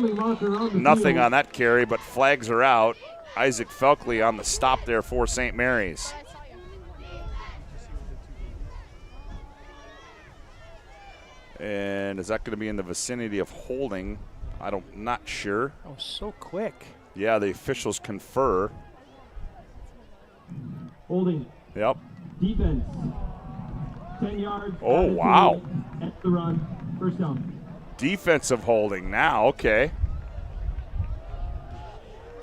nothing on that carry, but flags are out. Isaac Felkley on the stop there for St. Mary's. And is that going to be in the vicinity of holding? Not sure. Oh, so quick. Yeah, the officials confer. Holding. Yep. Defense. 10 yards. Oh, wow. At the run. First down. Defensive holding now. Okay.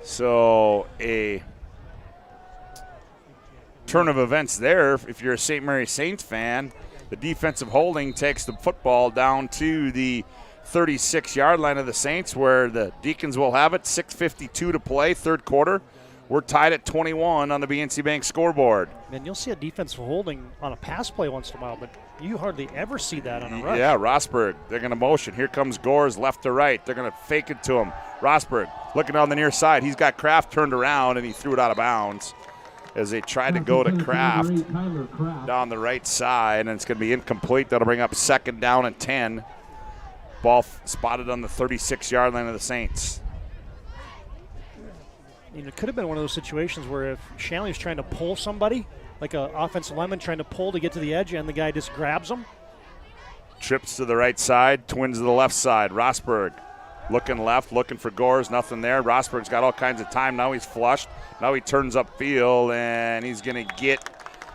So a turn of events there. If you're a St. Mary Saints fan, the defensive holding takes the football down to the 36-yard line of the Saints, where the Deacons will have it. 6:52 to play, 3rd quarter. We're tied at 21 on the BNC Bank scoreboard. Man, you'll see a defensive holding on a pass play once in a while, but you hardly ever see that on a rush. Yeah, Rosberg, they're going to motion. Here comes Gores left to right. They're going to fake it to him. Rosberg looking on the near side. He's got Kraft turned around, and he threw it out of bounds as they tried to go to Kraft down the right side, and it's going to be incomplete. That'll bring up 2nd down and 10. Ball spotted on the 36-yard line of the Saints. It could have been one of those situations where if Shanley was trying to pull somebody, like an offensive lineman trying to pull to get to the edge, and the guy just grabs him. Trips to the right side, twins to the left side. Rosberg looking left, looking for Gores, nothing there. Rosberg's got all kinds of time. Now he's flushed. Now he turns upfield, and he's going to get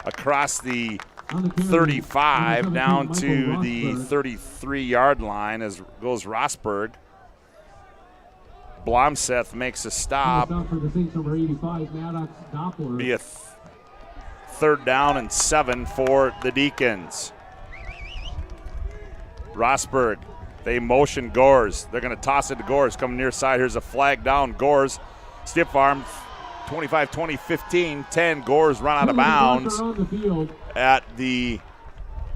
across the 35 down to the 33-yard line as goes Rosberg. Blomseth makes a stop. Be a 3rd down and 7 for the Deacons. Rosberg, they motion Gores. They're going to toss it to Gores. Coming near side, here's a flag down. Gores, stiff arm, 25, 20, 15, 10. Gores run out of bounds at the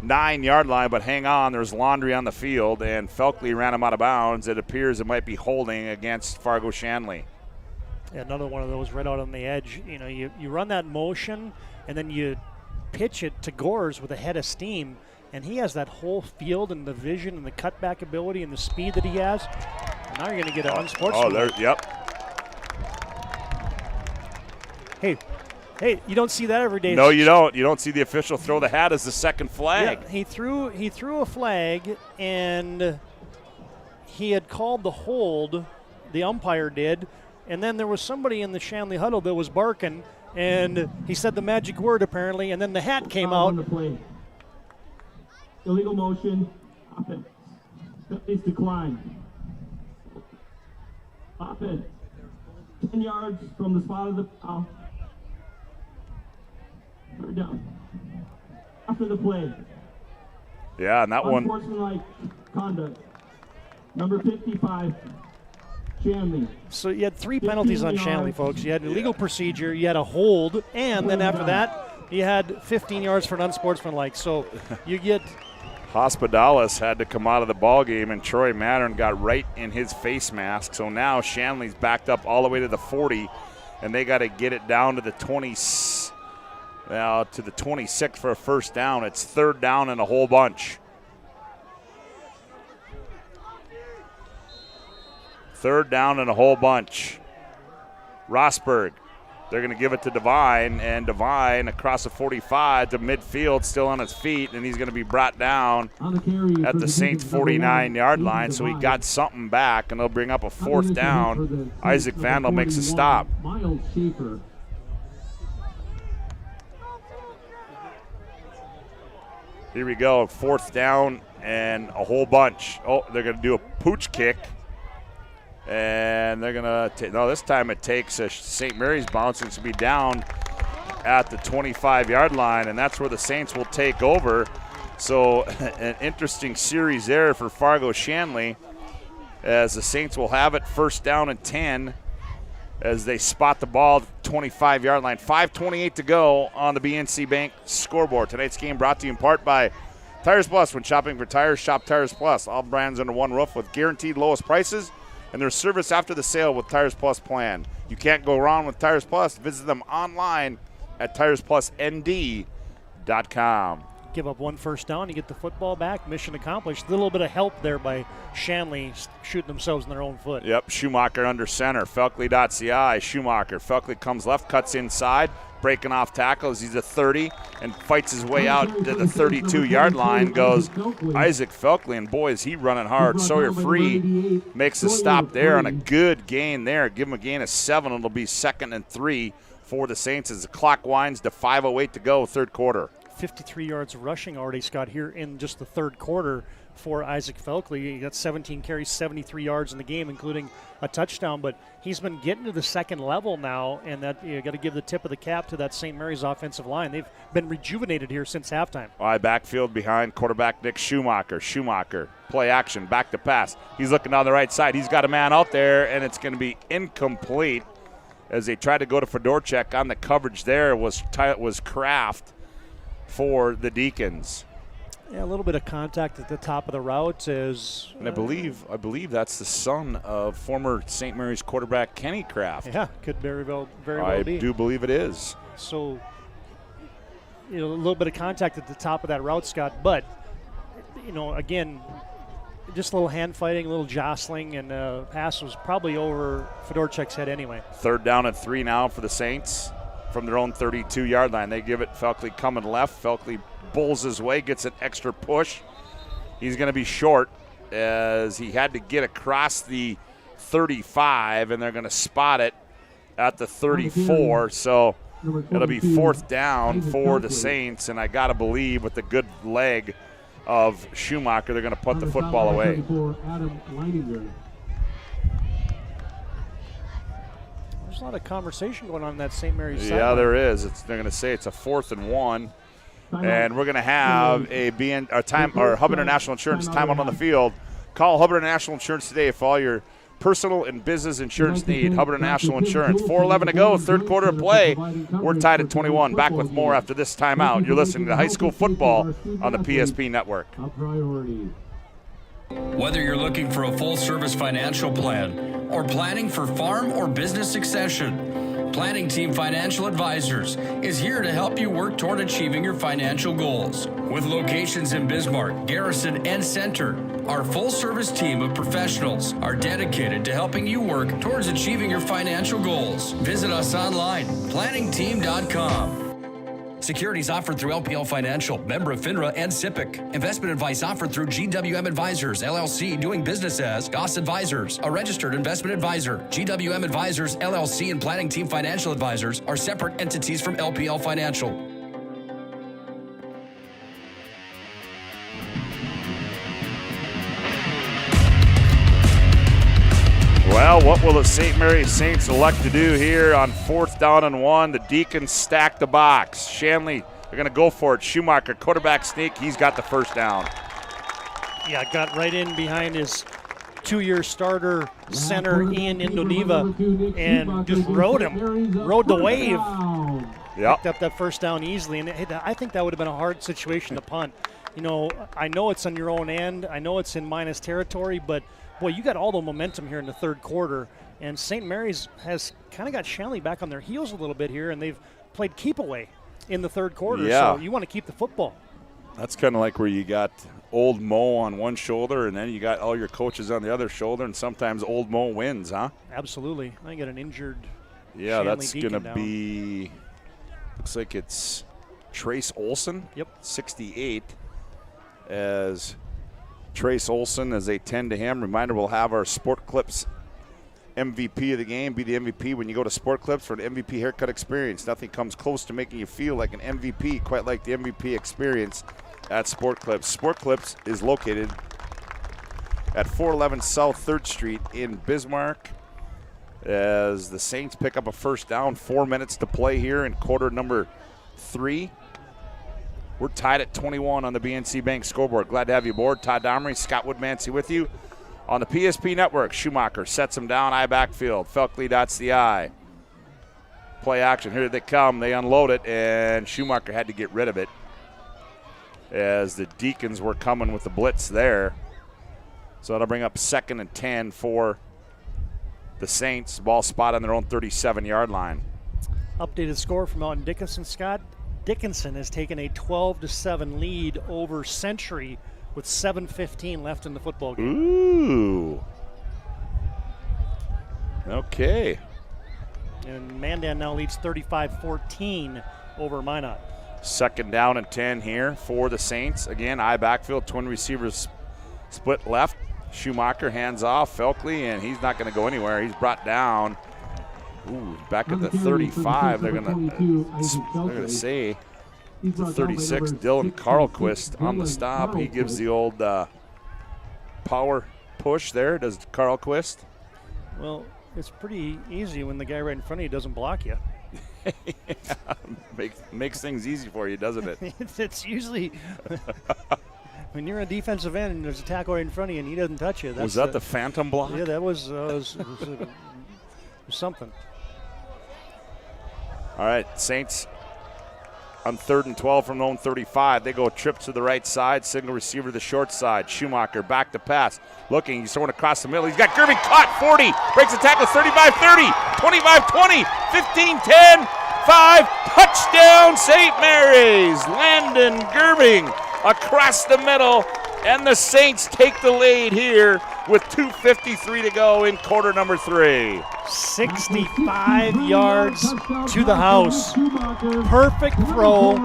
9-yard line, but hang on, there's laundry on the field, and Felkley ran him out of bounds. It appears it might be holding against Fargo Shanley. Yeah, another one of those right out on the edge. You run that motion, and then you pitch it to Gores with a head of steam, and he has that whole field and the vision and the cutback ability and the speed that he has. And now you're going to get an unsportsmanlike. Yep. Hey, you don't see that every day. No, you don't. You don't see the official throw the hat as the second flag. Yeah, he threw a flag, and he had called the hold, the umpire did, and then there was somebody in the Shanley huddle that was barking, and he said the magic word apparently, and then the hat came out. Illegal motion. Offense. Is declined. Offense. 10 yards from the spot of the foul. Third down. After the play. Yeah, and that one. Unsportsmanlike conduct. Number 55, Shanley. So you had 3 penalties on Shanley, folks. You had illegal procedure, you had a hold, and then after that, you had 15 yards for an unsportsmanlike. So you get. Hospitalis had to come out of the ball game, and Troy Mattern got right in his face mask. So now Shanley's backed up all the way to the 40, and they got to get it down to the 20. Now to the 26 for a first down. It's third down and a whole bunch. Third down and a whole bunch. Rosberg. They're going to give it to Devine, and Devine across the 45 to midfield, still on his feet, and he's going to be brought down at the Saints 49-yard line, so he got something back, and they'll bring up a fourth down. Isaac Vandal makes a stop. Miles Schaefer. Here we go, fourth down and a whole bunch. Oh, they're going to do a pooch kick. And they're going to no, this time it takes a St. Mary's bounce and to be down at the 25-yard line, and that's where the Saints will take over. So an interesting series there for Fargo Shanley, as the Saints will have it first down and 10 as they spot the ball at the 25-yard line. 5:28 to go on the BNC Bank scoreboard. Tonight's game brought to you in part by Tires Plus. When shopping for tires, shop Tires Plus. All brands under one roof with guaranteed lowest prices and their service after the sale with Tires Plus plan. You can't go wrong with Tires Plus. Visit them online at TiresPlusND.com. Give up 1 first down, you get the football back. Mission accomplished. A little bit of help there by Shanley shooting themselves in their own foot. Yep, Schumacher under center. Felkley.ci. Schumacher. Felkley comes left, cuts inside, breaking off tackles. He's a 30 and fights his way out to the 32-yard line. Goes Isaac Felkley, and boy, is he running hard. Sawyer Free makes a stop there on a good gain there. Give him a gain of 7. It'll be 2nd and 3 for the Saints as the clock winds to 5:08 to go, third quarter. 53 yards rushing already, Scott, here in just the third quarter for Isaac Felkley. He got 17 carries, 73 yards in the game, including a touchdown. But he's been getting to the second level now, and that you got to give the tip of the cap to that St. Mary's offensive line. They've been rejuvenated here since halftime. Backfield behind quarterback Nick Schumacher. Schumacher, play action, back to pass. He's looking on the right side. He's got a man out there, and it's going to be incomplete as they tried to go to Fedorchak. On the coverage there was Kraft for the Deacons. Yeah, a little bit of contact at the top of the route as and I believe that's the son of former St. Mary's quarterback Kenny Kraft. Yeah, could very well be. I do believe it is. So, a little bit of contact at the top of that route, Scott, but again, just a little hand fighting, a little jostling, and the pass was probably over Fedorchak's head anyway. Third down and 3 now for the Saints from their own 32-yard line. They give it Felkley coming left. Felkley bulls his way, gets an extra push. He's going to be short as he had to get across the 35, and they're going to spot it at the 34. So it'll be fourth down for the Saints, and I got to believe with the good leg of Schumacher, they're going to put the football away. There's a lot of conversation going on in that St. Mary's side. Yeah, there is. They're going to say it's a 4th and 1. And we're going to have Hubbard International Insurance timeout on the field. Call Hubbard International Insurance today for all your personal and business insurance need. Hubbard International Insurance. 4:11 to go, third quarter of play. We're tied at 21. Back with more after this timeout. You're listening to high school football on the PSP Network. Whether you're looking for a full-service financial plan or planning for farm or business succession, Planning Team Financial Advisors is here to help you work toward achieving your financial goals. With locations in Bismarck, Garrison, and Center, our full-service team of professionals are dedicated to helping you work towards achieving your financial goals. Visit us online, planningteam.com. Securities offered through LPL Financial, member of FINRA and SIPC. Investment advice offered through GWM Advisors, LLC, doing business as Goss Advisors, a registered investment advisor. GWM Advisors, LLC, and Planning Team Financial Advisors are separate entities from LPL Financial. Well, Well, what will the St. Mary's Saints elect to do here on 4th down and 1? The Deacons stack the box. Shanley, they're going to go for it. Schumacher, quarterback sneak. He's got the first down. Yeah, got right in behind his 2-year starter center Ian Indoniva and just rode the wave. Yep. Picked up that first down easily, and I think that would have been a hard situation to punt. You know, I know it's on your own end. I know it's in minus territory, but boy, you got all the momentum here in the third quarter, and St. Mary's has kind of got Shanley back on their heels a little bit here, and they've played keep away in the third quarter. Yeah. So you want to keep the football. That's kind of like where you got old Mo on one shoulder, and then you got all your coaches on the other shoulder, and sometimes old Mo wins, huh? Absolutely. I get an injured. Yeah, Shanley that's Deacon going to down. be, looks like it's Trace Olson. Yep. 68, as Trace Olson, as they tend to him. Reminder, we'll have our Sport Clips MVP of the game. Be the MVP when you go to Sport Clips for an MVP haircut experience. Nothing comes close to making you feel like an MVP, quite like the MVP experience at Sport Clips. Sport Clips is located at 411 South 3rd Street in Bismarck. As the Saints pick up a first down, 4 minutes to play here in quarter number 3. We're tied at 21 on the BNC Bank scoreboard. Glad to have you aboard. Todd Domery, Scott Woodmansey with you on the PSP Network. Schumacher sets him down, eye backfield. Felkley dots the eye. Play action. Here they come. They unload it, and Schumacher had to get rid of it as the Deacons were coming with the blitz there. So that'll bring up 2nd and 10 for the Saints. Ball spot on their own 37-yard line. Updated score from out in Dickinson, Scott. Dickinson has taken a 12-7 lead over Century with 7:15 left in the football game. Ooh. Okay. And Mandan now leads 35-14 over Minot. 2nd down and 10 here for the Saints. Again, eye backfield, twin receivers split left. Schumacher hands off Felkley, and he's not going to go anywhere. He's brought down. Ooh, back at the 35. They're going to say the 36. Dylan Carlquist on the stop. He gives the old power push there. Does Carlquist? Well, it's pretty easy when the guy right in front of you doesn't block you. Yeah, makes things easy for you, doesn't it? It's usually when you're a defensive end and there's a tackle right in front of you and he doesn't touch you. That's, was that the phantom block? Yeah, that was something. All right, Saints on 3rd and 12 from their own 35. They go trip to the right side, signal receiver to the short side. Schumacher back to pass. Looking, he's throwing across the middle. He's got Gerving caught, 40. Breaks the tackle, 35-30, 25-20, 15-10, 5. Touchdown, St. Mary's. Landon Gerving across the middle, and the Saints take the lead here with 2:53 to go in quarter number 3. 65 yards to the house. Perfect throw.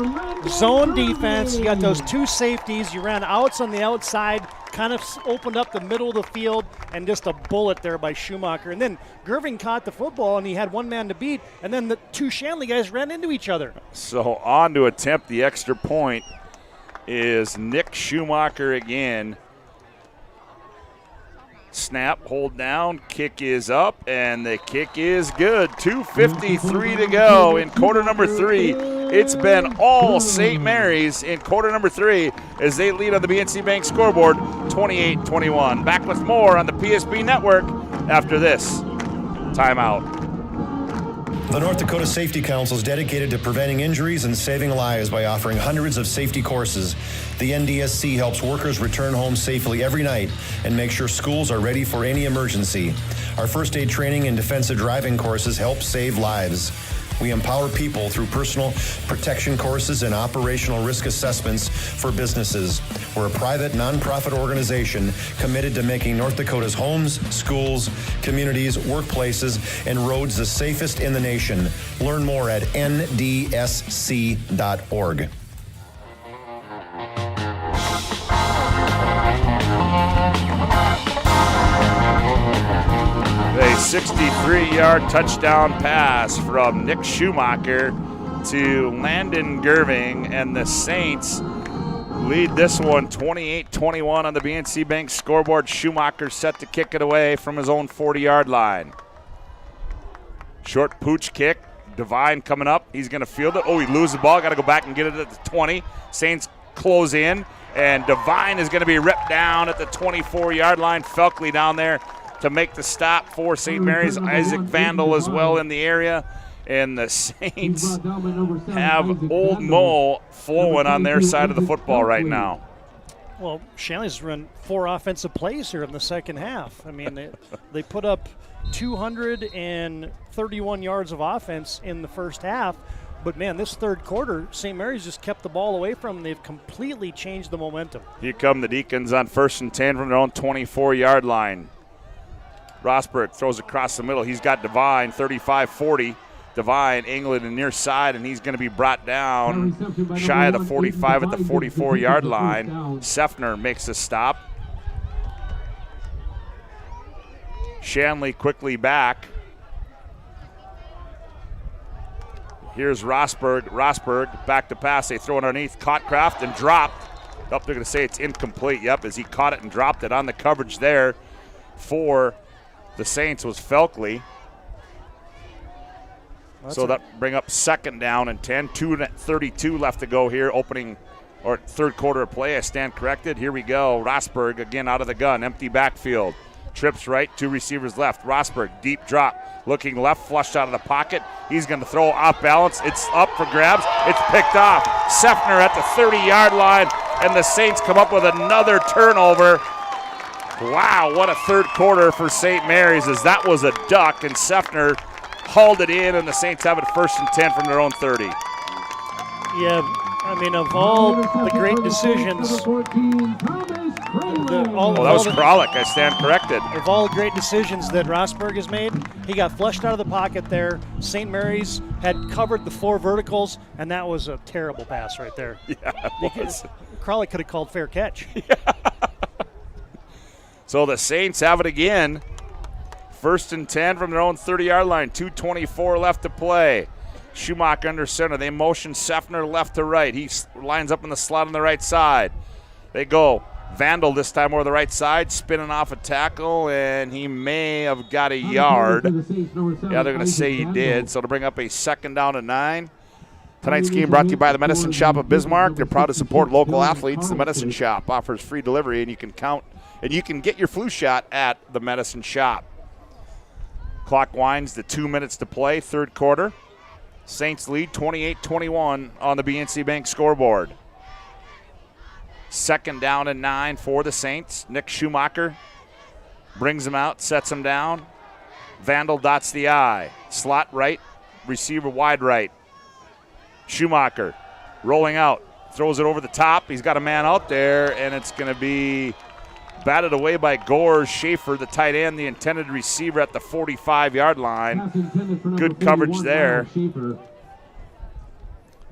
Zone defense. You got those 2 safeties. You ran outs on the outside, kind of opened up the middle of the field, and just a bullet there by Schumacher. And then Gerving caught the football, and he had one man to beat, and then the 2 Shanley guys ran into each other. So on to attempt the extra point is Nick Schumacher again. Snap, hold down, kick is up, and the kick is good. 2:53 to go in quarter number 3. It's been all St. Mary's in quarter number 3 as they lead on the BNC Bank scoreboard 28-21. Back with more on the PSP Network after this timeout. The North Dakota Safety Council is dedicated to preventing injuries and saving lives by offering hundreds of safety courses. The NDSC helps workers return home safely every night and make sure schools are ready for any emergency. Our first aid training and defensive driving courses help save lives. We empower people through personal protection courses and operational risk assessments for businesses. We're a private, nonprofit organization committed to making North Dakota's homes, schools, communities, workplaces, and roads the safest in the nation. Learn more at ndsc.org. A 63-yard touchdown pass from Nick Schumacher to Landon Gerving, and the Saints lead this one 28-21 on the BNC Bank scoreboard. Schumacher set to kick it away from his own 40-yard line. Short pooch kick. Devine coming up. He's going to field it. Oh, he loses the ball. Got to go back and get it at the 20. Saints close in, and Devine is going to be ripped down at the 24-yard line. Felkley down there to make the stop for St. Mary's. Isaac Vandal as well in the area. And the Saints have Old Mo flowing on their side of the football right now. Well, Shanley's run 4 offensive plays here in the second half. I mean, they put up 231 yards of offense in the first half. But, man, this third quarter, St. Mary's just kept the ball away from them. They've completely changed the momentum. Here come the Deacons on 1st and 10 from their own 24-yard line. Rosberg throws across the middle. He's got Devine, 35-40. Devine, England, and near side, and he's going to be brought down shy of the 45 at the 44-yard line. Sefner makes a stop. Shanley quickly back. Here's Rosberg. Rosberg back to pass. They throw it underneath. Caught Kraft and dropped. Oh, they're going to say it's incomplete. Yep, as he caught it and dropped it on the coverage there for the Saints was Felkley. So that bring up 2nd down and 10. 2:32 left to go here. Third quarter of play. I stand corrected. Here we go. Rosberg again out of the gun. Empty backfield. Trips right. 2 receivers left. Rosberg deep drop. Looking left. Flushed out of the pocket. He's going to throw off balance. It's up for grabs. It's picked off. Sefner at the 30-yard line. And the Saints come up with another turnover. Wow, what a third quarter for St. Mary's as that was a duck. And Sefner hauled it in, and the Saints have it 1st and 10 from their own 30. Yeah, I mean, of all the great decisions, that was Kralik. I stand corrected. Of all the great decisions that Rosberg has made, he got flushed out of the pocket there. St. Mary's had covered the 4 verticals, and that was a terrible pass right there. Yeah, it was. Kralik could have called fair catch. Yeah. So the Saints have it again. 1st and 10 from their own 30-yard line. 2:24 left to play. Schumacher under center. They motion Sefner left to right. He lines up in the slot on the right side. They go. Vandal this time over the right side, spinning off a tackle, and he may have got a yard. Yeah, they're going to say he did. So to bring up a 2nd down and 9. Tonight's game brought to you by the Medicine Shop of Bismarck. They're proud to support local athletes. The Medicine Shop offers free delivery, and you can get your flu shot at the Medicine Shop. Clock winds to 2 minutes to play, third quarter. Saints lead 28-21 on the BNC Bank scoreboard. 2nd down and 9 for the Saints. Nick Schumacher brings him out, sets him down. Vandal dots the I. Slot right, receiver wide right. Schumacher rolling out, throws it over the top. He's got a man out there, and it's going to be batted away by Gores. Schaefer, the tight end, the intended receiver at the 45-yard line. Good coverage there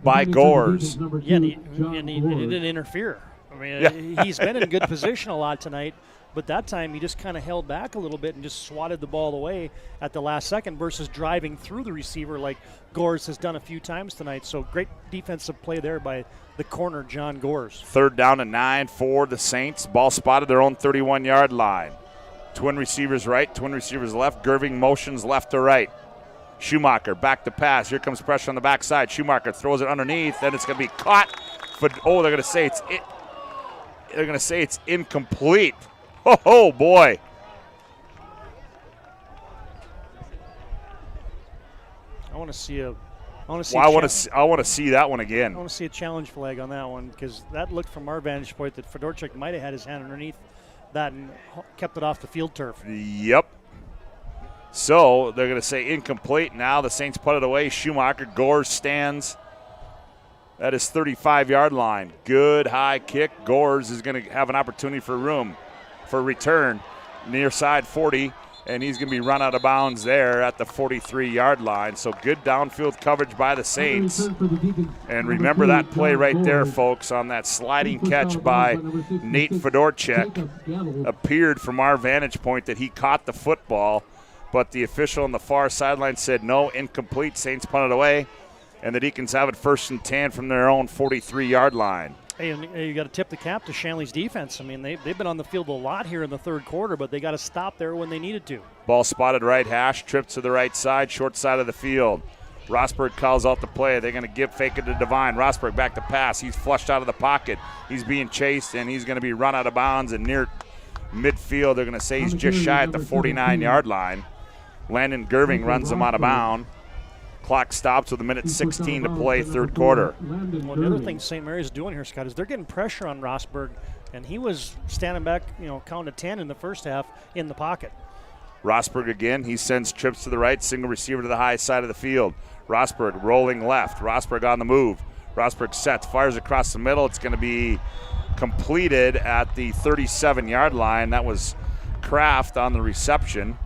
by Gores. Yeah, and he didn't interfere. I mean, he's been in good position a lot tonight, but that time he just kind of held back a little bit and just swatted the ball away at the last second versus driving through the receiver like Gores has done a few times tonight. So great defensive play there by the corner, John Gores. 3rd down and 9 for the Saints. Ball spotted their own 31-yard line. Twin receivers right, twin receivers left. Gerving motions left to right. Schumacher back to pass. Here comes pressure on the backside. Schumacher throws it underneath, and it's going to be caught. They're going to say it's incomplete. Oh boy. I want to see that one again. I want to see a challenge flag on that one because that looked from our vantage point that Fedorchuk might have had his hand underneath that and kept it off the field turf. Yep. So they're going to say incomplete. Now the Saints put it away. Schumacher, Gores stands at his 35-yard line. Good high kick. Gores is going to have an opportunity for return near side 40. And he's going to be run out of bounds there at the 43-yard line. So good downfield coverage by the Saints. And remember that play right there, folks, on that sliding catch by Nate Fedorchuk. Appeared from our vantage point that he caught the football, but the official on the far sideline said no, incomplete. Saints punted away, and the Deacons have it 1st and 10 from their own 43-yard line. Hey, and you got to tip the cap to Shanley's defense. I mean, they've been on the field a lot here in the third quarter, but they got to stop there when they needed to. Ball spotted right hash, tripped to the right side, short side of the field. Rosberg calls out the play. They're going to fake it to Devine. Rosberg back to pass. He's flushed out of the pocket. He's being chased, and he's going to be run out of bounds and near midfield. They're going to say he's just shy at the 49-yard line. Landon Gerving runs him out of bounds. Clock stops with 1:16 to play, third quarter. Well, the other thing St. Mary's is doing here, Scott, is they're getting pressure on Rosberg, and he was standing back, counting to 10 in the first half in the pocket. Rosberg again. He sends trips to the right, single receiver to the high side of the field. Rosberg rolling left. Rosberg on the move. Rosberg sets, fires across the middle. It's going to be completed at the 37-yard line. That was Kraft on the reception.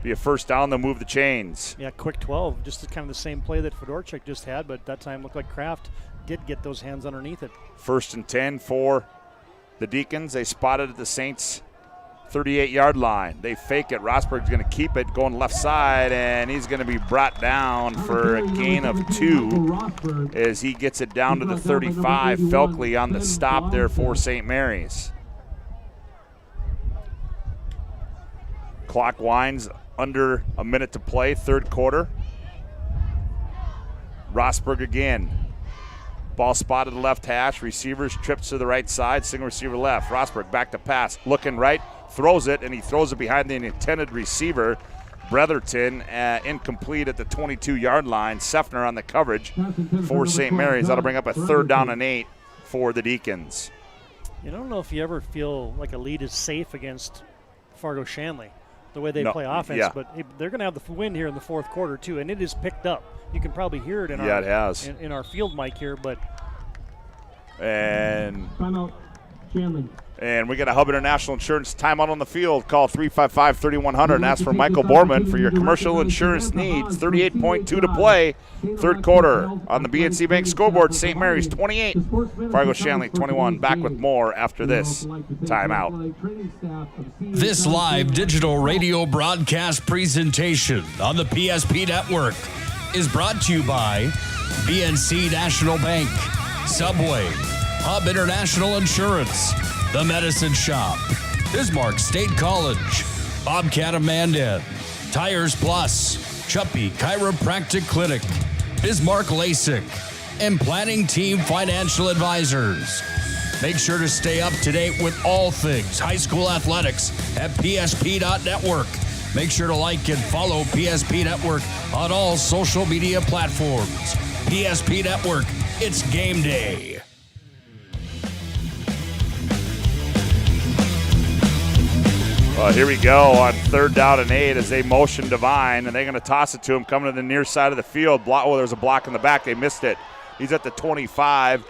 Be a first down, they'll move the chains. Yeah, quick 12, just kind of the same play that Fedorchuk just had, but that time looked like Kraft did get those hands underneath it. 1st and 10 for the Deacons. They spotted at the Saints' 38-yard line. They fake it. Rosberg's going to keep it, going left side, and he's going to be brought down for a gain of 2 as he gets it down to the 35. Felkley on the stop there for St. Mary's. Clock winds, under a minute to play, third quarter. Rosberg again. Ball spotted left hash. Receivers trips to the right side. Single receiver left. Rosberg back to pass. Looking right. Throws it, and he throws it behind the intended receiver. Bretherton incomplete at the 22-yard line. Seffner on the coverage for St. Mary's. That'll bring up a 3rd down and 8 for the Deacons. I don't know if you ever feel like a lead is safe against Fargo Shanley, the way they play offense, yeah. But they're going to have the wind here in the fourth quarter too, and it is picked up. You can probably hear it in it has. In our field mic here, but Timeout, Shanley. And we got a Hub International Insurance timeout on the field. Call 355-3100 and ask for Michael Borman for your commercial insurance needs. 38.2 to play, third quarter on the BNC Bank scoreboard. St. Mary's 28, Fargo Shanley 21. Back with more after this timeout. This live digital radio broadcast presentation on the PSP Network is brought to you by BNC National Bank, Subway, Hub International Insurance, The Medicine Shop, Bismarck State College, Bobcat of Mandan, Tires Plus, Chuppy Chiropractic Clinic, Bismarck LASIK, and Planning Team Financial Advisors. Make sure to stay up to date with all things high school athletics at PSP.network. Make sure to like and follow PSP Network on all social media platforms. PSP Network, it's game day. Well, here we go on 3rd down and 8 as they motion Devine, and they're going to toss it to him coming to the near side of the field. There's a block in the back. They missed it. He's at the 25,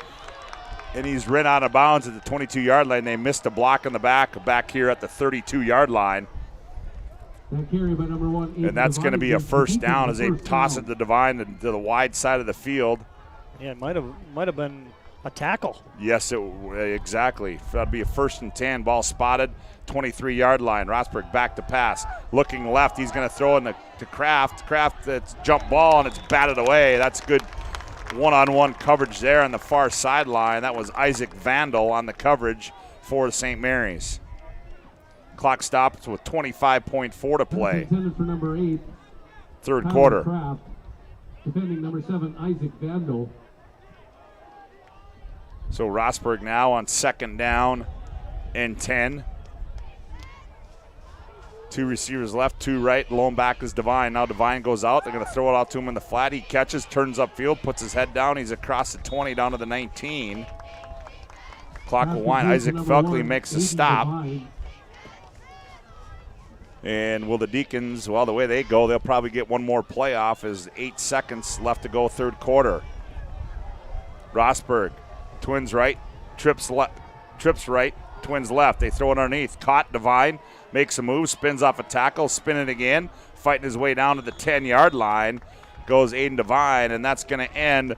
and he's run out of bounds at the 22-yard line. They missed a block in the back here at the 32-yard line. And that's going to be a first down as they toss it to Devine to the wide side of the field. Yeah, it might have been a tackle. Yes, exactly. That'd be a 1st and 10. Ball spotted, 23-yard line. Rosberg back to pass. Looking left, he's going to throw in to Kraft. Kraft, it's jump ball, and it's batted away. That's good one-on-one coverage there on the far sideline. That was Isaac Vandal on the coverage for St. Mary's. Clock stops with 25.4 to play. For number 8, third quarter. Kraft, defending number 7, Isaac Vandal. So Rosberg now on 2nd down and 10. 2 receivers left, 2 right. Lone back is Devine. Now Devine goes out. They're going to throw it out to him in the flat. He catches, turns upfield, puts his head down. He's across the 20 down to the 19. Clock will wind. Isaac Felkley makes a stop. And will the Deacons, well, the way they go, they'll probably get one more playoff as 8 seconds left to go, third quarter. Rosberg, twins right, trips right, twins left. They throw it underneath. Caught, Devine makes a move, spins off a tackle, spinning again, fighting his way down to the 10-yard line. Goes Aiden Devine, and that's going to end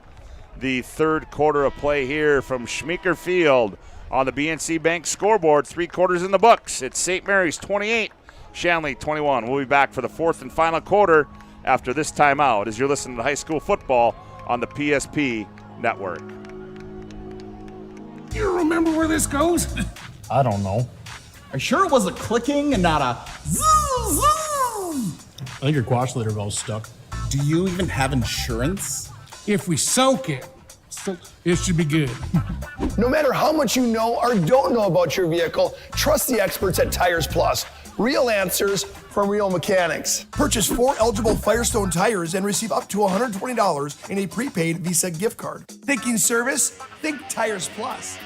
the third quarter of play here from Schmeeker Field on the BNC Bank scoreboard. 3 quarters in the books. It's St. Mary's 28, Shanley 21. We'll be back for the 4th and final quarter after this timeout as you're listening to high school football on the PSP Network. You remember where this goes? I don't know. Are you sure it was a clicking and not a zzz? I think your quash litter valve's stuck. Do you even have insurance? If we soak it, it should be good. No matter how much you know or don't know about your vehicle, trust the experts at Tires Plus. Real answers from real mechanics. Purchase 4 eligible Firestone tires and receive up to $120 in a prepaid Visa gift card. Thinking service? Think Tires Plus.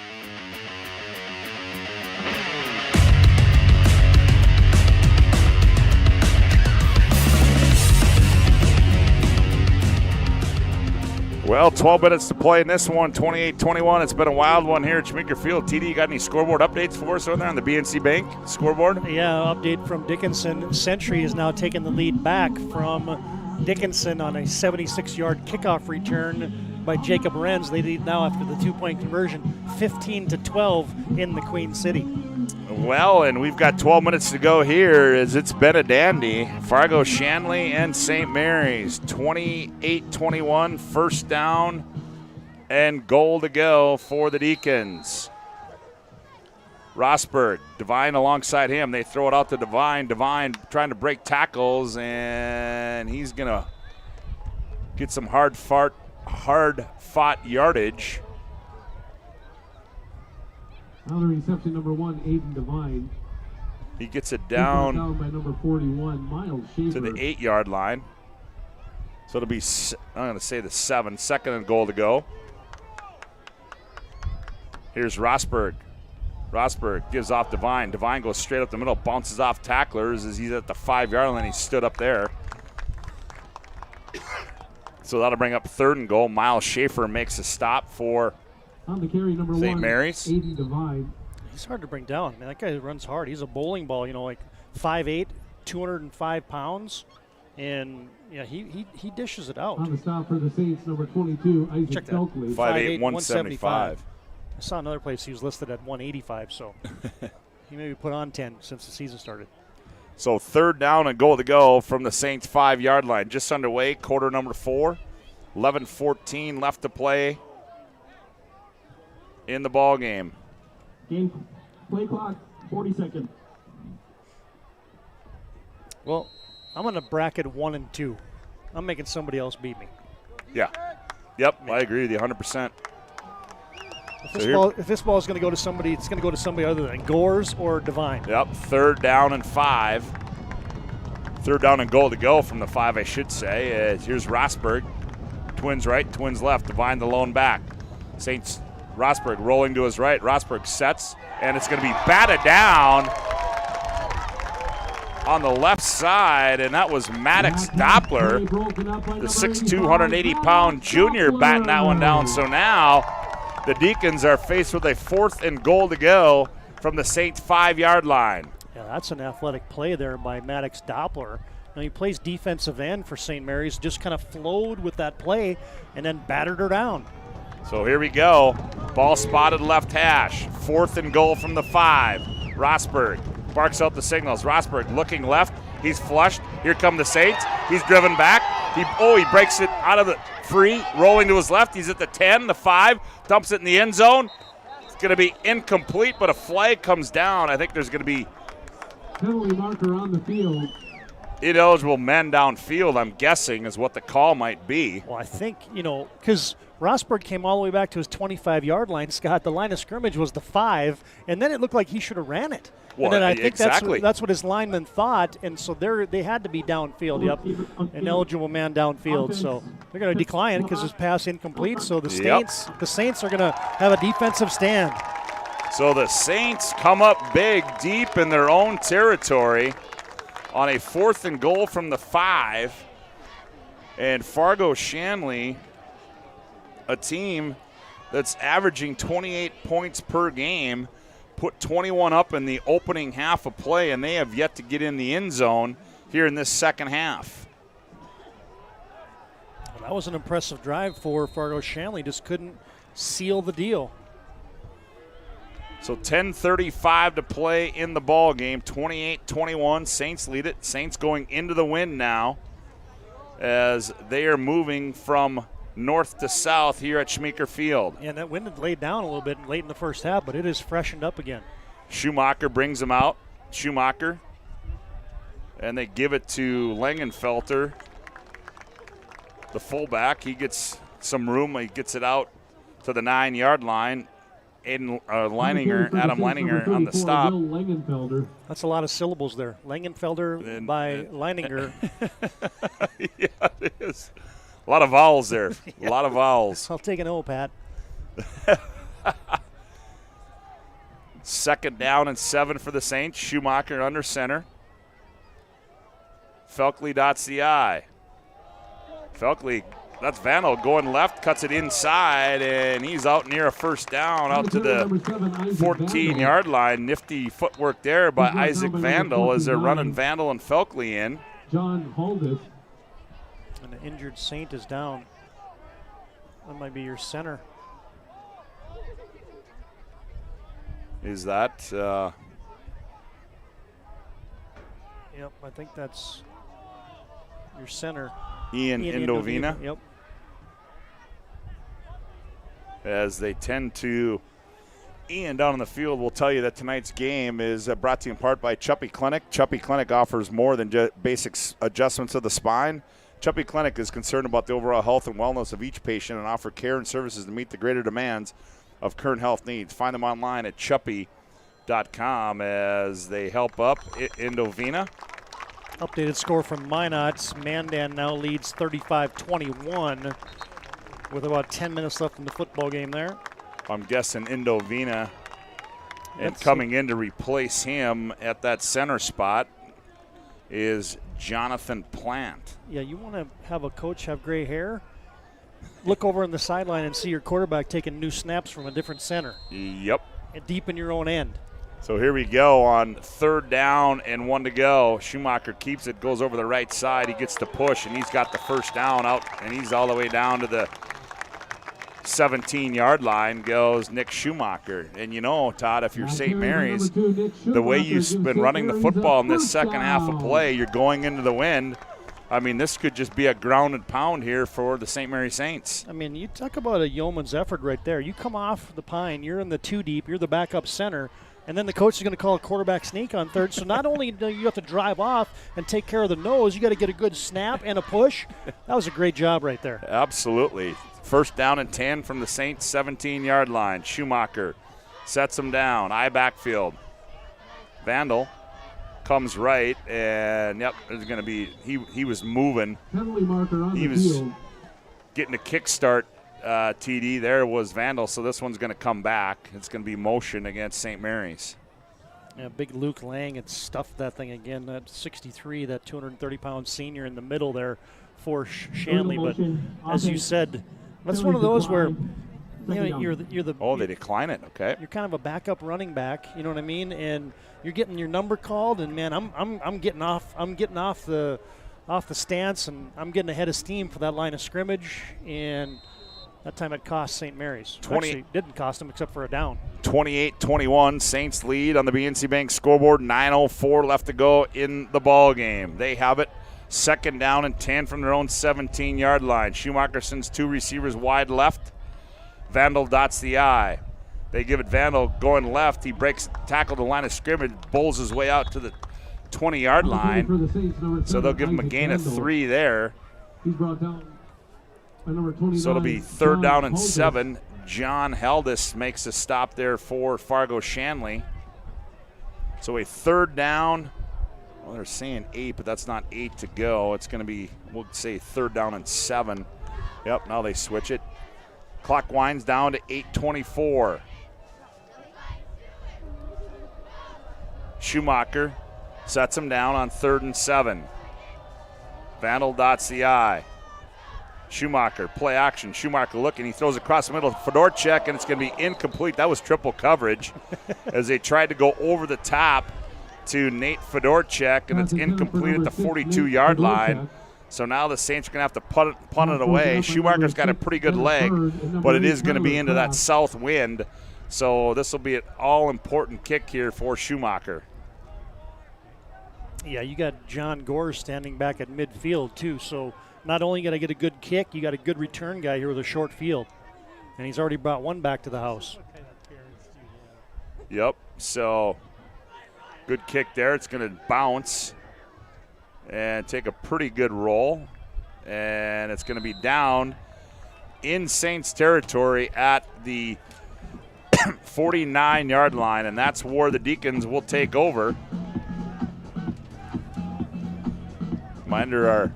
Well, 12 minutes to play in this one, 28-21. It's been a wild one here at Schmecker Field. TD, you got any scoreboard updates for us over there on the BNC Bank scoreboard? Yeah, update from Dickinson. Century has now taken the lead back from Dickinson on a 76-yard kickoff return by Jacob Renz. They lead now after the 2-point conversion, 15-12 in the Queen City. Well, and we've got 12 minutes to go here as it's been a dandy. Fargo, Shanley, and St. Mary's. 28-21, first down and goal to go for the Deacons. Rosberg, Devine alongside him. They throw it out to Devine. Devine trying to break tackles, and he's going to get some hard-fought yardage. On the reception, number 1, Aiden Devine. He gets it down by number 41, Miles Schaefer. to the 8-yard line. So it'll be, I'm going to say the 7. Second and goal to go. Here's Rosberg. Rosberg gives off Devine. Devine goes straight up the middle, bounces off tacklers as he's at the 5-yard line. He stood up there. So that'll bring up third and goal. Miles Schaefer makes a stop for on the carry, number St. 1, Mary's. Aiden Devine. He's hard to bring down. Man, that guy runs hard. He's a bowling ball, like 5'8", 205 pounds. And, yeah, he dishes it out. On the stop for the Saints, number 22, Isaac Felkley. 5'8", 175. I saw another place he was listed at 185, so he maybe put on 10 since the season started. So third down and goal to go from the Saints' 5-yard line. Just underway, quarter number 4. 11-14 left to play in the ball game. Game play clock, 40 seconds. Well, I'm going to bracket 1 and 2. I'm making somebody else beat me. Yeah. Yep, I agree with you 100%. If this ball is going to go to somebody, it's going to go to somebody other than Gores or Devine. Yep, third down and 5. Third down and goal to go from the 5, I should say. Here's Rosberg. Twins right, twins left. Devine the lone back. Saints, Rosberg rolling to his right. Rosberg sets, and it's going to be batted down on the left side, and that was Maddox Doppler, the 6'2", 180-pound junior, batting that one down. So now the Deacons are faced with a 4th and goal to go from the Saints' 5-yard line. Yeah, that's an athletic play there by Maddox Doppler. Now he plays defensive end for St. Mary's, just kind of flowed with that play and then battered her down. So here we go. Ball spotted left hash. 4th and goal from the 5. Rosberg barks out the signals. Rosberg looking left. He's flushed. Here come the Saints. He's driven back. He breaks it out of the free, rolling to his left. He's at the 10, the 5, dumps it in the end zone. It's going to be incomplete, but a flag comes down. I think there's going to be penalty marker on the field. Ineligible men downfield, I'm guessing, is what the call might be. Well, I think, because Rosberg came all the way back to his 25-yard line, Scott. The line of scrimmage was the 5, and then it looked like he should have ran it. Well, and then I think exactly. that's what his lineman thought, and so they had to be downfield. Yep, an eligible man downfield. So they're going to decline it because his pass incomplete. So the Saints are going to have a defensive stand. So the Saints come up big, deep in their own territory on a 4th and goal from the 5. And Fargo Shanley, a team that's averaging 28 points per game, put 21 up in the opening half of play, and they have yet to get in the end zone here in this second half. Well, that was an impressive drive for Fargo Shanley, just couldn't seal the deal. So 10:35 to play in the ball game. 28-21. Saints lead it. Saints going into the win now as they are moving from north to south here at Schmeeker Field. And that wind had laid down a little bit late in the first half, but it has freshened up again. Schumacher brings him out. Schumacher. And they give it to Langenfelter, the fullback. He gets some room. He gets it out to the 9-yard line. Adam Leininger on the stop. That's a lot of syllables there. Langenfelder by Leininger. Yeah, it is. A lot of vowels there. A lot of vowels. I'll take an O, Pat. 2nd down and 7 for the Saints. Schumacher under center. Felkley dots the I. Felkley, that's Vandal going left, cuts it inside, and he's out near a first down out to the 14-yard line. Nifty footwork there by Isaac Vandal as they're running Vandal and Felkley in. John Holdeth. And the injured Saint is down. That might be your center. Is that? Yep, I think that's your center. Ian Indovina. Yep. As they tend to. Ian down on the field will tell you that tonight's game is brought to you in part by Chuppy Clinic. Chuppy Clinic offers more than just basic adjustments of the spine. Chuppy Clinic is concerned about the overall health and wellness of each patient and offer care and services to meet the greater demands of current health needs. Find them online at chuppy.com as they help up Indovina. Updated score from Minot. Mandan now leads 35-21 with about 10 minutes left in the football game there. I'm guessing Indovina, and coming in to replace him at that center spot is Jonathan Plant. Yeah, you want to have a coach have gray hair? Look over on the sideline and see your quarterback taking new snaps from a different center. Yep. And deep in your own end. So here we go on 3rd down and 1 to go. Schumacher keeps it, goes over the right side. He gets the push, and he's got the first down out, and he's all the way down to the 17-yard line goes Nick Schumacher. And you know, Todd, if you're St. Mary's, the way you've been running the football in this second half of play, you're going into the wind. I mean, this could just be a ground and pound here for the St. Mary Saints. I mean, you talk about a yeoman's effort right there. You come off the pine, you're in the 2 deep, you're the backup center, and then the coach is going to call a quarterback sneak on 3rd. So not only do you have to drive off and take care of the nose, you got to get a good snap and a push. That was a great job right there. Absolutely. 1st down and 10 from the Saints 17-yard line. Schumacher sets him down. I backfield. Vandal comes right, and yep, there's going to be he was moving. Penalty marker on he the was field. Getting a kickstart. TD there was Vandal, so this one's going to come back. It's going to be motion against St. Mary's. Yeah, big Luke Lang had stuffed that thing again. That 63, that 230-pound senior in the middle there for Shanley. But as you said, that's one of those where you're the they decline it. Okay, you're kind of a backup running back. You know what I mean? And you're getting your number called, and man, I'm getting off the stance, and I'm getting ahead of steam for that line of scrimmage, and that time it cost St. Mary's. Actually, didn't cost them except for a down. 28-21, Saints lead on the BNC Bank scoreboard. 9:04 left to go in the ball game. They have it. 2nd down and 10 from their own 17-yard line. Schumacher sends 2 receivers wide left. Vandal dots the I. They give it Vandal going left. He breaks tackle the line of scrimmage, bowls his way out to the 20-yard line. So they'll give him a gain of 3 there. He's brought down by number 29. So it'll be 3rd down and 7. John Haldis makes a stop there for Fargo Shanley. So a 3rd down. Well, they're saying 8, but that's not 8 to go. It's going to be, we'll say 3rd down and 7. Yep, now they switch it. Clock winds down to 8:24. Schumacher sets him down on 3rd and 7. Vandal dots the I. Schumacher, play action. Schumacher looking. He throws across the middle. Fedorchuk, and it's going to be incomplete. That was triple coverage as they tried to go over the top to Nate Fedorchuk, and it's incomplete at the 42-yard line. So now the Saints are going to have to punt it away. Schumacher's got a pretty good leg, but it is going to be into that south wind. So this will be an all-important kick here for Schumacher. Yeah, you got John Gore standing back at midfield, too. So not only got to get a good kick, you got a good return guy here with a short field. And he's already brought one back to the house. Yep, so good kick there. It's going to bounce and take a pretty good roll. And it's going to be down in Saints territory at the 49-yard line, and that's where the Deacons will take over. Reminder, our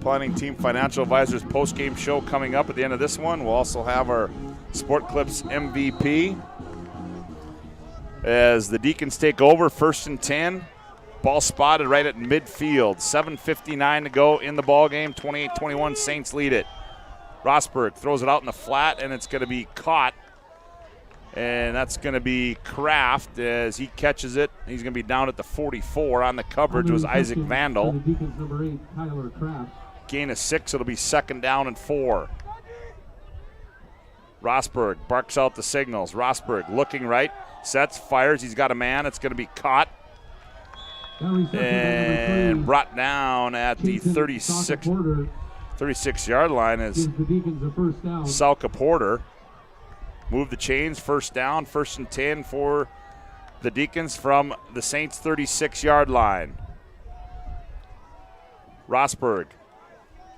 planning team financial advisors post-game show coming up at the end of this one. We'll also have our Sport Clips MVP as the Deacons take over, 1st and 10. Ball spotted right at midfield. 7:59 to go in the ball game. 28-21, Saints lead it. Rosberg throws it out in the flat, and it's going to be caught. And that's going to be Kraft as he catches it. He's going to be down at the 44. On the coverage was Isaac Vandal. Gain of 6. It'll be 2nd down and 4. Rosberg barks out the signals. Rosberg looking right, sets, fires. He's got a man. It's going to be caught and brought down at the 36-yard line as Salka Porter. Move the chains, 1st down, 1st and 10 for the Deacons from the Saints' 36-yard line. Rosberg,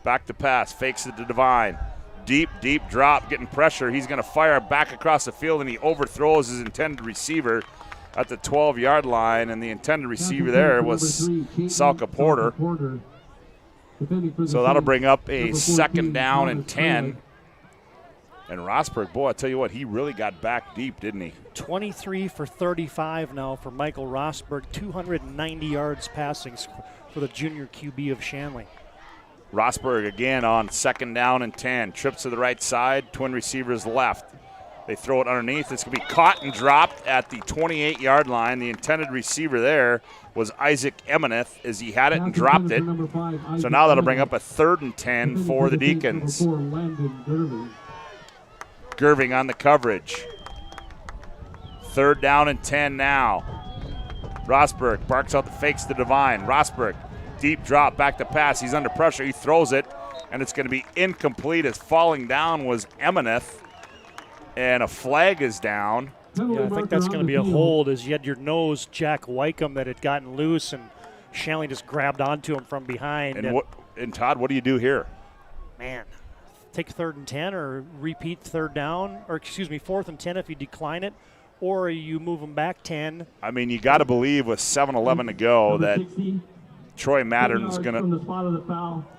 back to pass, fakes it to Devine. Deep drop, getting pressure. He's going to fire back across the field, and he overthrows his intended receiver at the 12-yard line, and the intended receiver there was Salka Porter. So that'll bring up a 2nd down and 10. And Rosberg, boy, I tell you what, he really got back deep, didn't he? 23 for 35 now for Michael Rosberg, 290 yards passing for the junior QB of Shanley. Rosberg again on 2nd down and 10. Trips to the right side, twin receivers left. They throw it underneath. It's going to be caught and dropped at the 28-yard line. The intended receiver there was Isaac Emeneth as he had it and dropped it. So now that'll bring up a 3rd and 10 for the Deacons. Gerving on the coverage. 3rd down and 10 now. Rosberg barks out the fakes to Devine. Rosberg, deep drop, back to pass. He's under pressure. He throws it, and it's going to be incomplete as falling down was Emeneth. And a flag is down. Yeah, I think that's going to be a hold as you had your nose, Jack Wycombe, that had gotten loose, and Shanley just grabbed onto him from behind. And Todd, what do you do here? Man, take 3rd and 10 or repeat 3rd down, or 4th and 10 if you decline it, or you move them back 10. I mean, you got to believe with 7:11 to go that Troy Mattern's going to.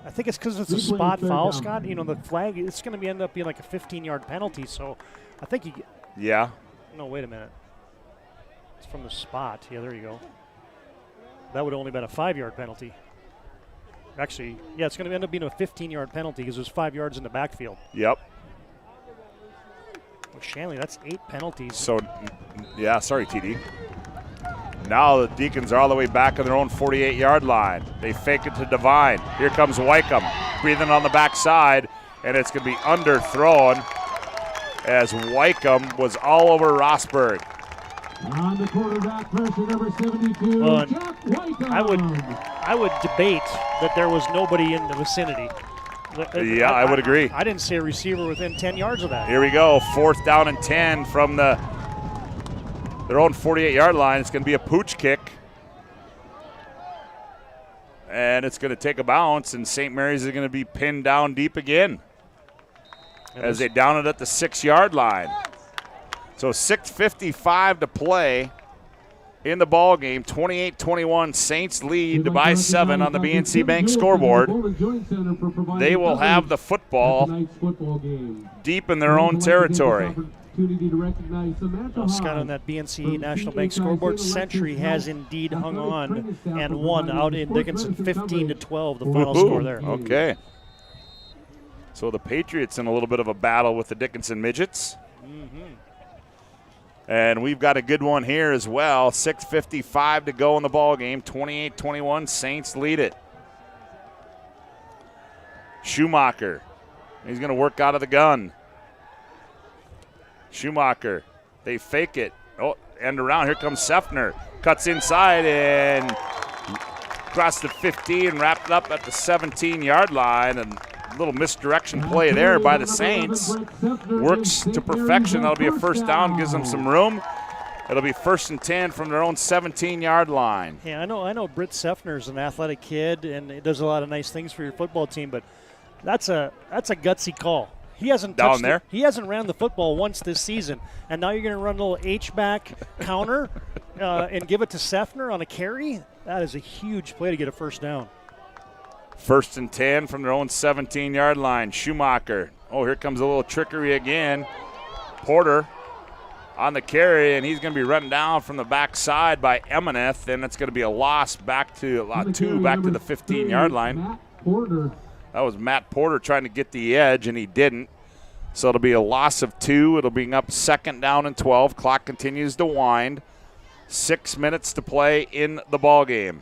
I think it's because it's a spot foul, Scott. You know, the flag, it's going to end up being like a 15-yard penalty, so I think you. Yeah. No, wait a minute. It's from the spot. Yeah, there you go. That would have only been a 5-yard penalty. Actually, yeah, it's going to end up being a 15-yard penalty because there's 5 yards in the backfield. Yep. Well, Shanley, that's 8 penalties. So, yeah, sorry, TD. Now the Deacons are all the way back on their own 48-yard line. They fake it to Devine. Here comes Wycombe, breathing on the backside, and it's going to be underthrown as Wycombe was all over Rosberg. On the quarterback pressure, number 72, well, Jack Wycombe. I would debate that there was nobody in the vicinity. Yeah, I would agree. I didn't see a receiver within 10 yards of that. Here we go, 4th down and 10 from their own 48-yard line. It's going to be a pooch kick. And it's going to take a bounce, and St. Mary's is going to be pinned down deep again as they down it at the 6-yard line. So 6:55 to play in the ball game. 28-21, Saints lead by 7 on the BNC Bank scoreboard. They will have the football deep in their own territory. Well, Scott, on that BNC National Bank scoreboard, Century has indeed hung on and won out in Dickinson, 15-12, the final score there. Okay. So the Patriots in a little bit of a battle with the Dickinson Midgets. And we've got a good one here as well. 6:55 to go in the ball game. 28-21, Saints lead it. Schumacher, he's going to work out of the gun. Schumacher, they fake it. Oh, end around. Here comes Sefner. Cuts inside, and across the 15, wrapped up at the 17-yard line, and a little misdirection play there by the Saints. Works to perfection. That'll be a first down, gives them some room. It'll be 1st and 10 from their own 17-yard line. Yeah, I know Britt Seffner's an athletic kid, and he does a lot of nice things for your football team, but that's a gutsy call. He hasn't down there. He hasn't ran the football once this season, and now you're going to run a little H-back counter and give it to Seffner on a carry? That is a huge play to get a first down. 1st and 10 from their own 17-yard line. Schumacher. Oh, here comes a little trickery again. Porter on the carry, and he's going to be run down from the backside by Emineth, and it's going to be a loss back to the 15-yard line. That was Matt Porter trying to get the edge, and he didn't. So it'll be a loss of 2. It'll be up 2nd down and 12. Clock continues to wind. 6 minutes to play in the ball game.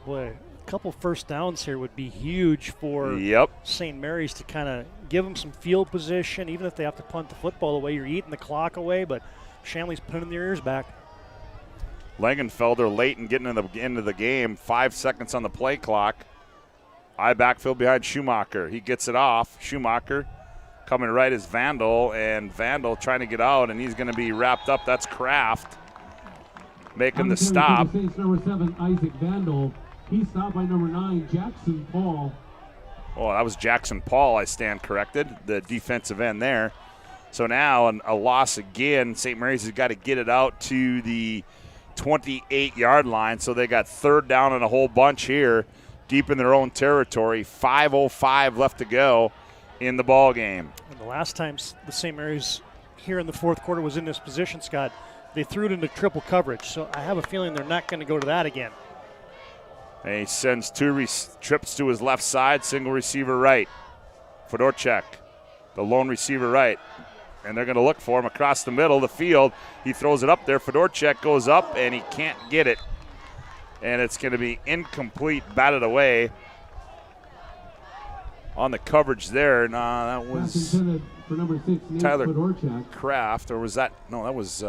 Boy, a couple first downs here would be huge for St. Mary's to kind of give them some field position, even if they have to punt the football away. You're eating the clock away, but Shanley's putting their ears back. Langenfelder late in getting into the game. 5 seconds on the play clock. High backfield behind Schumacher. He gets it off. Schumacher coming right is Vandal, and Vandal trying to get out, and he's going to be wrapped up. That's Kraft making the stop. Number 7, Isaac Vandal. He's stopped by number 9, Jackson Paul. Oh, that was Jackson Paul, I stand corrected, the defensive end there. So now a loss again. St. Mary's has got to get it out to the 28-yard line, so they got 3rd down and a whole bunch here, deep in their own territory. 5:05 left to go in the ball game. And the last time the St. Mary's here in the 4th quarter was in this position, Scott, they threw it into triple coverage, so I have a feeling they're not going to go to that again. And he sends 2 trips to his left side, single receiver right. Fedorchak, the lone receiver right. And they're going to look for him across the middle of the field. He throws it up there. Fedorchak goes up, and he can't get it. And it's going to be incomplete, batted away. On the coverage there, that was for number 6, Tyler Kraft, or was that? No, that was.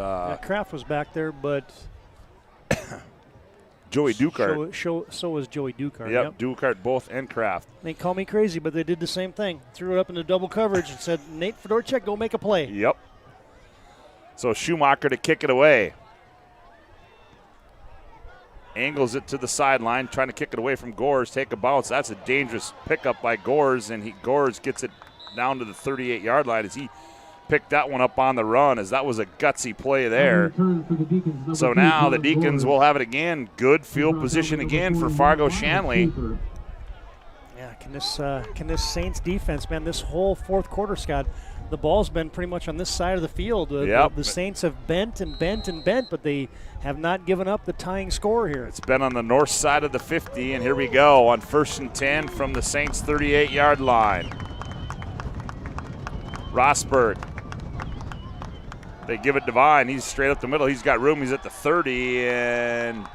Kraft was back there, but Joey Dukart. So was Joey Dukart. Yep, Dukart both and Kraft. They call me crazy, but they did the same thing. Threw it up into double coverage and said, Nate Fedorchak, go make a play. Yep. So Schumacher to kick it away. Angles it to the sideline, trying to kick it away from Gores. Take a bounce. That's a dangerous pickup by Gores, and Gores gets it down to the 38-yard line as he picked that one up on the run, as that was a gutsy play there. So now the Deacons will have it again. Good field position again for Fargo Shanley. Yeah, can this Saints defense, man, this whole 4th quarter, Scott, the ball's been pretty much on this side of the field. The Saints have bent and bent and bent, but they have not given up the tying score here. It's been on the north side of the 50, and here we go on 1st and 10 from the Saints' 38-yard line. Rosberg. They give it Devine. He's straight up the middle. He's got room. He's at the 30 and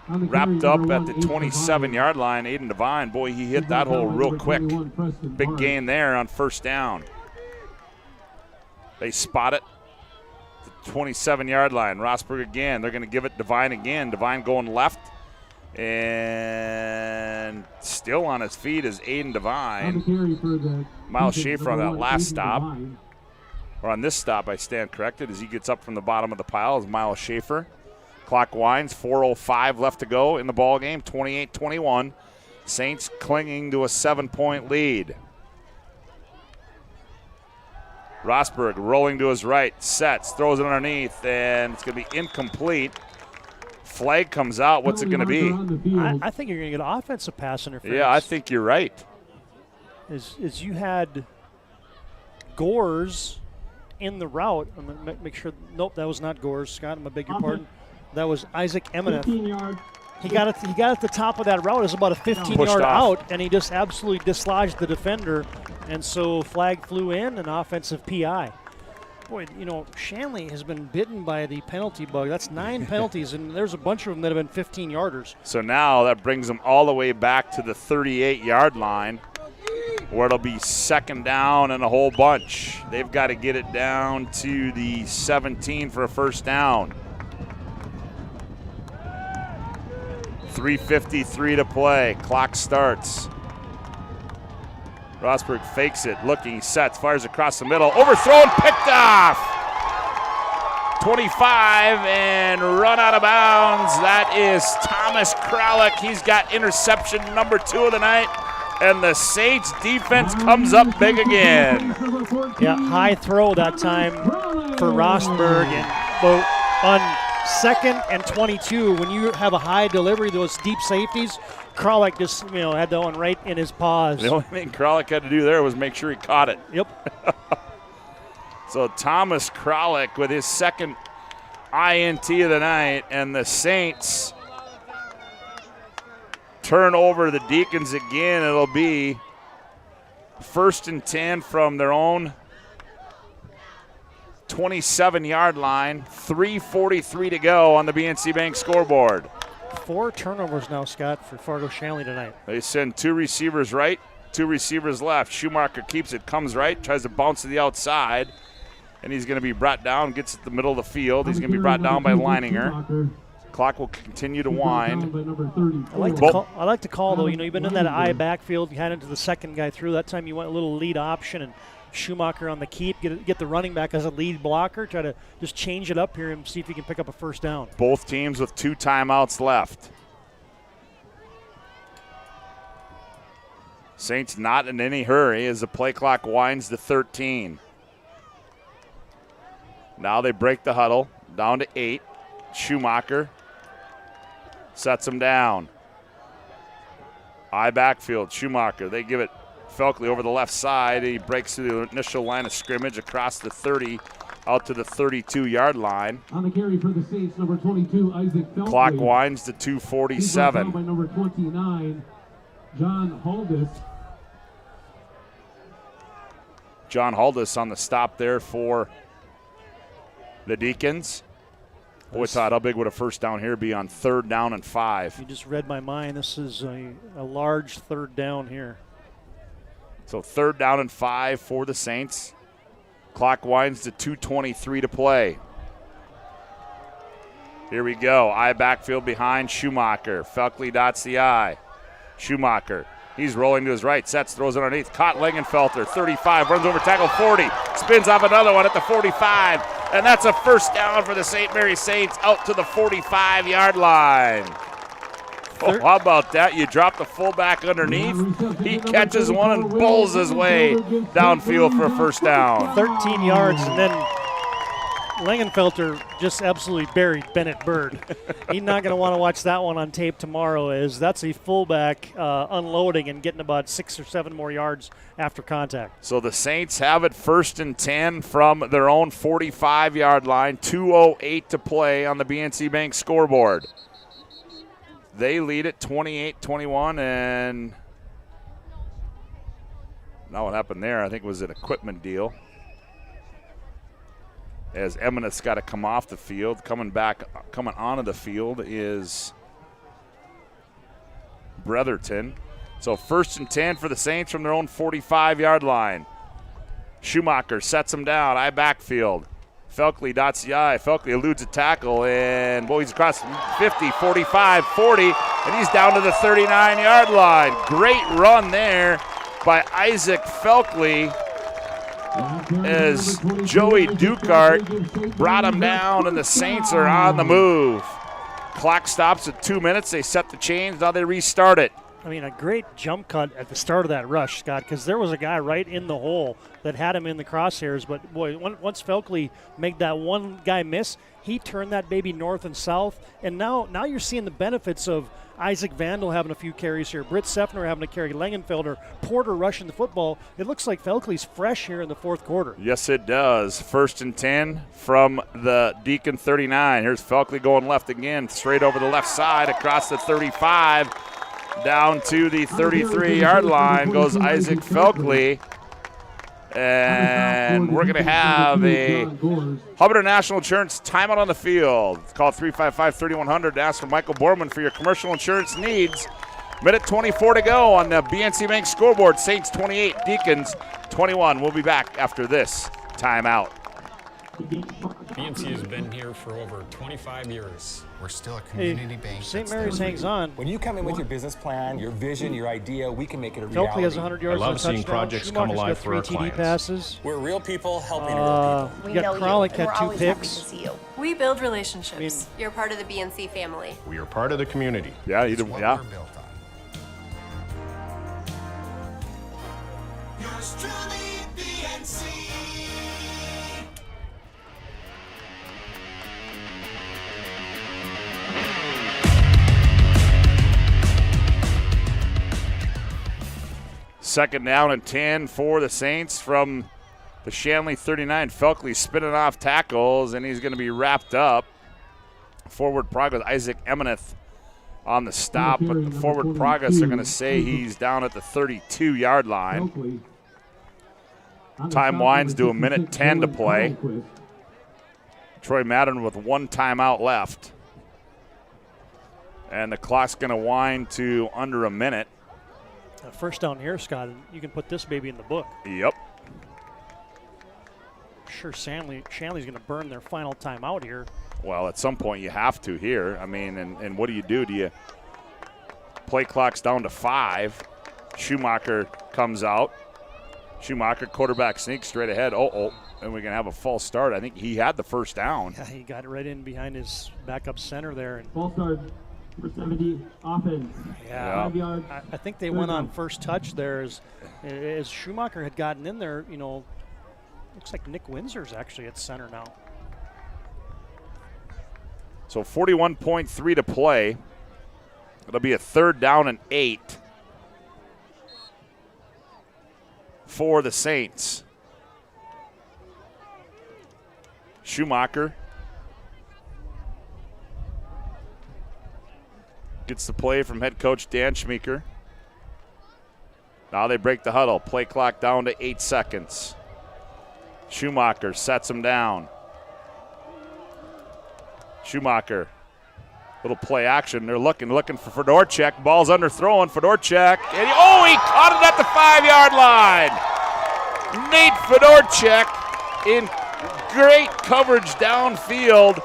wrapped up at the 27-yard line. Aiden Devine, boy, he hit that hole real quick. Big gain there on 1st down. They spot it. The 27-yard line. Rosberg again. They're going to give it Devine again. Devine going left. And still on his feet is Aiden Devine. Miles Schaefer on that last stop. Or on this stop, I stand corrected, as he gets up from the bottom of the pile is Miles Schaefer. Clock winds, 4:05 left to go in the ball game, 28-21. Saints clinging to a 7-point lead. Rosberg rolling to his right, sets, throws it underneath, and it's going to be incomplete. Flag comes out. What's it going to be? I think you're going to get offensive pass interference. Yeah, I think you're right. As you had Gores in the route. I'm going to make sure. Nope, that was not Gores. Scott, I beg your pardon. That was Isaac Emineth. He got at the top of that route. It was about a 15-yard out, and he just absolutely dislodged the defender. And so flag flew in, an offensive PI. Boy, Shanley has been bitten by the penalty bug. That's 9 penalties, and there's a bunch of them that have been 15-yarders. So now that brings them all the way back to the 38-yard line, where it'll be 2nd down and a whole bunch. They've got to get it down to the 17 for a first down. 3:53 to play. Clock starts. Rosberg fakes it, looking, sets, fires across the middle. Overthrown, picked off. 25 and run out of bounds. That is Thomas Kralik. He's got interception number 2 of the night. And the Saints defense comes up big again. Yeah, high throw that time for Rosberg. And on 2nd and 22, when you have a high delivery, those deep safeties, Kralik just had that one right in his paws. The only thing Kralik had to do there was make sure he caught it. Yep. So Thomas Kralik with his second INT of the night, and the Saints turn over the Deacons again. It'll be 1st and 10 from their own 27-yard line. 3:43 to go on the BNC Bank scoreboard. 4 turnovers now, Scott, for Fargo Shanley tonight. They send 2 receivers right, 2 receivers left. Schumacher keeps it, comes right, tries to bounce to the outside, and he's going to be brought down, gets at the middle of the field. He's going to be brought down by Leininger. Clock will continue to wind. I like to call, though. You've been in that I backfield. You had into the second guy through. That time you went a little lead option, and Schumacher on the keep. Get the running back as a lead blocker. Try to just change it up here and see if you can pick up a first down. Both teams with 2 timeouts left. Saints not in any hurry as the play clock winds to 13. Now they break the huddle down to 8. Schumacher sets him down. I backfield. Schumacher. They give it Felkley over the left side. He breaks through the initial line of scrimmage across the 30 out to the 32-yard line. On the carry for the Saints, number 22, Isaac Felkley. Clock winds to 2:47. By number 29, John Haldis. John Haldis on the stop there for the Deacons. Boy, Todd, how big would a first down here be on 3rd down and 5? You just read my mind. This is a large 3rd down here. So 3rd down and 5 for the Saints. Clock winds to 2:23 to play. Here we go. I backfield behind Schumacher. Felkley dots the I. Schumacher. He's rolling to his right. Sets, throws it underneath. Caught Langenfelter. 35. Runs over tackle 40. Spins off another one at the 45. And that's a first down for the St. Mary Saints out to the 45-yard line. Oh, how about that? You drop the fullback underneath. He catches one and bowls his way downfield for a first down. 13 yards, and then Langenfelter just absolutely buried Bennett Bird. He's not going to want to watch that one on tape tomorrow, as that's a fullback unloading and getting about 6 or 7 more yards after contact. So the Saints have it 1st and 10 from their own 45-yard line. 2:08 to play on the BNC Bank scoreboard. They lead it 28-21, and now what happened there, I think it was an equipment deal. As Emineth's got to come off the field. Coming onto the field is Bretherton. So 1st and 10 for the Saints from their own 45-yard line. Schumacher sets him down. I backfield. Felkley dots the I. Felkley eludes a tackle, and he's across 50, 45, 40, and he's down to the 39-yard line. Great run there by Isaac Felkley as Joey Dukart brought him down, and the Saints are on the move. Clock stops at 2 minutes. They set the chains. Now they restart it. I mean, a great jump cut at the start of that rush, Scott, because there was a guy right in the hole that had him in the crosshairs. But, boy, once Felkley made that one guy miss, he turned that baby north and south. And now you're seeing the benefits of Isaac Vandal having a few carries here, Britt Seffner having a carry, Langenfelder, Porter rushing the football. It looks like Felkley's fresh here in the 4th quarter. Yes, it does. 1st and 10 from the Deacon 39. Here's Felkley going left again, straight over the left side across the 35. Down to the 33-yard line goes Isaac Felkley. And we're going to have a Hubbard National Insurance timeout on the field. Call 355-3100 to ask for Michael Borman for your commercial insurance needs. Minute 24 to go on the BNC Bank scoreboard. Saints 28, Deacons 21. We'll be back after this timeout. BNC has been here for over 25 years. We're still a community bank. St. Mary's hangs on. When you come in with your business plan, your vision, your idea, we can make it a reality. Feltley has 100 yards. I love and a seeing touchdown. projects come Schumacher's alive got for our 3 TD clients. passes. We're real people helping real people. You got Crowley had 2 picks. We build relationships. You're part of the BNC family. We are part of the community. Yeah, It's what we're built on. Yours truly, BNC. Second down and 10 for the Saints from the Shanley 39. Felkley spinning off tackles, and he's going to be wrapped up. Forward progress, Isaac Emineth on the stop, but forward progress are going to say he's down at the 32-yard line. Time winds to 1:10 to play. Troy Madden with 1 timeout left. And the clock's going to wind to under a minute. First down here, Scott, and you can put this baby in the book. Yep. Sure, Shanley's going to burn their final timeout here. Well, at some point you have to here. I mean, and what do? Do you play clock's down to 5? Schumacher comes out. Schumacher, quarterback sneak straight ahead. And we're going to have a false start. I think he had the first down. Yeah, he got it right in behind his backup center there. And False start. Number 70, offense. Yeah, 5 yards. I think they went on first touch there as Schumacher had gotten in there. You know, looks like Nick Windsor's actually at center now. So 41.3 to play. It'll be a 3rd down and 8 for the Saints. Schumacher gets the play from head coach Dan Schmeeker. Now they break the huddle. Play clock down to 8 seconds. Schumacher sets him down. Schumacher, little play action. They're looking for Fedorchak. Ball's underthrown. Fedorchak, and he caught it at the 5-yard line. Nate Fedorchak in great coverage downfield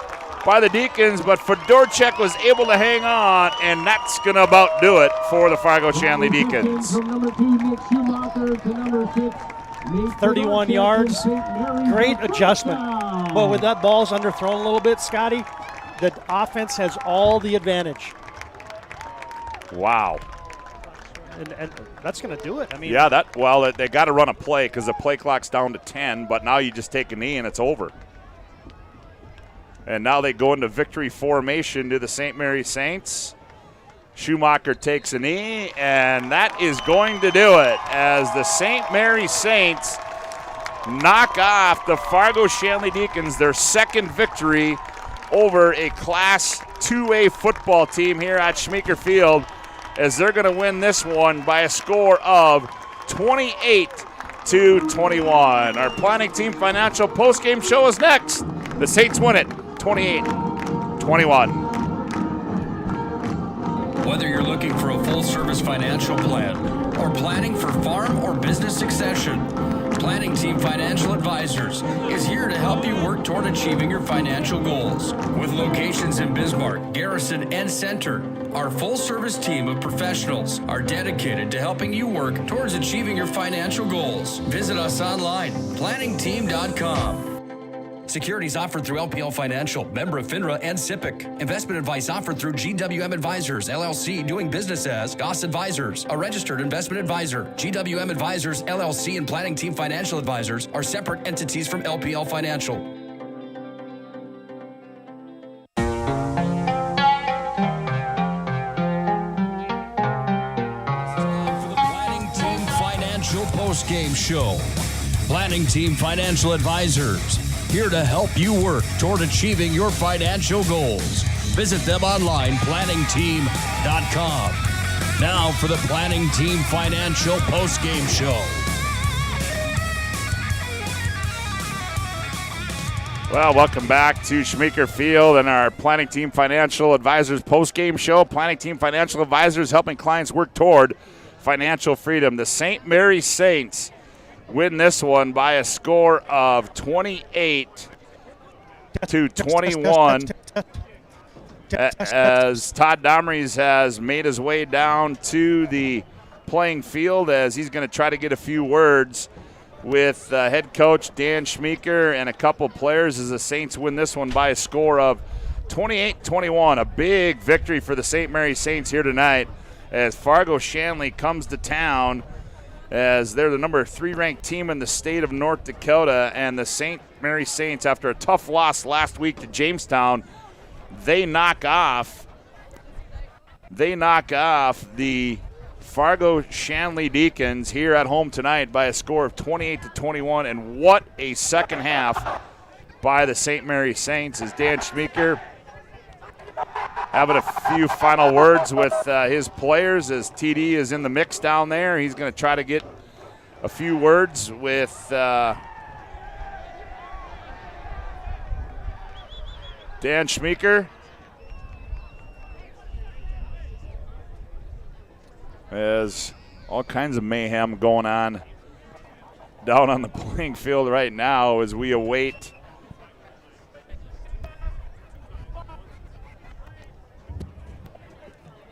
by the Deacons, but Fedorchak was able to hang on, and that's going to about do it for the Fargo Shanley Deacons. From number 2, Nick Schumacher, to number 6, Nate 31 Fedorchak yards. from St. Mary's. Great adjustment. Touchdown. But with that ball's underthrown a little bit, Scotty, the offense has all the advantage. Wow. And that's going to do it. I mean, Yeah, they got to run a play because the play clock's down to 10, but now you just take a knee and it's over. And now they go into victory formation to the St. Mary Saints. Schumacher takes a knee, and that is going to do it as the St. Mary Saints knock off the Fargo Shanley Deacons, their second victory over a Class 2A football team here at Schmeeker Field, as they're going to win this one by a score of 28-21. Our Planning Team Financial postgame show is next. The Saints win it 28-21. Whether you're looking for a full-service financial plan or planning for farm or business succession, Planning Team Financial Advisors is here to help you work toward achieving your financial goals. With locations in Bismarck, Garrison, and Center, our full-service team of professionals are dedicated to helping you work towards achieving your financial goals. Visit us online, planningteam.com. Securities offered through LPL Financial, member of FINRA and SIPC. Investment advice offered through GWM Advisors, LLC, doing business as Goss Advisors, a registered investment advisor. GWM Advisors, LLC, and Planning Team Financial Advisors are separate entities from LPL Financial. For the Planning Team Financial Postgame Show. Planning Team Financial Advisors, here to help you work toward achieving your financial goals. Visit them online, planningteam.com. Now for the Planning Team Financial Postgame Show. Well, welcome back to Schmeeker Field and our Planning Team Financial Advisors postgame show. Planning Team Financial Advisors helping clients work toward financial freedom. The St. Mary Saints win this one by a score of 28-21. to 21. As Todd Domries has made his way down to the playing field as he's going to try to get a few words with head coach Dan Schmeeker and a couple players as the Saints win this one by a score of 28-21. A big victory for the St. Mary Saints here tonight as Fargo Shanley comes to town as they're the number 3 ranked team in the state of North Dakota, and the St. Mary Saints, after a tough loss last week to Jamestown, they knock off the Fargo Shanley Deacons here at home tonight by a score of 28-21, and what a second half by the St. Mary Saints as Dan Schmeeker having a few final words with his players as TD is in the mix down there. He's going to try to get a few words with Dan Schmeeker. As all kinds of mayhem going on down on the playing field right now as we await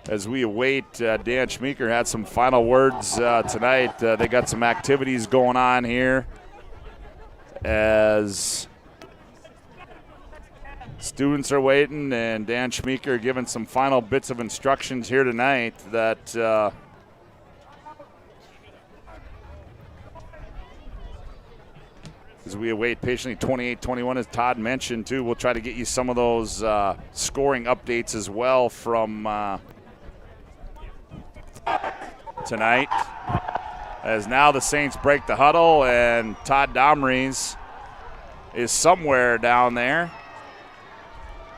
Dan Schmeeker had some final words tonight. They got some activities going on here as students are waiting, and Dan Schmeeker giving some final bits of instructions here tonight that as we await patiently 28-21, as Todd mentioned too. We'll try to get you some of those scoring updates as well from tonight, as now the Saints break the huddle and Todd Domries is somewhere down there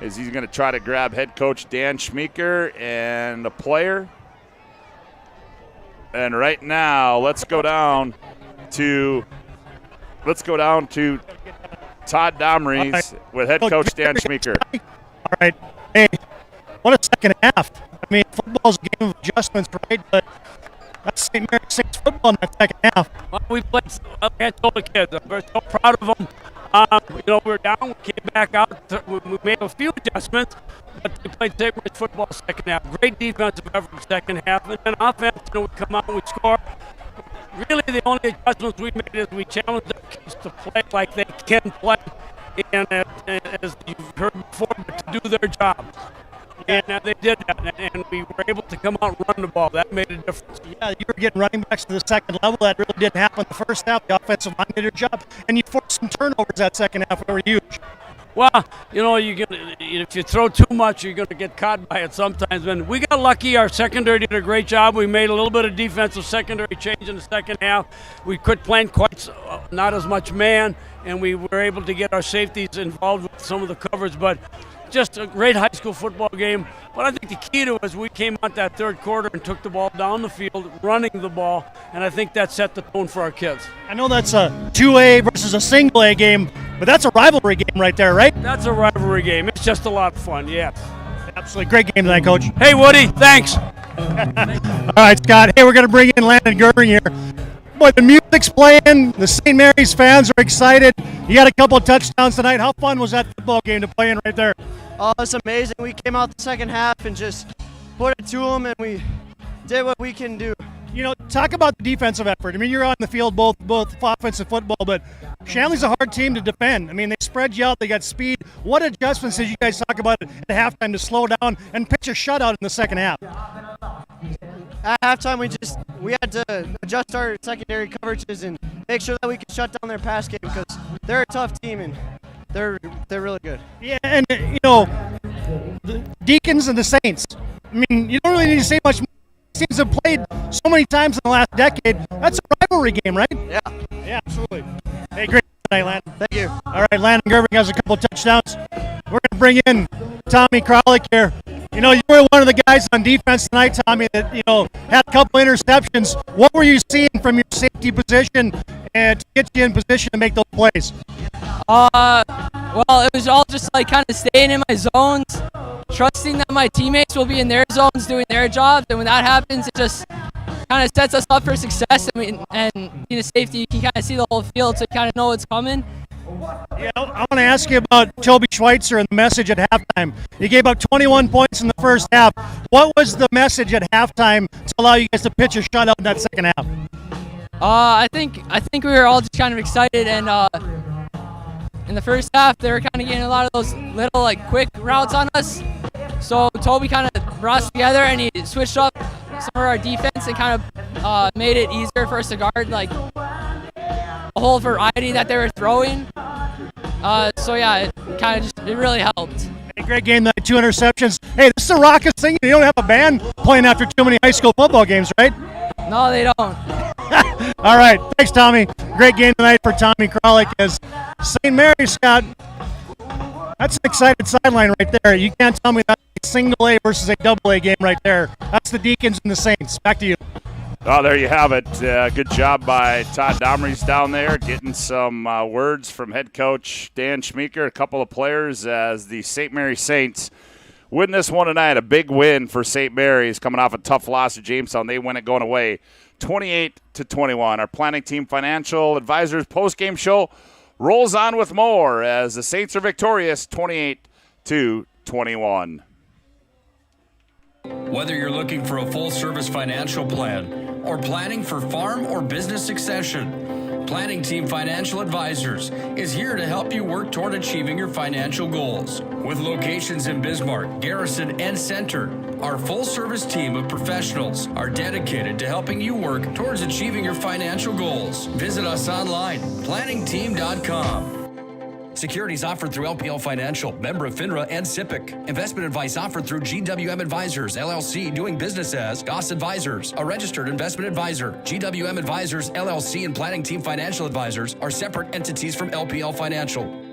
as he's going to try to grab head coach Dan Schmeeker and a player. And right now, let's go down to Todd Domries with head coach Dan Schmeeker. All right. Hey, what a second half. I mean, football's a game of adjustments, right? But that's St. Mary Saints football in that second half. Well, we played. I told the kids, we're so proud of them. We were down. We came back out. We made a few adjustments, but we played St. Mary's football second half. Great defensive effort second half, and then offense. We come out and we score. Really, the only adjustments we made is we challenged our kids to play like they can play, and as you've heard before, to do their job. And they did that, and we were able to come out and run the ball. That made a difference. Yeah, you were getting running backs to the second level. That really didn't happen in the first half. The offensive line did their job, and you forced some turnovers that second half that were huge. Well, if you throw too much, you're going to get caught by it sometimes. And we got lucky. Our secondary did a great job. We made a little bit of defensive secondary change in the second half. We quit playing not as much man, and we were able to get our safeties involved with some of the covers. But just a great high school football game. But I think the key to it is we came out that third quarter and took the ball down the field, running the ball, and I think that set the tone for our kids. I know that's a 2A versus a single A game, but that's a rivalry game right there, right? That's a rivalry game. It's just a lot of fun, yes. Absolutely. Great game tonight, Coach. Hey, Woody, thanks. All right, Scott. Hey, we're going to bring in Landon Gerving here. Boy, the music's playing. The St. Mary's fans are excited. You got a couple of touchdowns tonight. How fun was that football game to play in right there? Oh, it's amazing. We came out the second half and just put it to them, and we did what we can do. You know, talk about the defensive effort. I mean, you're on the field both offense and football, but Shanley's a hard team to defend. I mean, they spread you out. They got speed. What adjustments did you guys talk about at halftime to slow down and pitch a shutout in the second half? At halftime, we had to adjust our secondary coverages and make sure that we could shut down their pass game because they're a tough team and they're really good. Yeah, and the Deacons and the Saints. I mean, you don't really need to say much more. Teams have played so many times in the last decade. That's a rivalry game, right? Yeah. Yeah, absolutely. Hey, great night, Landon. Thank you. All right, Landon Gerving has a couple touchdowns. We're going to bring in Tommy Kralik here. You know, you were one of the guys on defense tonight, Tommy, that, had a couple interceptions. What were you seeing from your safety position and to get you in position to make those plays? Well, it was all just kind of staying in my zones, trusting that my teammates will be in their zones doing their jobs, and when that happens, it just kind of sets us up for success. I mean, and being a safety, you can kind of see the whole field, so you kind of know what's coming. Yeah, I want to ask you about Toby Schweitzer and the message at halftime. You gave up 21 points in the first half. What was the message at halftime to allow you guys to pitch a shutout in that second half? I think we were all just kind of excited, and in the first half they were kind of getting a lot of those little quick routes on us. So Toby kind of brought us together, and he switched up some of our defense and kind of made it easier for us to guard a whole variety that they were throwing. So yeah, it really helped. Hey, great game tonight, 2 interceptions. Hey, this is the Rockets thing. You don't have a band playing after too many high school football games, right? No, they don't. All right, thanks, Tommy. Great game tonight for Tommy Kralik as St. Mary's got. That's an excited sideline right there. You can't tell me that's a single A versus a double A game right there. That's the Deacons and the Saints. Back to you. Oh, there you have it. Good job by Todd Domrys down there, getting some words from head coach Dan Schmeeker, a couple of players as the St. Mary's Saints win this one tonight. A big win for St. Mary's coming off a tough loss to Jamestown. They win it going away 28-21. Our Planning Team Financial Advisors post-game show rolls on with more as the Saints are victorious 28-21. Whether you're looking for a full-service financial plan or planning for farm or business succession, Planning Team Financial Advisors is here to help you work toward achieving your financial goals. With locations in Bismarck, Garrison, and Center, our full-service team of professionals are dedicated to helping you work towards achieving your financial goals. Visit us online, planningteam.com. Securities offered through LPL Financial, member of FINRA and SIPC. Investment advice offered through GWM Advisors, LLC, doing business as Goss Advisors, a registered investment advisor. GWM Advisors, LLC, and Planning Team Financial Advisors are separate entities from LPL Financial.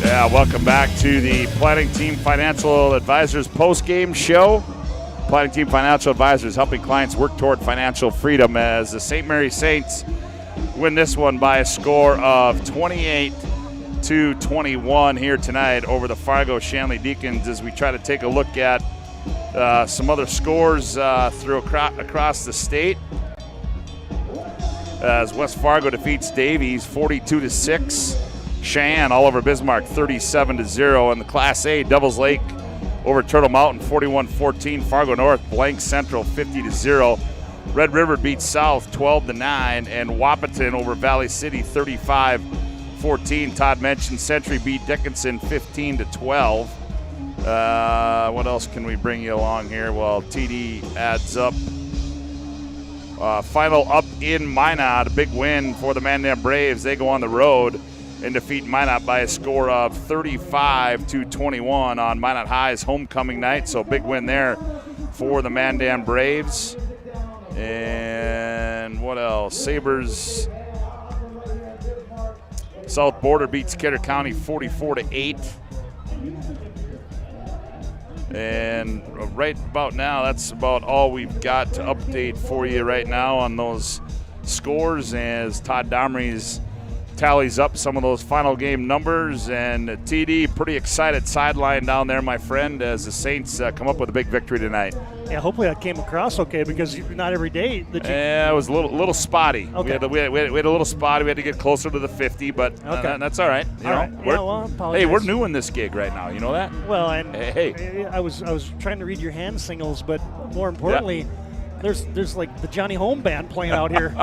Yeah, welcome back to the Planning Team Financial Advisors post-game show. Planning Team Financial Advisors helping clients work toward financial freedom as the St. Mary's Saints win this one by a score of 28-21 here tonight over the Fargo Shanley Deacons as we try to take a look at some other scores across the state. As West Fargo defeats Davies 42-6. Cheyenne all over Bismarck 37-0. In the Class A, Devils Lake over Turtle Mountain 41-14. Fargo North blanks Central 50-0. Red River beats South 12-9. And Wahpeton over Valley City 35-14. Todd mentioned Century beat Dickinson 15-12. What else can we bring you along here? Well, TD adds up. Final up in Minot, a big win for the Mandan Braves. They go on the road and defeat Minot by a score of 35-21 on Minot High's homecoming night. So big win there for the Mandan Braves. And what else? Sabres South Border beats Kidder County 44-8. And right about now, that's about all we've got to update for you right now on those scores as Todd Domrys tallies up some of those final game numbers. And TD, pretty excited sideline down there, my friend, as the Saints come up with a big victory tonight. Yeah, hopefully that came across okay because not every day that you. Yeah, it was a little spotty. Okay. We had a little spotty. We had to get closer to the 50, but that's all right. All right. Yeah, well, I apologize. Hey, we're new in this gig right now. You know that? Well, and hey, I was trying to read your hand signals, but more importantly, there's like the Johnny Home Band playing out here,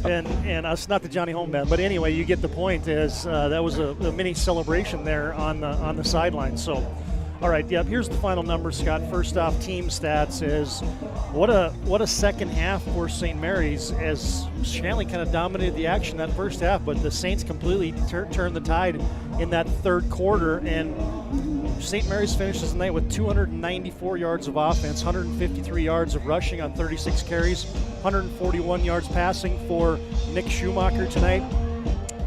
and us not the Johnny Home Band, but anyway, you get the point. As that was a mini celebration there on the sideline. So. All right, yep, here's the final number, Scott. First off, team stats is what a second half for St. Mary's as Shanley kind of dominated the action that first half, but the Saints completely turned the tide in that third quarter, and St. Mary's finishes the night with 294 yards of offense, 153 yards of rushing on 36 carries, 141 yards passing for Nick Schumacher tonight,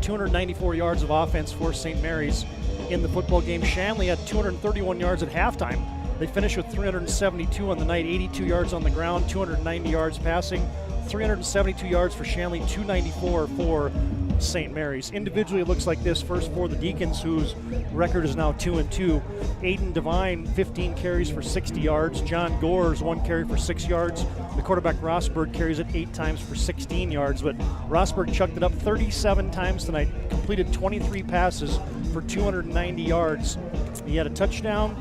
294 yards of offense for St. Mary's. In the football game, Shanley had 231 yards at halftime. They finished with 372 on the night, 82 yards on the ground, 290 yards passing, 372 yards for Shanley, 294 for St. Mary's. Individually, it looks like this. First for the Deacons, whose record is now 2-2. Aiden Devine, 15 carries for 60 yards. John Gores, 1 carry for 6 yards. The quarterback Rossberg carries it 8 times for 16 yards, but Rossberg chucked it up 37 times tonight, completed 23 passes for 290 yards. He had a touchdown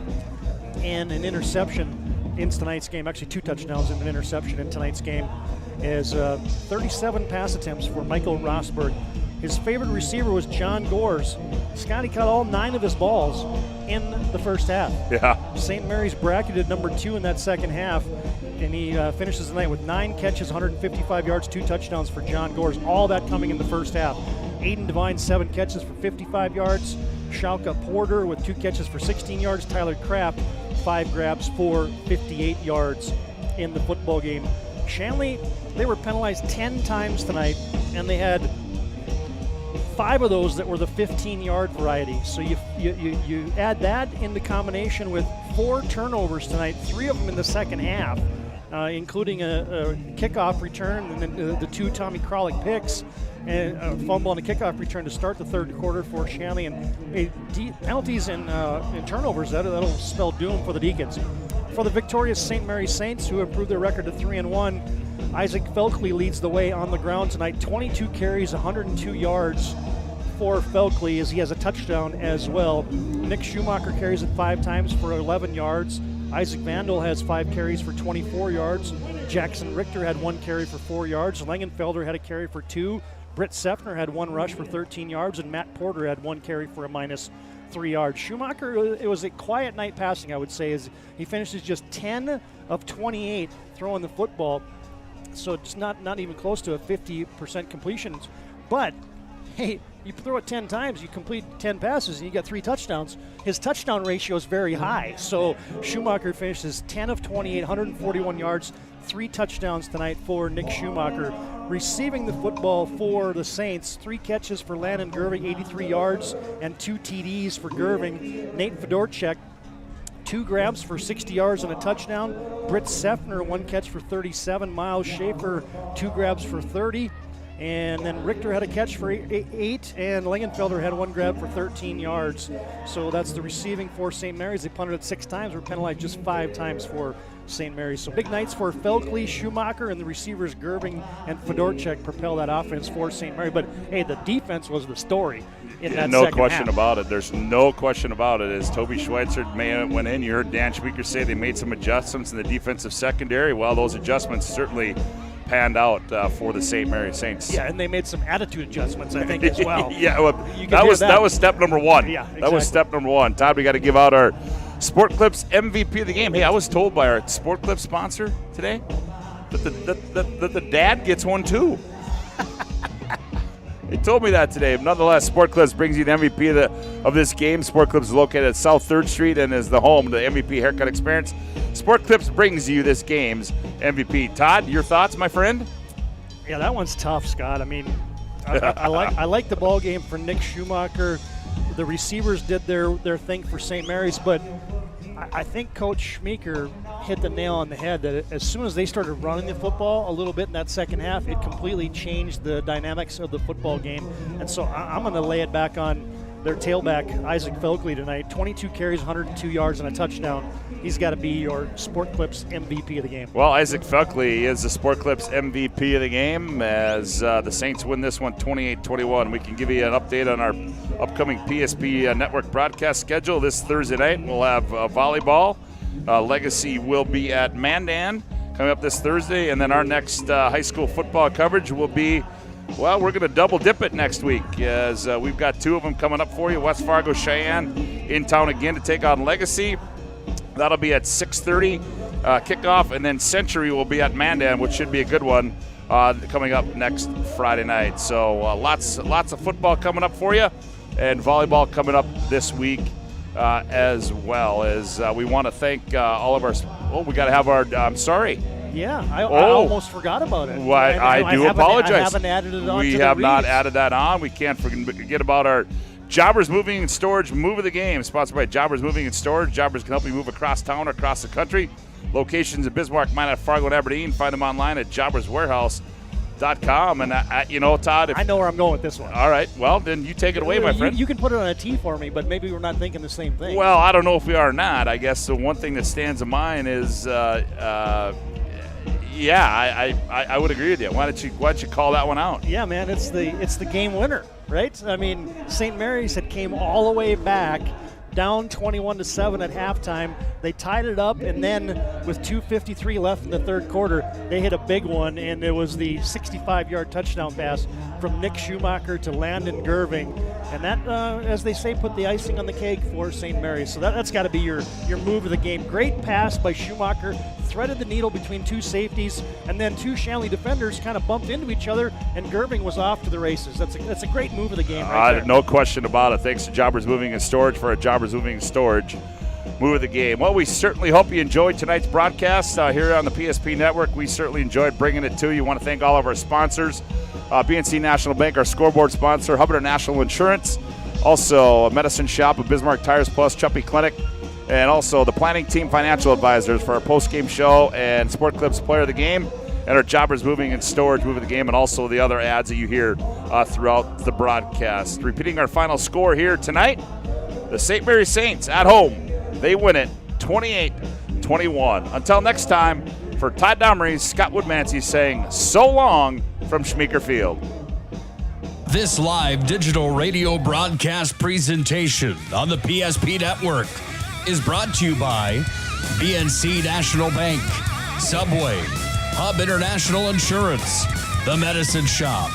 and an interception in tonight's game. Actually, 2 touchdowns and an interception in tonight's game. As 37 pass attempts for Michael Rossberg. His favorite receiver was John Gores. Scotty caught all 9 of his balls in the first half. Yeah. St. Mary's bracketed number 2 in that second half, and he finishes the night with 9 catches, 155 yards, 2 touchdowns for John Gores. All that coming in the first half. Aiden Devine, 7 catches for 55 yards. Shalka Porter with 2 catches for 16 yards. Tyler Kraft, 5 grabs for 58 yards in the football game. Shanley, they were penalized 10 times tonight, and they had 5 of those that were the 15-yard variety. So you add that into combination with 4 turnovers tonight, 3 of them in the second half, including a kickoff return and then the 2 Tommy Kralik picks, and a fumble and a kickoff return to start the third quarter for Shanley. And penalties and turnovers, that'll spell doom for the Deacons. For the victorious St. Mary's Saints, who improved their record to 3-1, Isaac Felkley leads the way on the ground tonight. 22 carries, 102 yards for Felkley, as he has a touchdown as well. Nick Schumacher carries it 5 times for 11 yards. Isaac Vandal has 5 carries for 24 yards. Jackson Richter had 1 carry for 4 yards. Langenfelder had a carry for 2. Britt Seffner had 1 rush for 13 yards, and Matt Porter had 1 carry for a -3 yards. Schumacher, it was a quiet night passing, I would say, as he finishes just 10 of 28 throwing the football. So it's not even close to a 50% completion. But, hey, you throw it 10 times, you complete 10 passes, and you get 3 touchdowns. His touchdown ratio is very high. So Schumacher finishes 10 of 28, 141 yards, 3 touchdowns tonight for Nick Schumacher. Receiving the football for the Saints, 3 catches for Landon Gerving, 83 yards, and 2 TDs for Gerving. Nate Fedorchuk, 2 grabs for 60 yards and a touchdown. Britt Seffner, 1 catch for 37. Miles Schaefer, 2 grabs for 30. And then Richter had a catch for 8, and Langenfelder had 1 grab for 13 yards. So that's the receiving for St. Mary's. They punted it 6 times, were penalized just 5 times for St. Mary's. So big nights for Felkley, Schumacher, and the receivers Gerving and Fedorchuk propel that offense for St. Mary. But, hey, the defense was the story in that no second question half. about it. There's no question about it. As Toby Schweitzer went in, you heard Dan Speaker say they made some adjustments in the defensive secondary. Well, those adjustments certainly panned out for the St. Mary Saints. Yeah, and they made some attitude adjustments, I think, as well. Yeah, well, that was step number 1. Yeah, exactly. That was step number 1. Todd, we got to give out our Sport Clips MVP of the game. Hey, I was told by our Sport Clips sponsor today that the dad gets one too. He told me that today. Nonetheless, Sport Clips brings you the MVP of this game. Sport Clips is located at South 3rd Street and is the home to the MVP haircut experience. Sport Clips brings you this game's MVP. Todd, your thoughts, my friend? Yeah, that one's tough, Scott. I mean, I like the ball game for Nick Schumacher. The receivers did their thing for St. Mary's, but I think Coach Schmeeker hit the nail on the head that as soon as they started running the football a little bit in that second half, it completely changed the dynamics of the football game. And so I'm going to lay it back on their tailback, Isaac Felkley, tonight. 22 carries, 102 yards, and a touchdown. He's got to be your Sport Clips MVP of the game. Well, Isaac Felkley is the Sport Clips MVP of the game as the Saints win this one 28-21. We can give you an update on our upcoming PSP network broadcast schedule. This Thursday night, we'll have volleyball. Legacy will be at Mandan coming up this Thursday, and then our next high school football coverage will be, well, we're going to double dip it next week as we've got 2 of them coming up for you. West Fargo Cheyenne in town again to take on Legacy. That'll be at 6:30 kickoff, and then Century will be at Mandan, which should be a good one coming up next Friday night. So lots of football coming up for you, and volleyball coming up this week as well. As we want to thank all of our. Oh, we got to have our. I'm sorry. Yeah, I almost forgot about it. Well, I do apologize. I haven't added it on. We have not added that on. We can't forget about our Jobbers Moving and Storage Move of the Game, sponsored by Jobbers Moving and Storage. Jobbers can help you move across town or across the country. Locations in Bismarck, Minot, Fargo, and Aberdeen. Find them online at jobberswarehouse.com. PSPNetwork.com. And, you know, Todd. I know where I'm going with this one. All right. Well, then you take it away, my friend. You can put it on a T for me, but maybe we're not thinking the same thing. Well, I don't know if we are or not. I guess the one thing that stands in mind is, I would agree with you. Why don't you call that one out? Yeah, man, it's the game winner, right? I mean, St. Mary's had came all the way back, down 21-7 at halftime. They tied it up, and then with 2:53 left in the third quarter, they hit a big one, and it was the 65-yard touchdown pass from Nick Schumacher to Landon Gerving, and that, as they say, put the icing on the cake for St. Mary's. So that's got to be your move of the game. Great pass by Schumacher, threaded the needle between two safeties, and then two Shanley defenders kind of bumped into each other, and Gerving was off to the races. That's a great move of the game right there. No question about it. Thanks to Jobbers Moving and Storage for a Jobbers Moving and Storage move of the game. Well, we certainly hope you enjoyed tonight's broadcast here on the PSP Network. We certainly enjoyed bringing it to you. Want to thank all of our sponsors, BNC National Bank, our scoreboard sponsor, Hubbard National Insurance, also a medicine shop of Bismarck Tires Plus, Chuppy Clinic, and also the planning team financial advisors for our post-game show and Sport Clips Player of the Game, and our Jobbers Moving and Storage move of the game, and also the other ads that you hear throughout the broadcast. Repeating our final score here tonight, the St. Mary Saints at home, they win it 28-21. Until next time, for Todd Domrey, Scott Woodmansey saying so long from Schmeeker Field. This live digital radio broadcast presentation on the PSP Network is brought to you by BNC National Bank, Subway, Hub International Insurance, The Medicine Shop,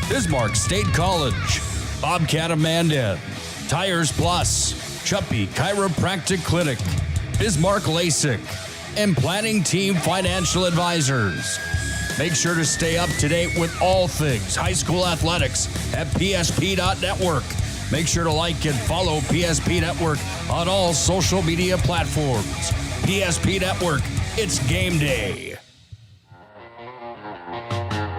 Bismarck State College, Bobcat of Mandan, Tires Plus, Chuppy Chiropractic Clinic, Bismarck LASIK, and Planning Team Financial Advisors. Make sure to stay up to date with all things high school athletics at PSP.network. Make sure to like and follow PSP Network on all social media platforms. PSP Network, it's game day.